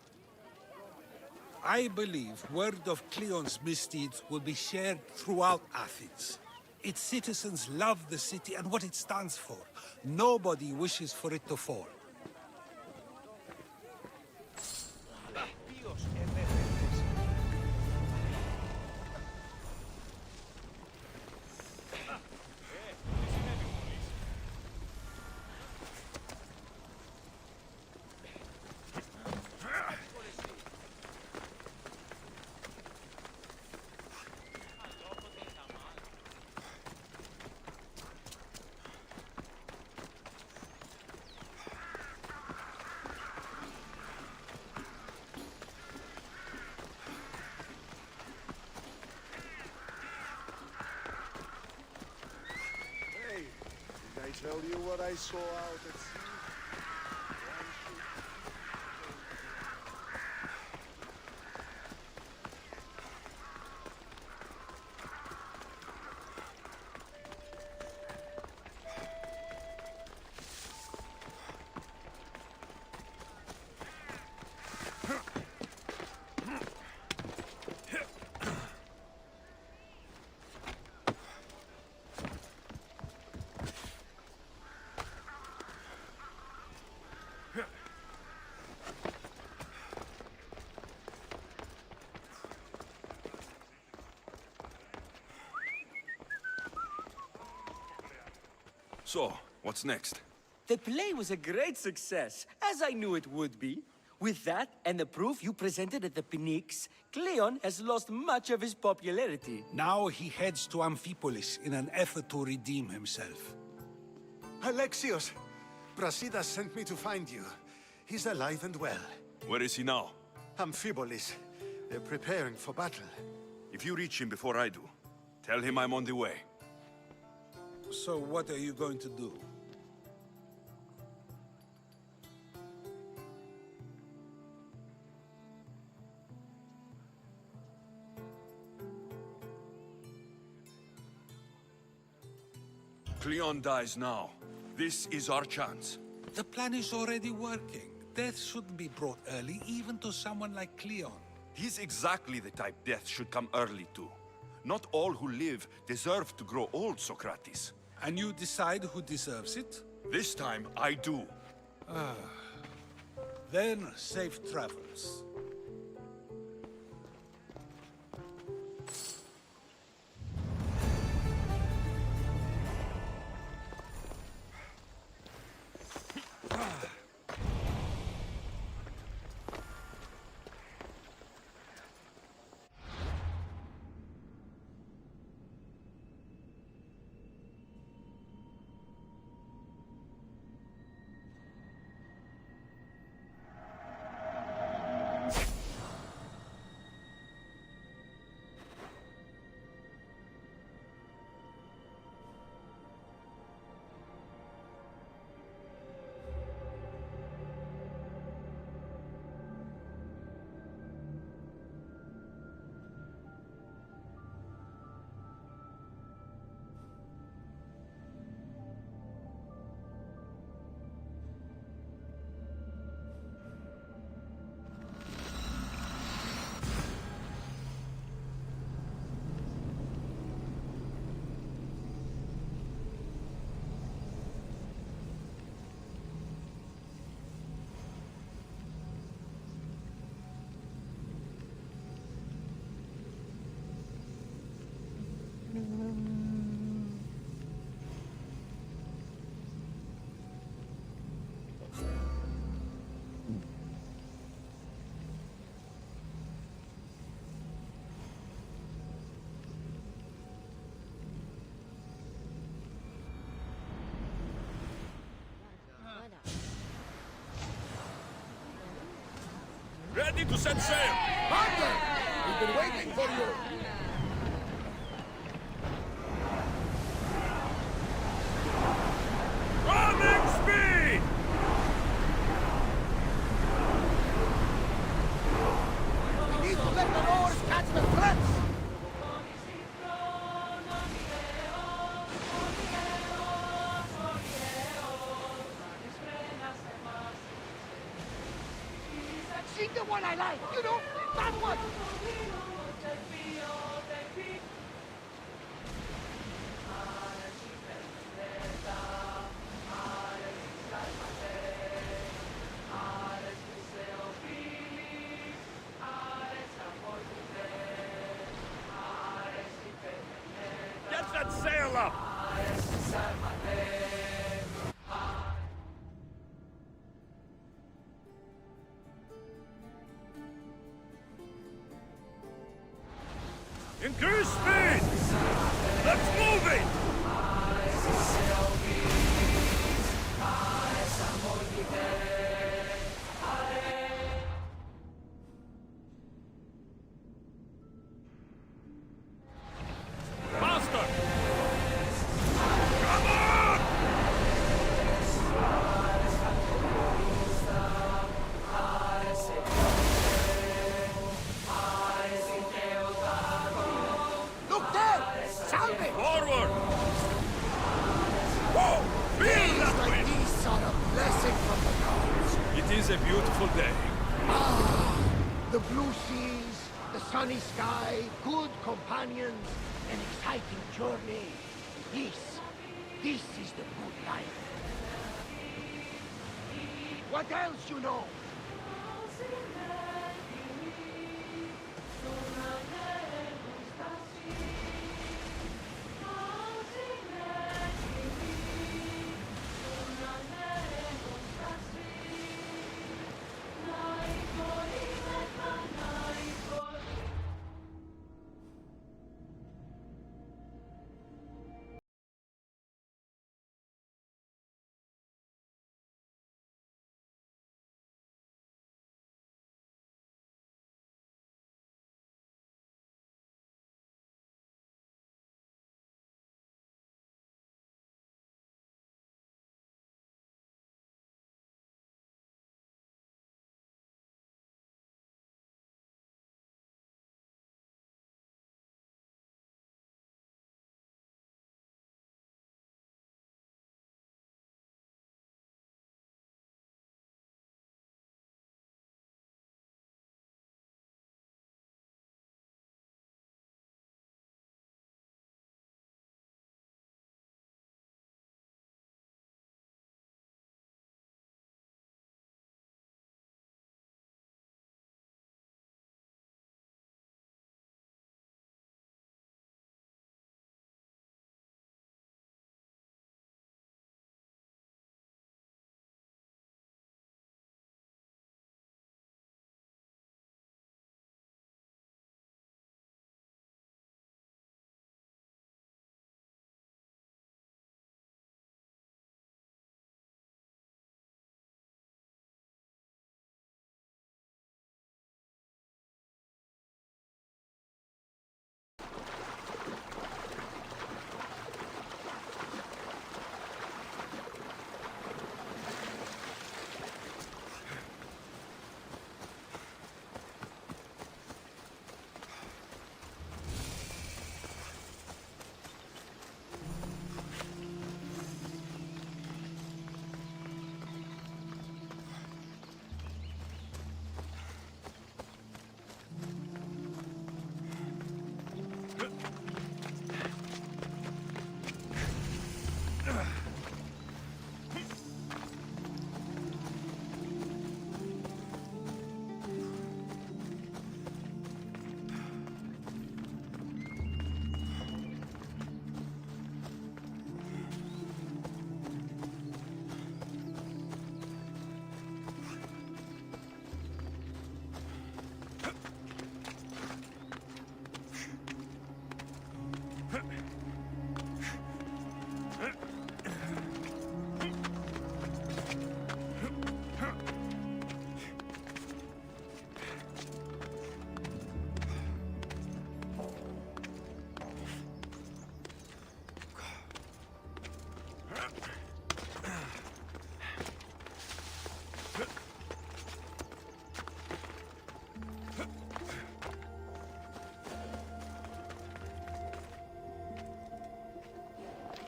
Speaker 20: I believe word of Cleon's misdeeds will be shared throughout Athens. Its citizens love the city and what it stands for. Nobody wishes for it to fall.
Speaker 21: Hey, did I tell you what I saw out at sea?
Speaker 4: So, what's next?
Speaker 15: The play was a great success, as I knew it would be. With that, and the proof you presented at the Pnyx, Cleon has lost much of his popularity.
Speaker 20: Now he heads to Amphipolis in an effort to redeem himself.
Speaker 6: Alexios! Brasidas sent me to find you. He's alive and well.
Speaker 4: Where is he now?
Speaker 6: Amphipolis. They're preparing for battle.
Speaker 4: If you reach him before I do, tell him I'm on the way.
Speaker 20: So what are you going to do?
Speaker 4: Cleon dies now. This is our chance.
Speaker 20: The plan is already working. Death shouldn't be brought early, even to someone like Cleon.
Speaker 4: He's exactly the type death should come early to. Not all who live deserve to grow old, Socrates.
Speaker 20: And you decide who deserves it?
Speaker 4: This time, I do.
Speaker 20: Then, safe travels.
Speaker 4: Ready to set sail!
Speaker 14: Hunter! We've been waiting for you!
Speaker 4: Running speed!
Speaker 14: We need to let the oars catch the threats!
Speaker 6: choosing the one I like, you know? That one!
Speaker 4: Get that sail up! Increase speed! Let's move it! Faster! Come on!
Speaker 6: Look there! Salve!
Speaker 4: Forward! Whoa! Feel that
Speaker 6: Days like
Speaker 4: wind!
Speaker 6: these are a blessing from the gods.
Speaker 4: It is a beautiful day.
Speaker 6: The blue seas, the sunny sky, good companions, an exciting journey. This is the good life. What else you know?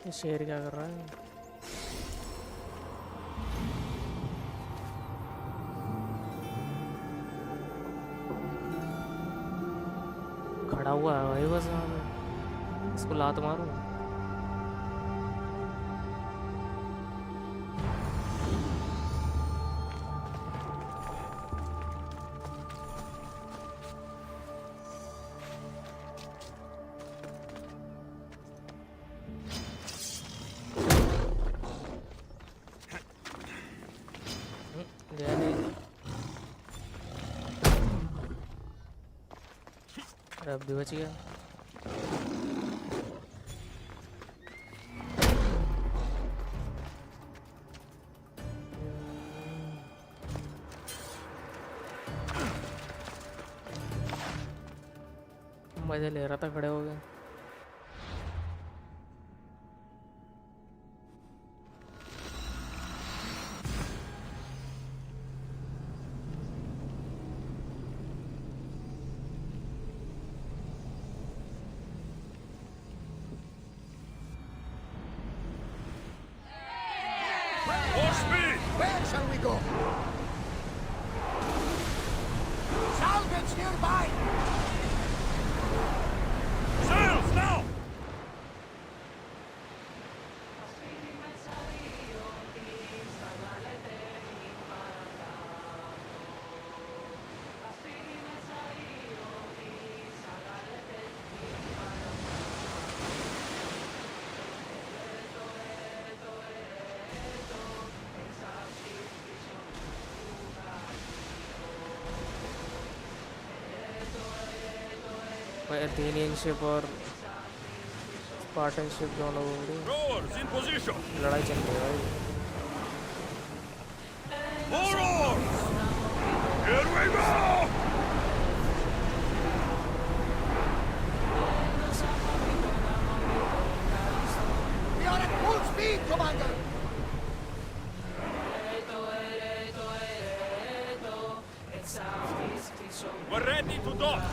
Speaker 1: ये शेर क्या कर रहा है? खड़ा हुआ है भाई बस वहाँ पे, इसको लात मारूं। गया नहीं। अरे अब भी बच गया। मजे ले रहा था खड़े हो गए।
Speaker 6: Where shall we go? Salvage nearby!
Speaker 4: Sails now!
Speaker 1: Athenian ship और स्पार्टन शिप दोनों हो रही
Speaker 4: Rowers in position!
Speaker 1: लड़ाई चल रही है भाई।
Speaker 4: More oars! Here we go!
Speaker 6: We are at full speed, Commander!
Speaker 4: We're ready to dock!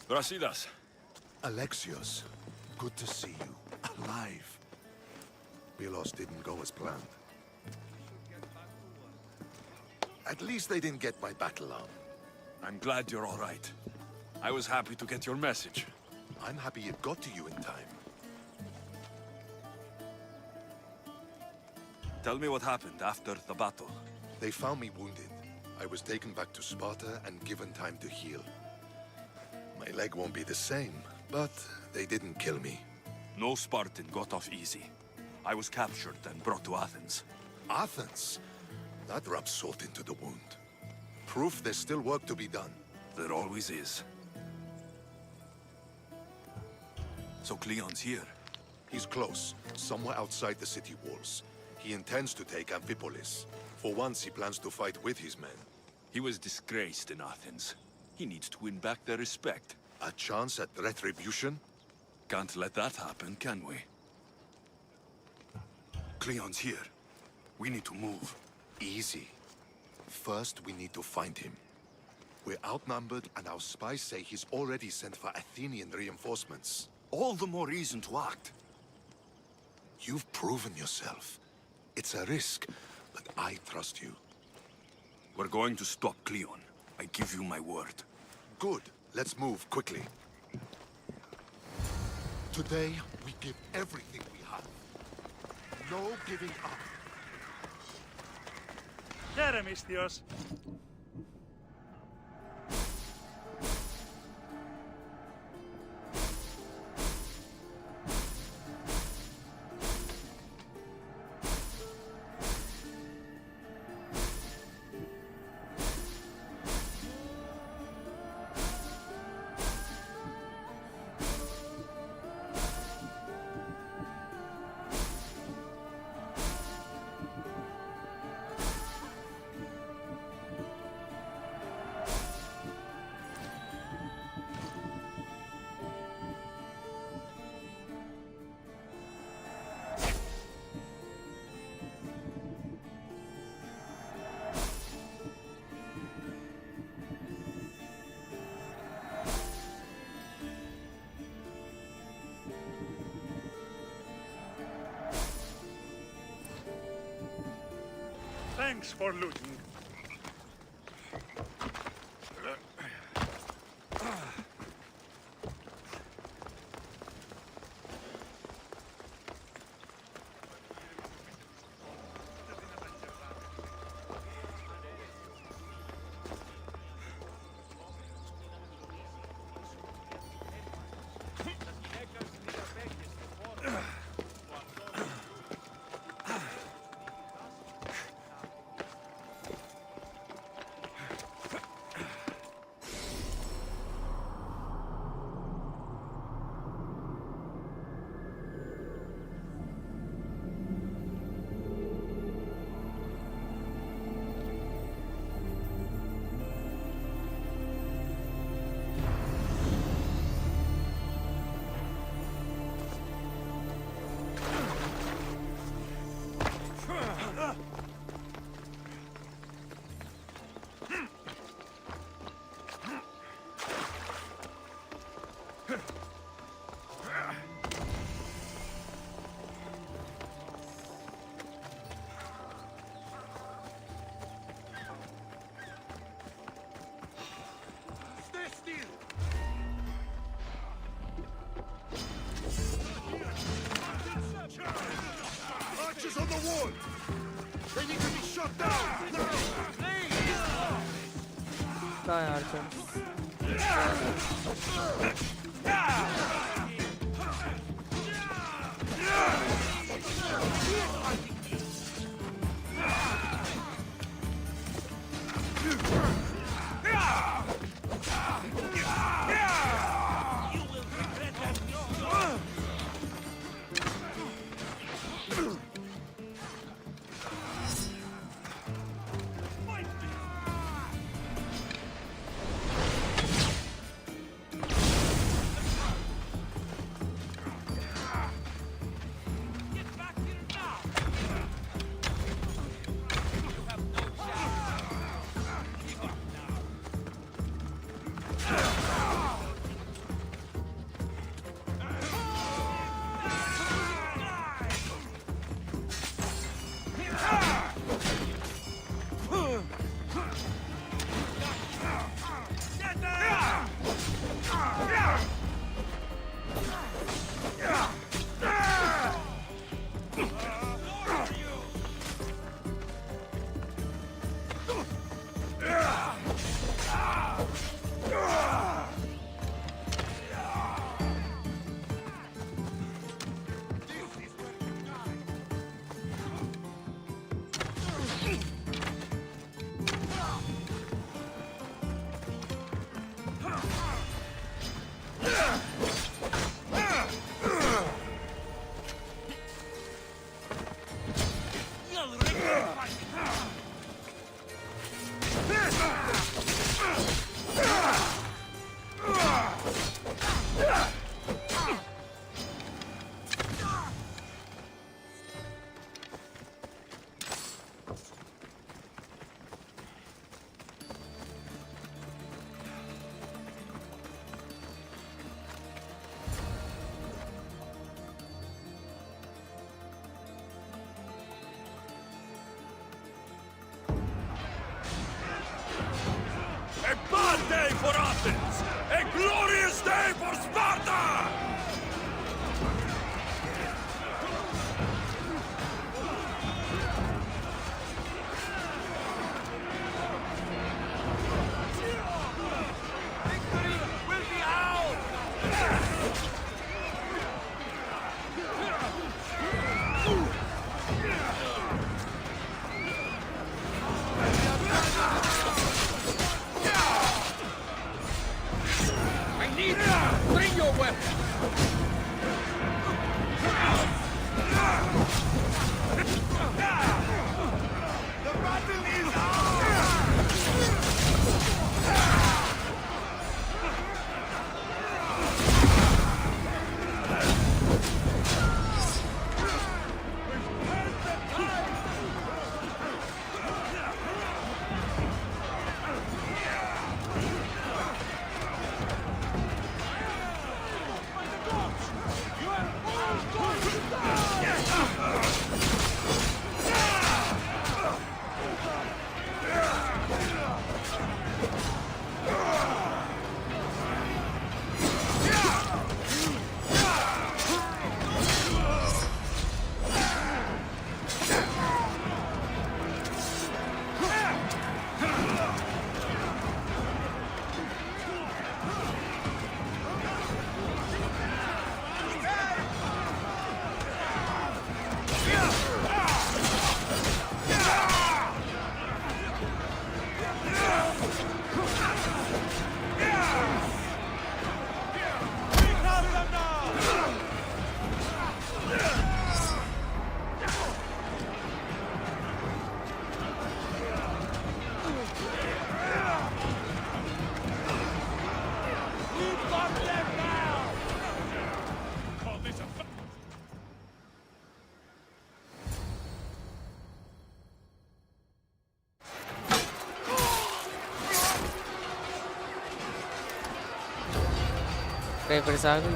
Speaker 4: Brasidas.
Speaker 21: Alexios, good to see you. Alive. Pilos didn't go as planned. At least they didn't get my battle arm.
Speaker 4: I'm glad you're all right. I was happy to get your message.
Speaker 21: I'm happy it got to you in time.
Speaker 4: Tell me what happened after the battle.
Speaker 21: They found me wounded. I was taken back to Sparta and given time to heal. My leg won't be the same, but they didn't kill me.
Speaker 4: No Spartan got off easy. I was captured and brought to Athens.
Speaker 21: Athens? That rubs salt into the wound. Proof there's still work to be done.
Speaker 4: There always is. So Cleon's here?
Speaker 21: He's close, somewhere outside the city walls. He intends to take Amphipolis. For once, he plans to fight with his men.
Speaker 4: He was disgraced in Athens. He needs to win back their respect.
Speaker 21: A chance at retribution?
Speaker 4: Can't let that happen, can we? Cleon's here. We need to move.
Speaker 21: Easy. First, we need to find him. We're outnumbered, and our spies say he's already sent for Athenian reinforcements.
Speaker 4: All the more reason to act.
Speaker 21: You've proven yourself. It's a risk, but I trust you.
Speaker 4: We're going to stop Cleon. I give you my word.
Speaker 21: Good. Let's move quickly. Today, we give everything we have. No giving up.
Speaker 9: Jeremistios.
Speaker 20: Thanks for looting.
Speaker 4: Archers on the wall! They need to be shot down! Now!
Speaker 1: कहाँ है Archer?
Speaker 4: A bad day for Athens! A glorious day for Sparta!
Speaker 15: Victory will be ours!
Speaker 4: I need
Speaker 1: अरे फिर से आ गई।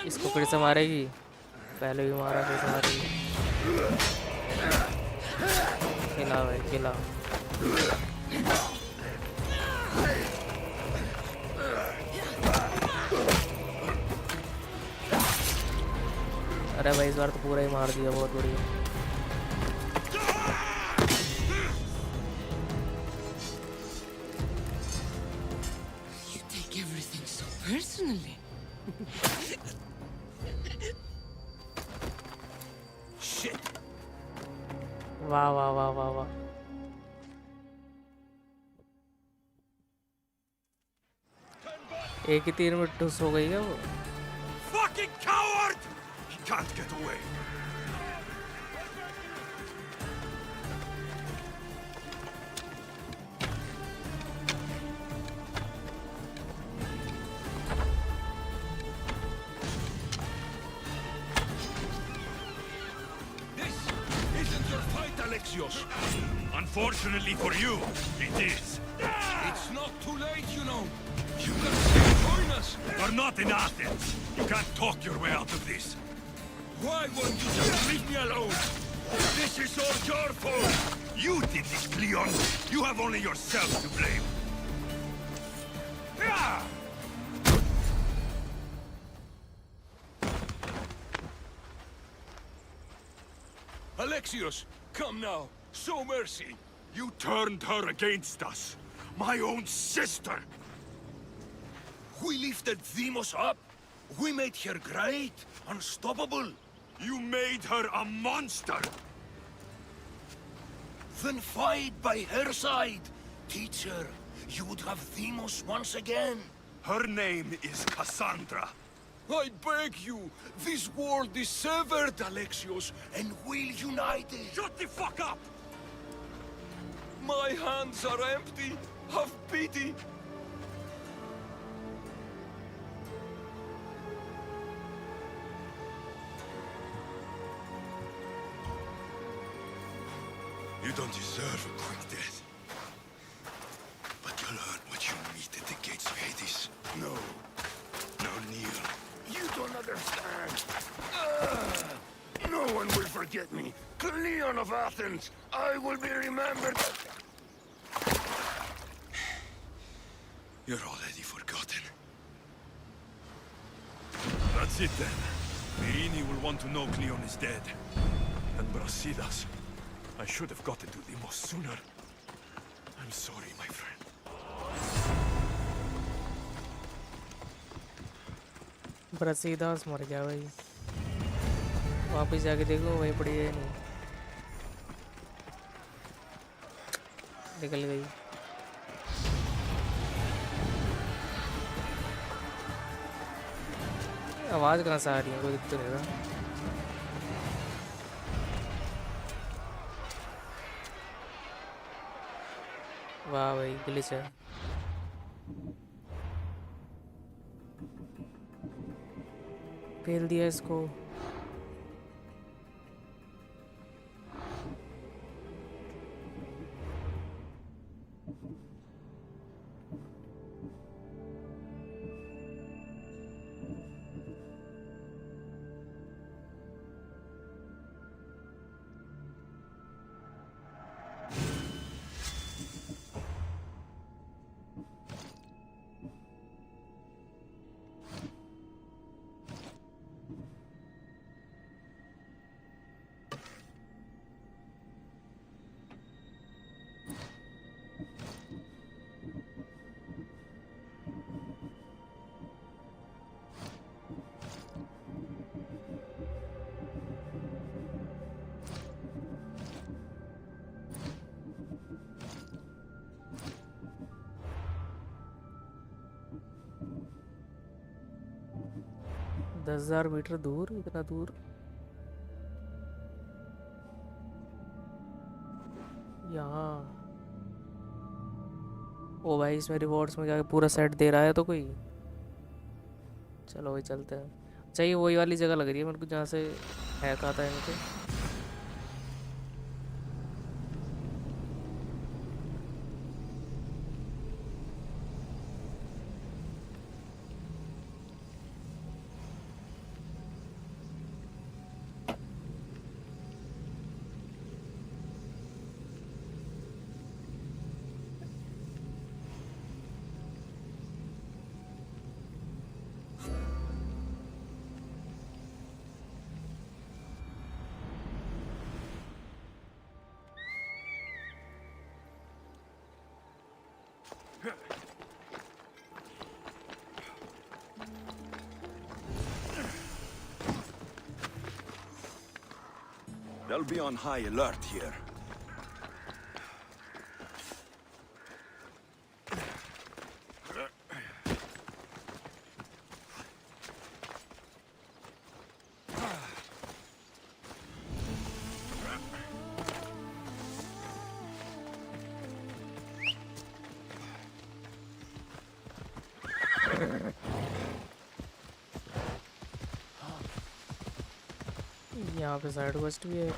Speaker 1: इसको फिर से मारेगी, पहले भी मारा फिर से मारेगी। खिला भाई खिला। अरे भाई इस बार तो पूरा ही मार दिया, बहुत बढ़िया।
Speaker 2: You take everything so personally.
Speaker 6: Shit.
Speaker 1: वाह वाह वाह वाह वाह। एक ही तीर में ठुस हो गई है वो।
Speaker 4: Fucking coward! He can't get away.
Speaker 8: This isn't your fight, Alexios.
Speaker 4: Unfortunately for you, it is.
Speaker 8: It's not too late, you know. You can still join us.
Speaker 4: You're not in Athens. You can't talk your way out of this.
Speaker 8: Why won't you just leave me alone?
Speaker 4: This is all your fault. You did this, Cleon. You have only yourself to blame. Ah!
Speaker 8: Alexios, come now. Show mercy.
Speaker 4: You turned her against us. My own sister.
Speaker 8: We lifted Demos up. We made her great, unstoppable.
Speaker 4: You made her a monster.
Speaker 8: Then fight by her side. Teach her. You would have Demos once again.
Speaker 4: Her name is Cassandra.
Speaker 8: I beg you. This world is severed, Alexios, and we'll unite it.
Speaker 4: Shut the fuck up!
Speaker 8: My hands are empty. Have pity.
Speaker 4: You don't deserve a quick death. But you'll learn what you meet at the gates of Hades.
Speaker 8: No.
Speaker 4: Now kneel.
Speaker 8: You don't understand. No one will forget me. Cleon of Athens. I will be remembered.
Speaker 4: You're already forgotten. That's it then. Myrine will want to know Cleon is dead. And Brasidas. I should have gotten to Demos sooner. I'm sorry, my friend.
Speaker 1: ब्रसीदास मर गया भाई। वापस जाके देखो वहीं पड़ी है नहीं। निकल गई। आवाज कहाँ से आ रही है, कोई दिख तो नहीं रहा। वाह भाई ग्लिच है। फेल दिया इसको। दस 10,000 मीटर दूर, इतना दूर। यहाँ ओ भाई इसमें रिवॉर्ड्स में क्या पूरा सेट दे रहा है तो कोई। चलो वही चलते हैं। चाहिए वही वाली जगह लग रही है मेरे को जहाँ से हैक आता है इनके।
Speaker 4: They'll be on high alert here.
Speaker 1: यहाँ पे साइड क्वेस्ट भी है।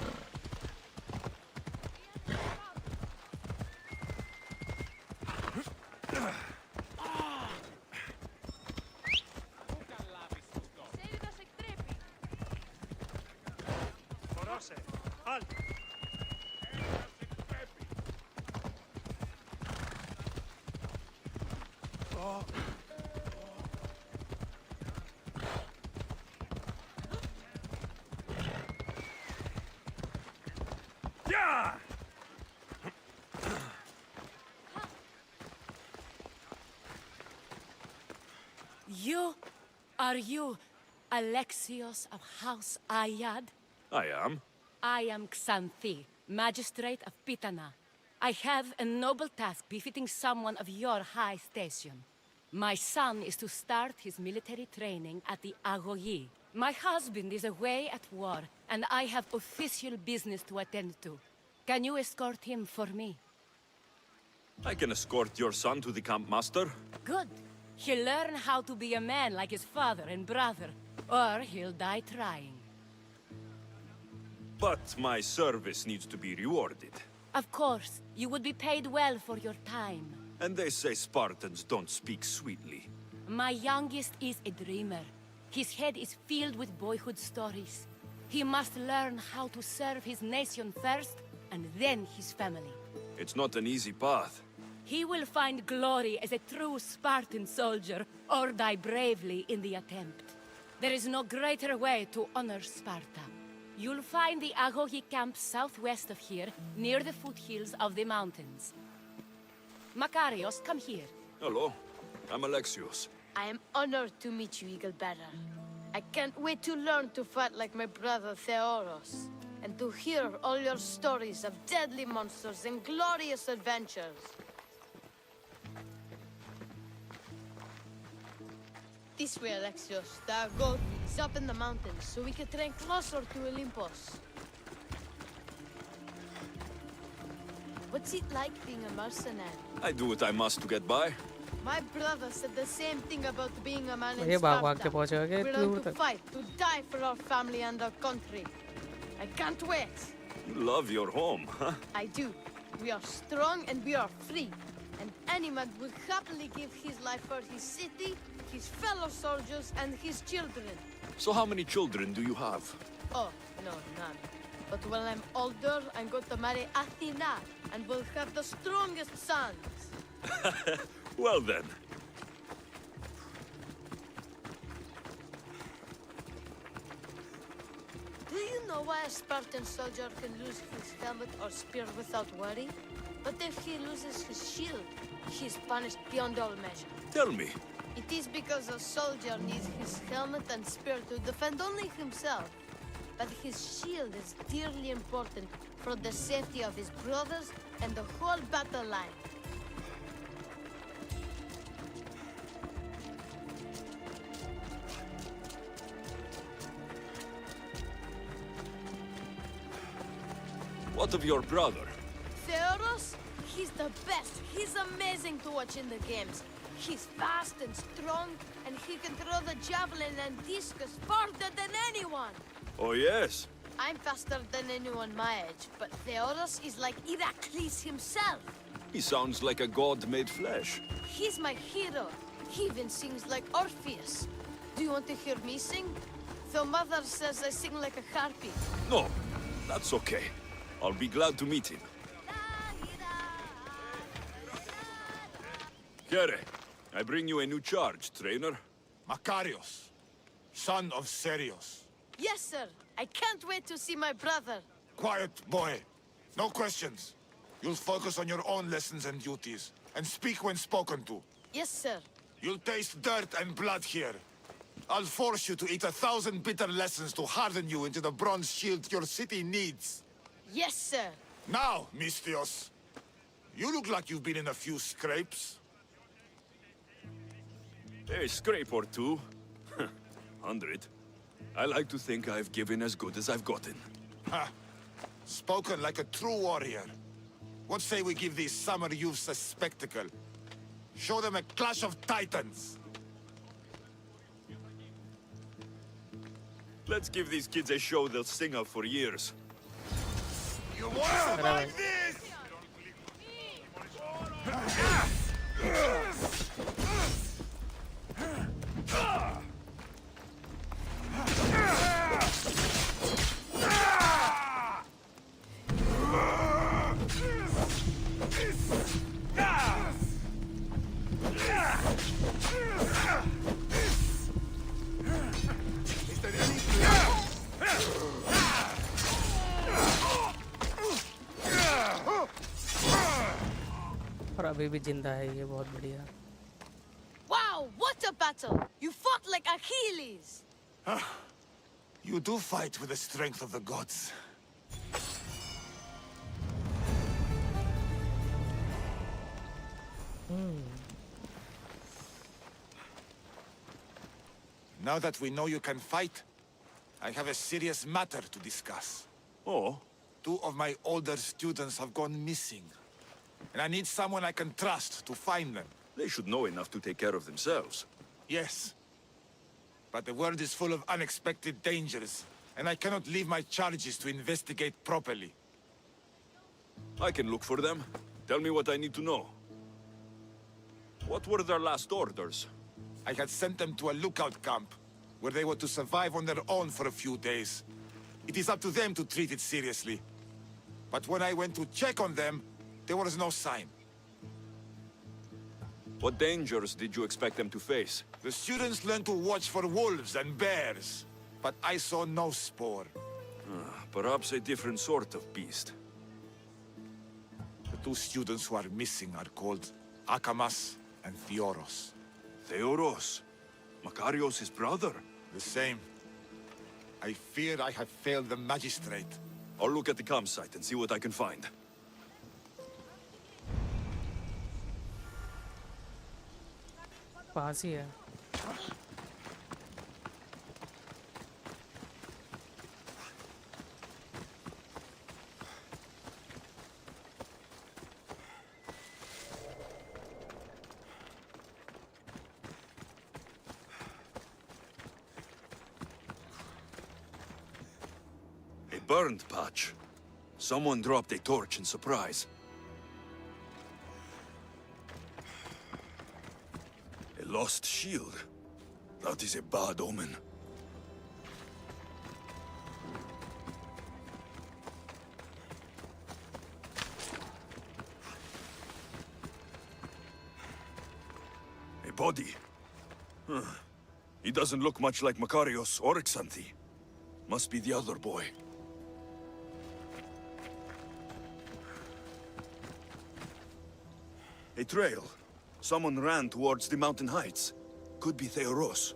Speaker 18: Are you Alexios of House Ayad?
Speaker 4: I am.
Speaker 18: I am Xanthi, magistrate of Pitana. I have a noble task befitting someone of your high station. My son is to start his military training at the Agogi. My husband is away at war, and I have official business to attend to. Can you escort him for me?
Speaker 4: I can escort your son to the camp master.
Speaker 18: Good. He'll learn how to be a man like his father and brother, or he'll die trying.
Speaker 4: But my service needs to be rewarded.
Speaker 18: Of course, you would be paid well for your time.
Speaker 4: And they say Spartans don't speak sweetly.
Speaker 18: My youngest is a dreamer. His head is filled with boyhood stories. He must learn how to serve his nation first, and then his family.
Speaker 4: It's not an easy path.
Speaker 18: He will find glory as a true Spartan soldier, or die bravely in the attempt. There is no greater way to honor Sparta. You'll find the Agogi camp southwest of here, near the foothills of the mountains. Makarios, come here.
Speaker 4: Hello, I'm Alexios.
Speaker 9: I am honored to meet you, Eagle Bearer. I can't wait to learn to fight like my brother Theoros, and to hear all your stories of deadly monsters and glorious adventures. This way, Alexios. The Agogi is up in the mountains, so we can train closer to Olympus. What's it like being a mercenary?
Speaker 4: I do what I must to get by.
Speaker 9: My brother said the same thing about being a man in
Speaker 1: ये भाग भाग
Speaker 9: Sparta.
Speaker 1: के पहुंचेगा क्या
Speaker 9: We
Speaker 1: इतनी
Speaker 9: learn
Speaker 1: दूर
Speaker 9: to
Speaker 1: तक?
Speaker 9: fight, to die for our family and our country. I can't wait.
Speaker 4: You love your home, huh?
Speaker 9: I do. We are strong and we are free. And any man would happily give his life for his city, his fellow soldiers, and his children.
Speaker 4: So how many children do you have?
Speaker 9: Oh, no, none. But when I'm older, I'm going to marry Athena, and we'll have the strongest sons.
Speaker 4: Well then.
Speaker 9: Do you know why a Spartan soldier can lose his helmet or spear without worry? But if he loses his shield, he's punished beyond all measure.
Speaker 4: Tell me.
Speaker 9: It is because a soldier needs his helmet and spear to defend only himself. But his shield is dearly important for the safety of his brothers and the whole battle line.
Speaker 4: What of your brother?
Speaker 9: Theoros? He's the best. He's amazing to watch in the games. He's fast and strong, and he can throw the javelin and discus farther than anyone.
Speaker 4: Oh, yes?
Speaker 9: I'm faster than anyone my age, but Theodos is like Heracles himself.
Speaker 4: He sounds like a god made flesh.
Speaker 9: He's my hero. He even sings like Orpheus. Do you want to hear me sing? Though Mother says I sing like a harpy.
Speaker 4: No, that's okay. I'll be glad to meet him. Kere, I bring you a new charge, trainer.
Speaker 6: Makarios, son of Serios.
Speaker 9: Yes, sir. I can't wait to see my brother.
Speaker 6: Quiet, boy. No questions. You'll focus on your own lessons and duties, and speak when spoken to.
Speaker 9: Yes, sir.
Speaker 6: You'll taste dirt and blood here. I'll force you to eat 1,000 bitter lessons to harden you into the bronze shield your city needs.
Speaker 9: Yes, sir.
Speaker 6: Now, Mistios, you look like you've been in a few scrapes.
Speaker 4: A scrape or two. 100. I like to think I've given as good as I've gotten.
Speaker 6: Ha! Spoken like a true warrior. What say we give these summer youths a spectacle? Show them a clash of titans.
Speaker 4: Let's give these kids a show they'll sing of for years.
Speaker 6: You want to survive this?
Speaker 1: और अभी भी जिंदा है ये बहुत बढ़िया.
Speaker 9: Wow, what a battle! You fought like Achilles!
Speaker 6: You do fight with the strength of the gods. Now that we know you can fight, I have a serious matter to discuss.
Speaker 4: Oh?
Speaker 6: 2 of my older students have gone missing. And I need someone I can trust to find them.
Speaker 4: They should know enough to take care of themselves.
Speaker 6: Yes. But the world is full of unexpected dangers, and I cannot leave my charges to investigate properly.
Speaker 4: I can look for them. Tell me what I need to know. What were their last orders?
Speaker 6: I had sent them to a lookout camp, where they were to survive on their own for a few days. It is up to them to treat it seriously. But when I went to check on them, there was no sign.
Speaker 4: What dangers did you expect them to face?
Speaker 6: The students learned to watch for wolves and bears, but I saw no spoor.
Speaker 4: Perhaps a different sort of beast.
Speaker 6: The 2 students who are missing are called Akamas and Theoros.
Speaker 4: Theoros? Makarios' brother?
Speaker 6: The same. I fear I have failed the magistrate.
Speaker 4: I'll look at the campsite and see what I can find.
Speaker 1: पास ही है.
Speaker 4: A burned patch. Someone dropped a torch in surprise. A lost shield. That is a bad omen. A body. He doesn't look much like Makarios or Xanthi. Must be the other boy. A trail. Someone ran towards the mountain heights. Could be Theoros.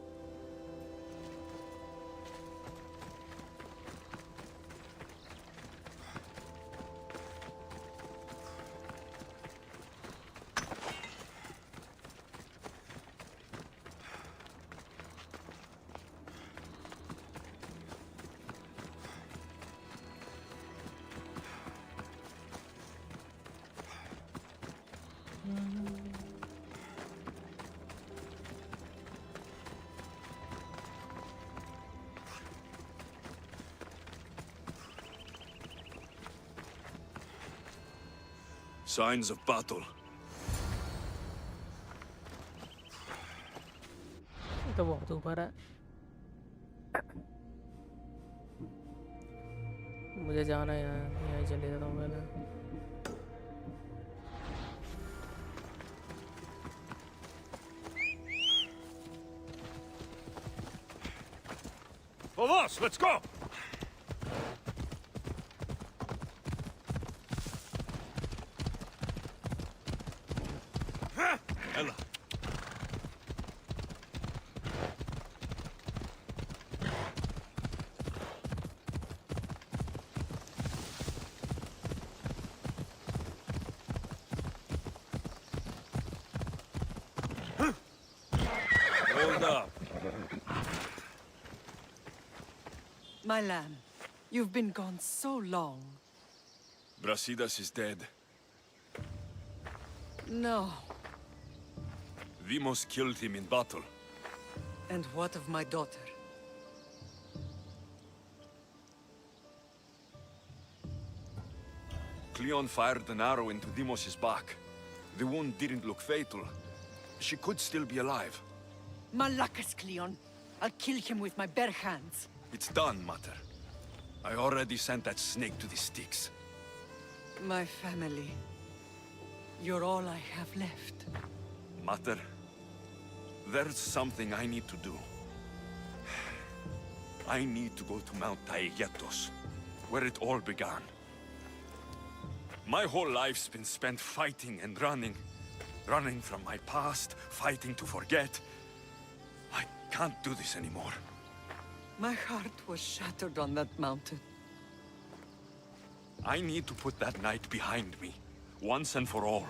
Speaker 4: Signs of battle.
Speaker 1: ये तो बहुत ऊपर है। मुझे जाना है यहाँ, यहीं चले जाता हूँ पहले।
Speaker 4: Vamos, let's go! Ella. Hold up.
Speaker 13: My lamb, you've been gone so long.
Speaker 4: Brasidas is dead.
Speaker 13: No.
Speaker 4: Vimos killed him in battle.
Speaker 13: And what of my daughter?
Speaker 4: Cleon fired an arrow into Dimos' back. The wound didn't look fatal. She could still be alive.
Speaker 13: Malakas, Cleon. I'll kill him with my bare hands.
Speaker 4: It's done, Mater. I already sent that snake to the Styx.
Speaker 13: My family. You're all I have left.
Speaker 4: Mater, there's something I need to do. I need to go to Mount Taegetos, where it all began. My whole life's been spent fighting and running. Running from my past, fighting to forget. I can't do this anymore.
Speaker 13: My heart was shattered on that mountain.
Speaker 4: I need to put that night behind me, once and for all.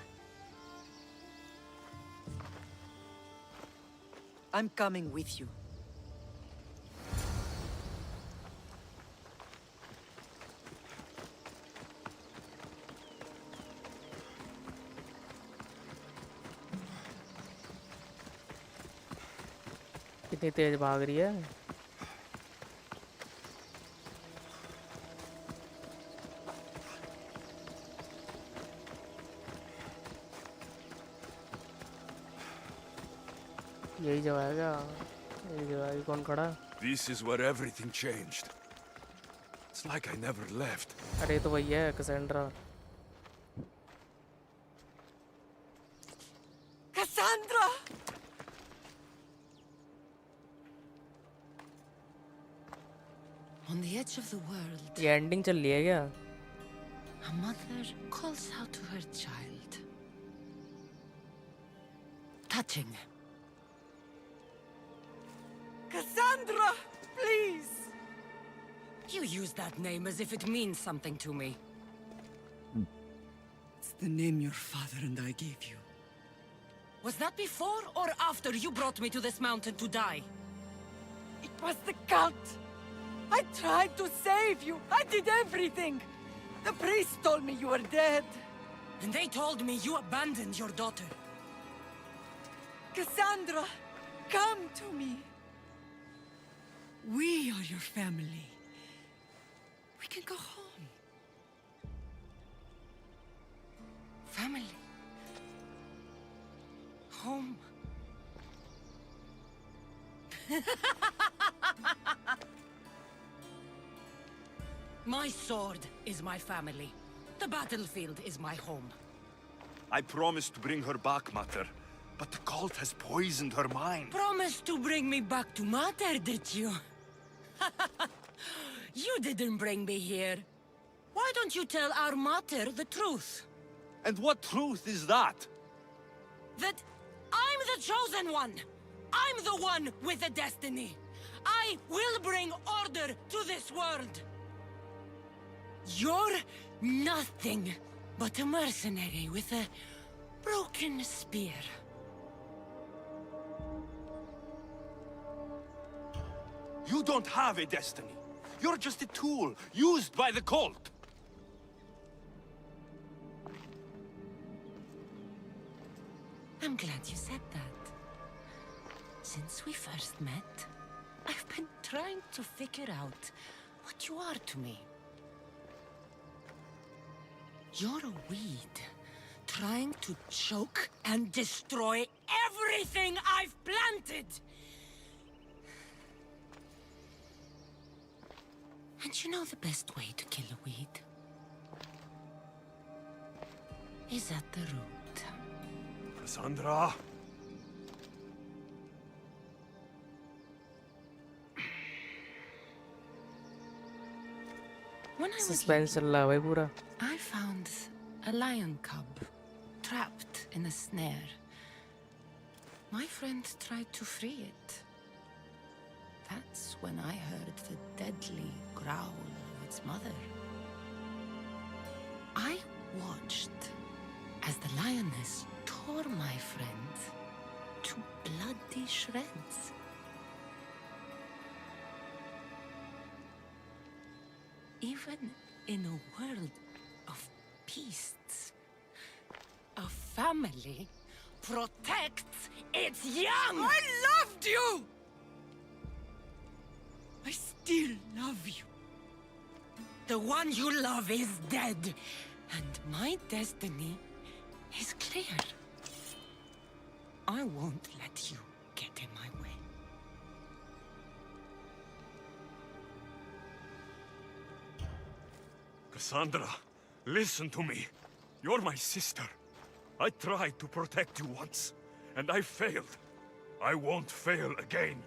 Speaker 13: I'm coming with you.
Speaker 1: कितनी तेज भाग रही है। यही जगह है क्या? यही जगह है। कौन खड़ा?
Speaker 4: This is where everything changed. It's like I never left.
Speaker 1: अरे तो वही है Cassandra.
Speaker 13: Cassandra!
Speaker 18: On the edge of the world,
Speaker 1: ये एंडिंग चल रही है क्या?
Speaker 18: a mother calls out to her child. Touching.
Speaker 13: Cassandra! Please!
Speaker 18: You use that name as if it means something to me.
Speaker 13: It's the name your father and I gave you.
Speaker 18: Was that before or after you brought me to this mountain to die?
Speaker 13: It was the cult! I tried to save you! I did everything! The priest told me you were dead.
Speaker 18: And they told me you abandoned your daughter.
Speaker 13: Cassandra, come to me. We are your family. We can go home.
Speaker 18: Family. Home. My sword is my family. The battlefield is my home.
Speaker 4: I promised to bring her back, Mater, but the cult has poisoned her mind.
Speaker 18: Promised to bring me back to Mater, did you? You didn't bring me here. Why don't you tell our Mater the truth?
Speaker 4: And what truth is that?
Speaker 18: That I'm the chosen one! I'm the one with a destiny! I will bring order to this world! You're nothing but a mercenary with a broken spear.
Speaker 4: You don't have a destiny. You're just a tool, used by the cult.
Speaker 18: I'm glad you said that. Since we first met, I've been trying to figure out what you are to me. You're a weed, trying to choke and destroy everything I've planted! And you know the best way to kill a weed? Is at the root.
Speaker 4: Cassandra!
Speaker 18: When I was
Speaker 1: suspense चल रहा है भाई पूरा.
Speaker 18: I found a lion cub trapped in a snare. My friend tried to free it. That's when I heard the deadly growl of its mother. I watched as the lioness tore my friend to bloody shreds. Even in a world of beasts, a family protects its young! I loved you! I still love you. The one you love is dead, and my destiny is clear. I won't let you get in my way.
Speaker 4: Cassandra, listen to me. You're my sister. I tried to protect you once, and I failed. I won't fail again.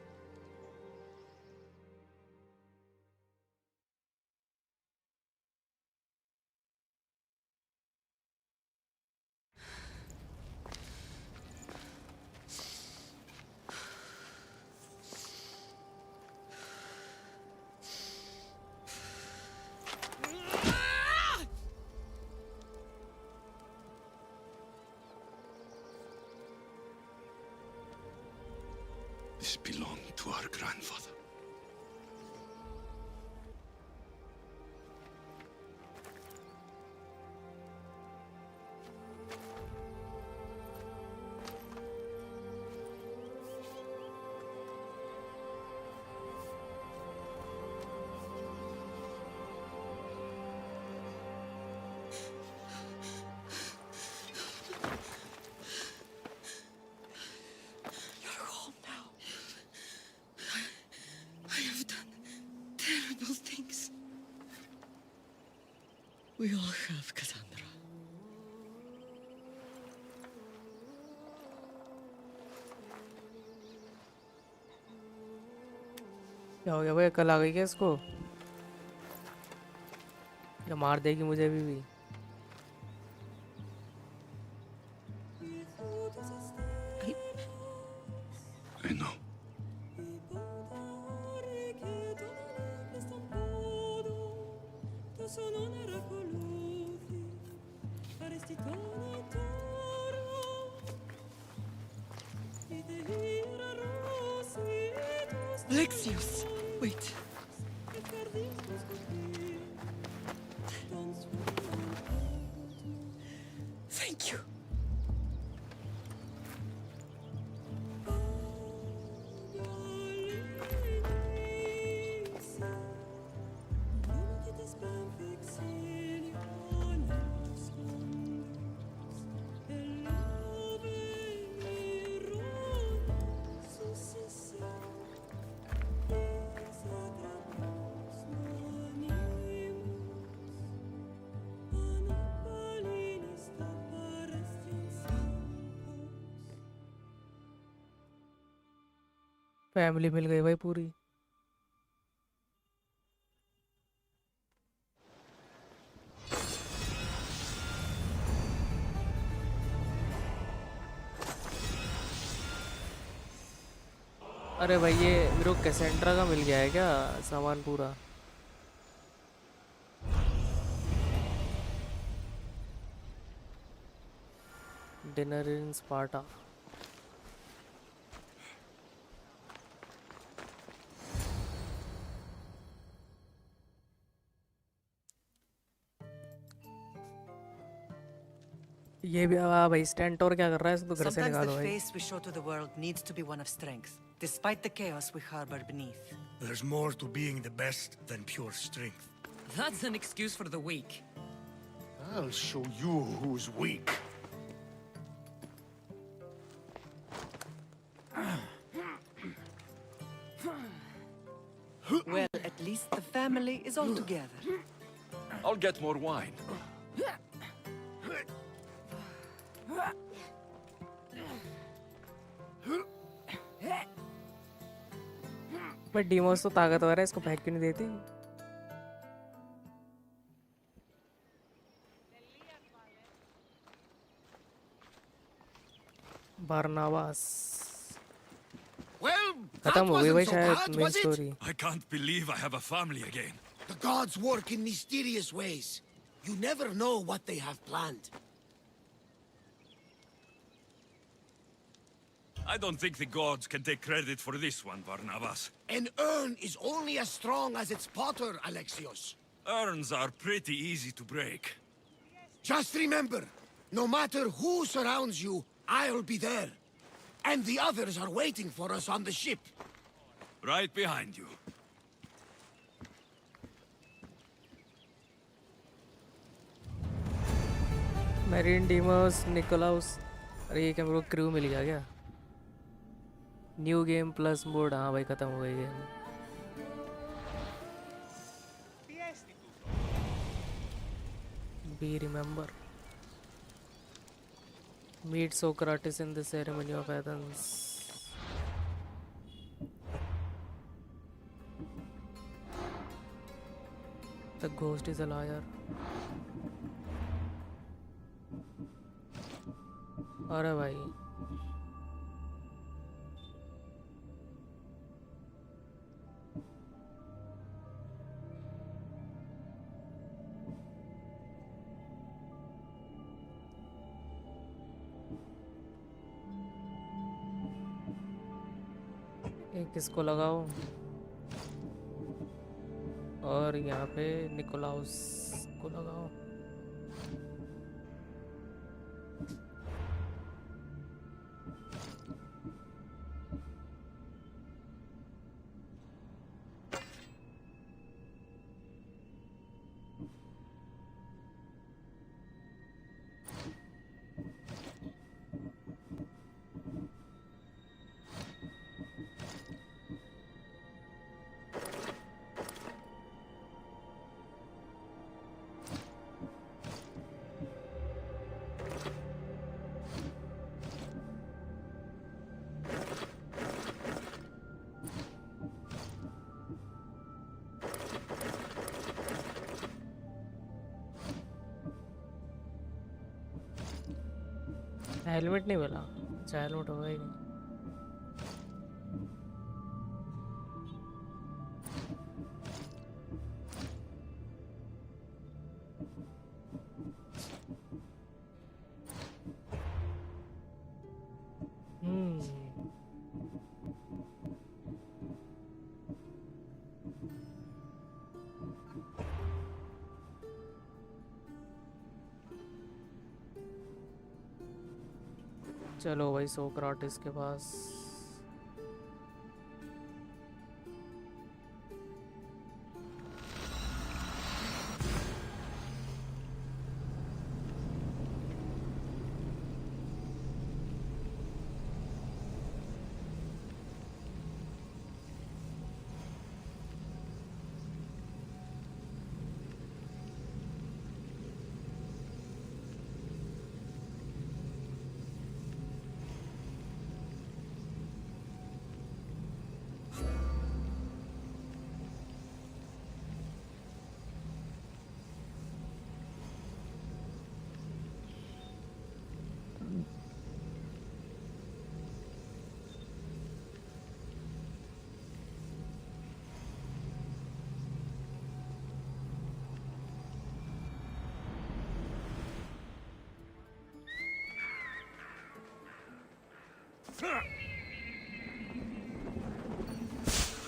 Speaker 8: This belonged to our grandfather.
Speaker 18: We all have, Cassandra.
Speaker 1: क्या हो गया भाई? कल आ गई क्या इसको? या मार देगी मुझे अभी भी?
Speaker 8: I know.
Speaker 18: Alexios, wait. Thank you.
Speaker 1: Family मिल गई भाई पूरी. अरे भाई ये मेरे को कैसेंड्रा का मिल गया है क्या सामान पूरा? डिनर इन स्पार्टा. ये भी भाई स्टेंटोर क्या कर रहा है? इसको तो घर से
Speaker 10: Sometimes
Speaker 1: निकालो
Speaker 10: the
Speaker 1: भाई.
Speaker 10: face we show to the world needs to be one of strength, despite the chaos we harbor beneath.
Speaker 6: There's more to being the best than pure strength.
Speaker 10: That's an excuse for the weak.
Speaker 6: I'll show you who's weak.
Speaker 10: Well, at least the family is all together.
Speaker 4: I'll get more wine.
Speaker 1: But Deimos तो ताकतवर है, इसको फेंक क्यों नहीं देती? Barnabas
Speaker 6: Well,
Speaker 1: खत्म
Speaker 6: that
Speaker 1: हो गई भाई
Speaker 6: wasn't so
Speaker 1: शायद
Speaker 6: bad,
Speaker 1: main
Speaker 6: was it?
Speaker 1: Story.
Speaker 4: I can't believe I have a family again.
Speaker 6: The gods work in mysterious ways. You never know what they have planned.
Speaker 4: I don't think the gods can take credit for this one, Barnabas.
Speaker 6: An urn is only as strong as its potter, Alexios.
Speaker 4: Urns are pretty easy to break.
Speaker 6: Just remember, no matter who surrounds you, I'll be there. And the others are waiting for us on the ship.
Speaker 4: Right behind you.
Speaker 1: Marin Deimos Nikolaos. अरे ये क्या मेरे को crew मिल गया क्या? New game plus mode. हाँ भाई खत्म हो गई game. Be remember. Meet Socrates in the ceremony of Athens. The ghost is a liar. अरे भाई एक इसको लगाओ और यहाँ पे निकोलाउस को लगाओ. हेलमेट नहीं मिला. अच्छा हेलमेट होगा ही नहीं. चलो भाई सोक्राटिस के पास.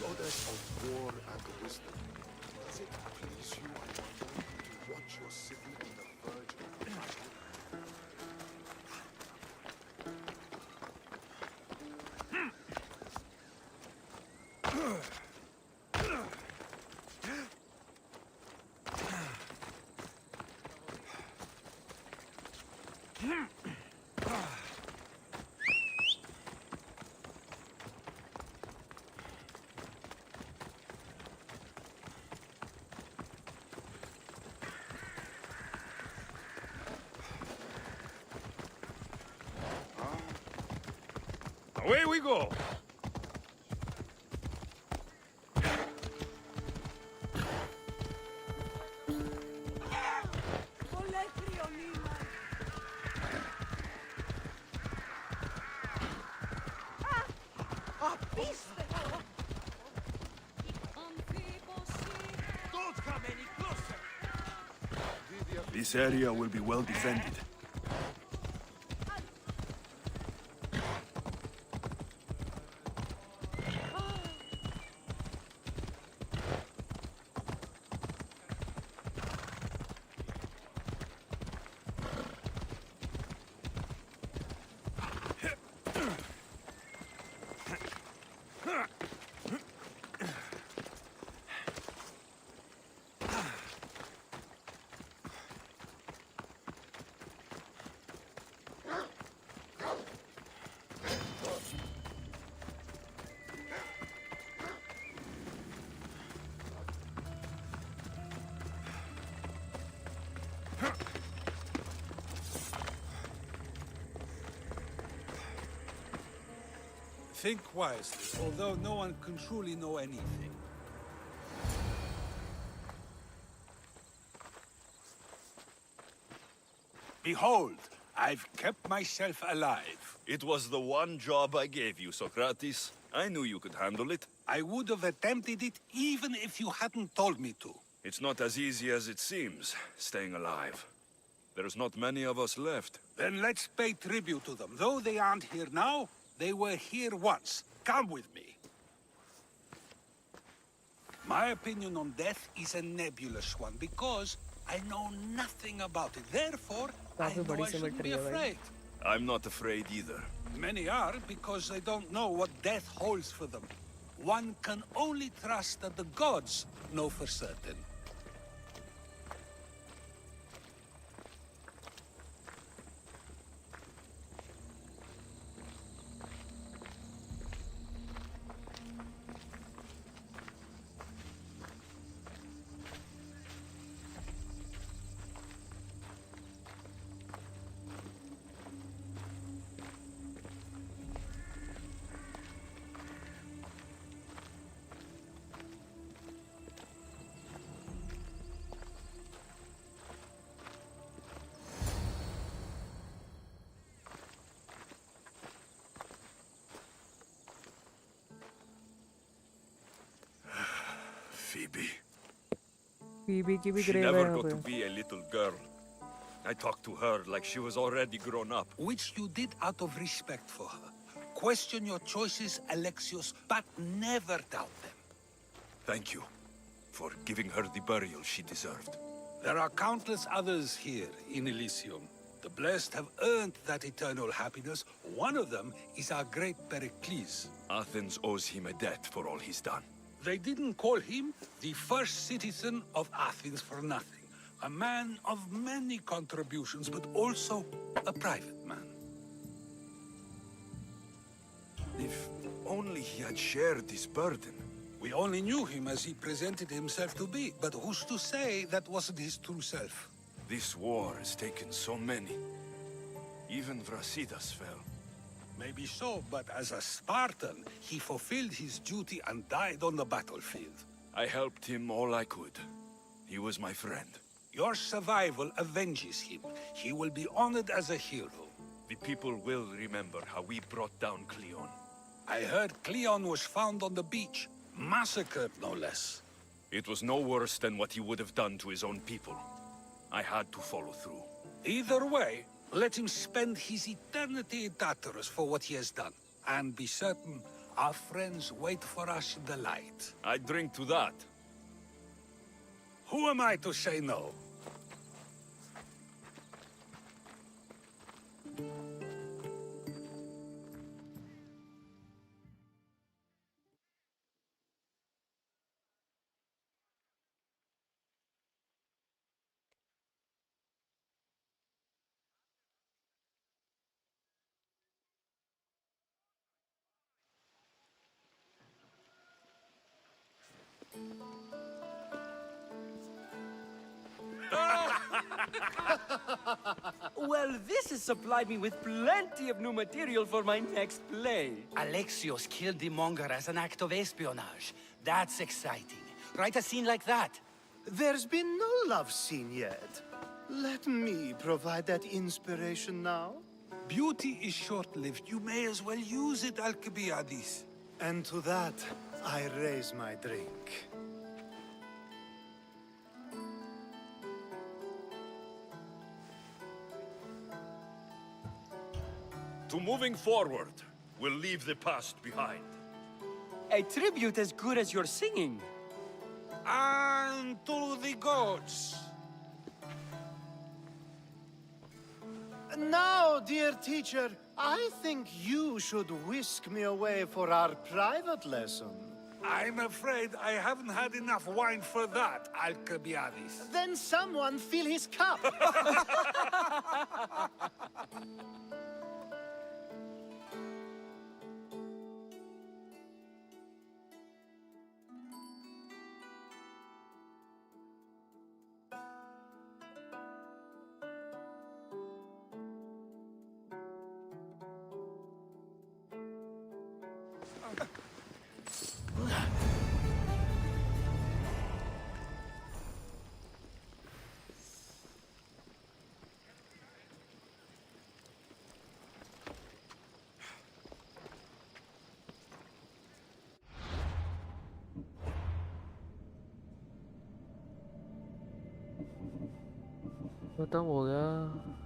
Speaker 21: Goddess of war and wisdom, does it please you, I wonder, to watch your city on the verge of battle?
Speaker 4: Away we go!
Speaker 14: Don't come any closer!
Speaker 4: This area will be well defended.
Speaker 20: Think wisely, although no one can truly know anything. Behold, I've kept myself alive.
Speaker 4: It was the one job I gave you, Socrates. I knew you could handle it.
Speaker 20: I would have attempted it even if you hadn't told me to.
Speaker 4: It's not as easy as it seems, staying alive. There's not many of us left.
Speaker 20: Then let's pay tribute to them. Though they aren't here now, they were here once. Come with me. My opinion on death is a nebulous one because I know nothing about it. Therefore, I know I shouldn't be afraid.
Speaker 4: I'm not afraid either.
Speaker 20: Many are because they don't know what death holds for them. One can only trust that the gods know for certain.
Speaker 4: Phoebe.
Speaker 1: Phoebe की भी
Speaker 4: She
Speaker 1: grave है
Speaker 4: never
Speaker 1: यहाँ
Speaker 4: got to
Speaker 1: पे.
Speaker 4: be a little girl. I talked to her like she was already grown up.
Speaker 20: Which you did out of respect for her. Question your choices, Alexios, but never doubt them.
Speaker 4: Thank you for giving her the burial she deserved.
Speaker 20: There are countless others here in Elysium. The blessed have earned that eternal happiness. One of them is our great Pericles.
Speaker 4: Athens owes him a debt for all he's done.
Speaker 20: They didn't call him the first citizen of Athens for nothing. A man of many contributions, but also a private man.
Speaker 4: If only he had shared his burden.
Speaker 20: We only knew him as he presented himself to be, but who's to say that wasn't his true self?
Speaker 4: This war has taken so many. Even Brasidas fell.
Speaker 20: Maybe so, but as a Spartan, he fulfilled his duty and died on the battlefield.
Speaker 4: I helped him all I could. He was my friend.
Speaker 20: Your survival avenges him. He will be honored as a hero.
Speaker 4: The people will remember how we brought down Cleon.
Speaker 20: I heard Cleon was found on the beach. Massacred, no less.
Speaker 4: It was no worse than what he would have done to his own people. I had to follow through.
Speaker 20: Either way, let him spend his eternity in Tartarus for what he has done. And be certain, our friends wait for us in the light.
Speaker 4: I drink to that.
Speaker 20: Who am I to say no?
Speaker 15: Well, this has supplied me with plenty of new material for my next play.
Speaker 12: Alexios killed the monger as an act of espionage. That's exciting. Write a scene like that.
Speaker 22: There's been no love scene yet. Let me provide that inspiration now.
Speaker 20: Beauty is short-lived. You may as well use it, Alcibiades.
Speaker 22: And to that, I raise my drink.
Speaker 4: To moving forward, we'll leave the past behind.
Speaker 15: A tribute as good as your singing.
Speaker 20: And to the gods.
Speaker 22: Now, dear teacher, I think you should whisk me away for our private lesson.
Speaker 20: I'm afraid I haven't had enough wine for that, Alcibiades.
Speaker 22: Then someone fill his cup.
Speaker 1: खत्म हो गया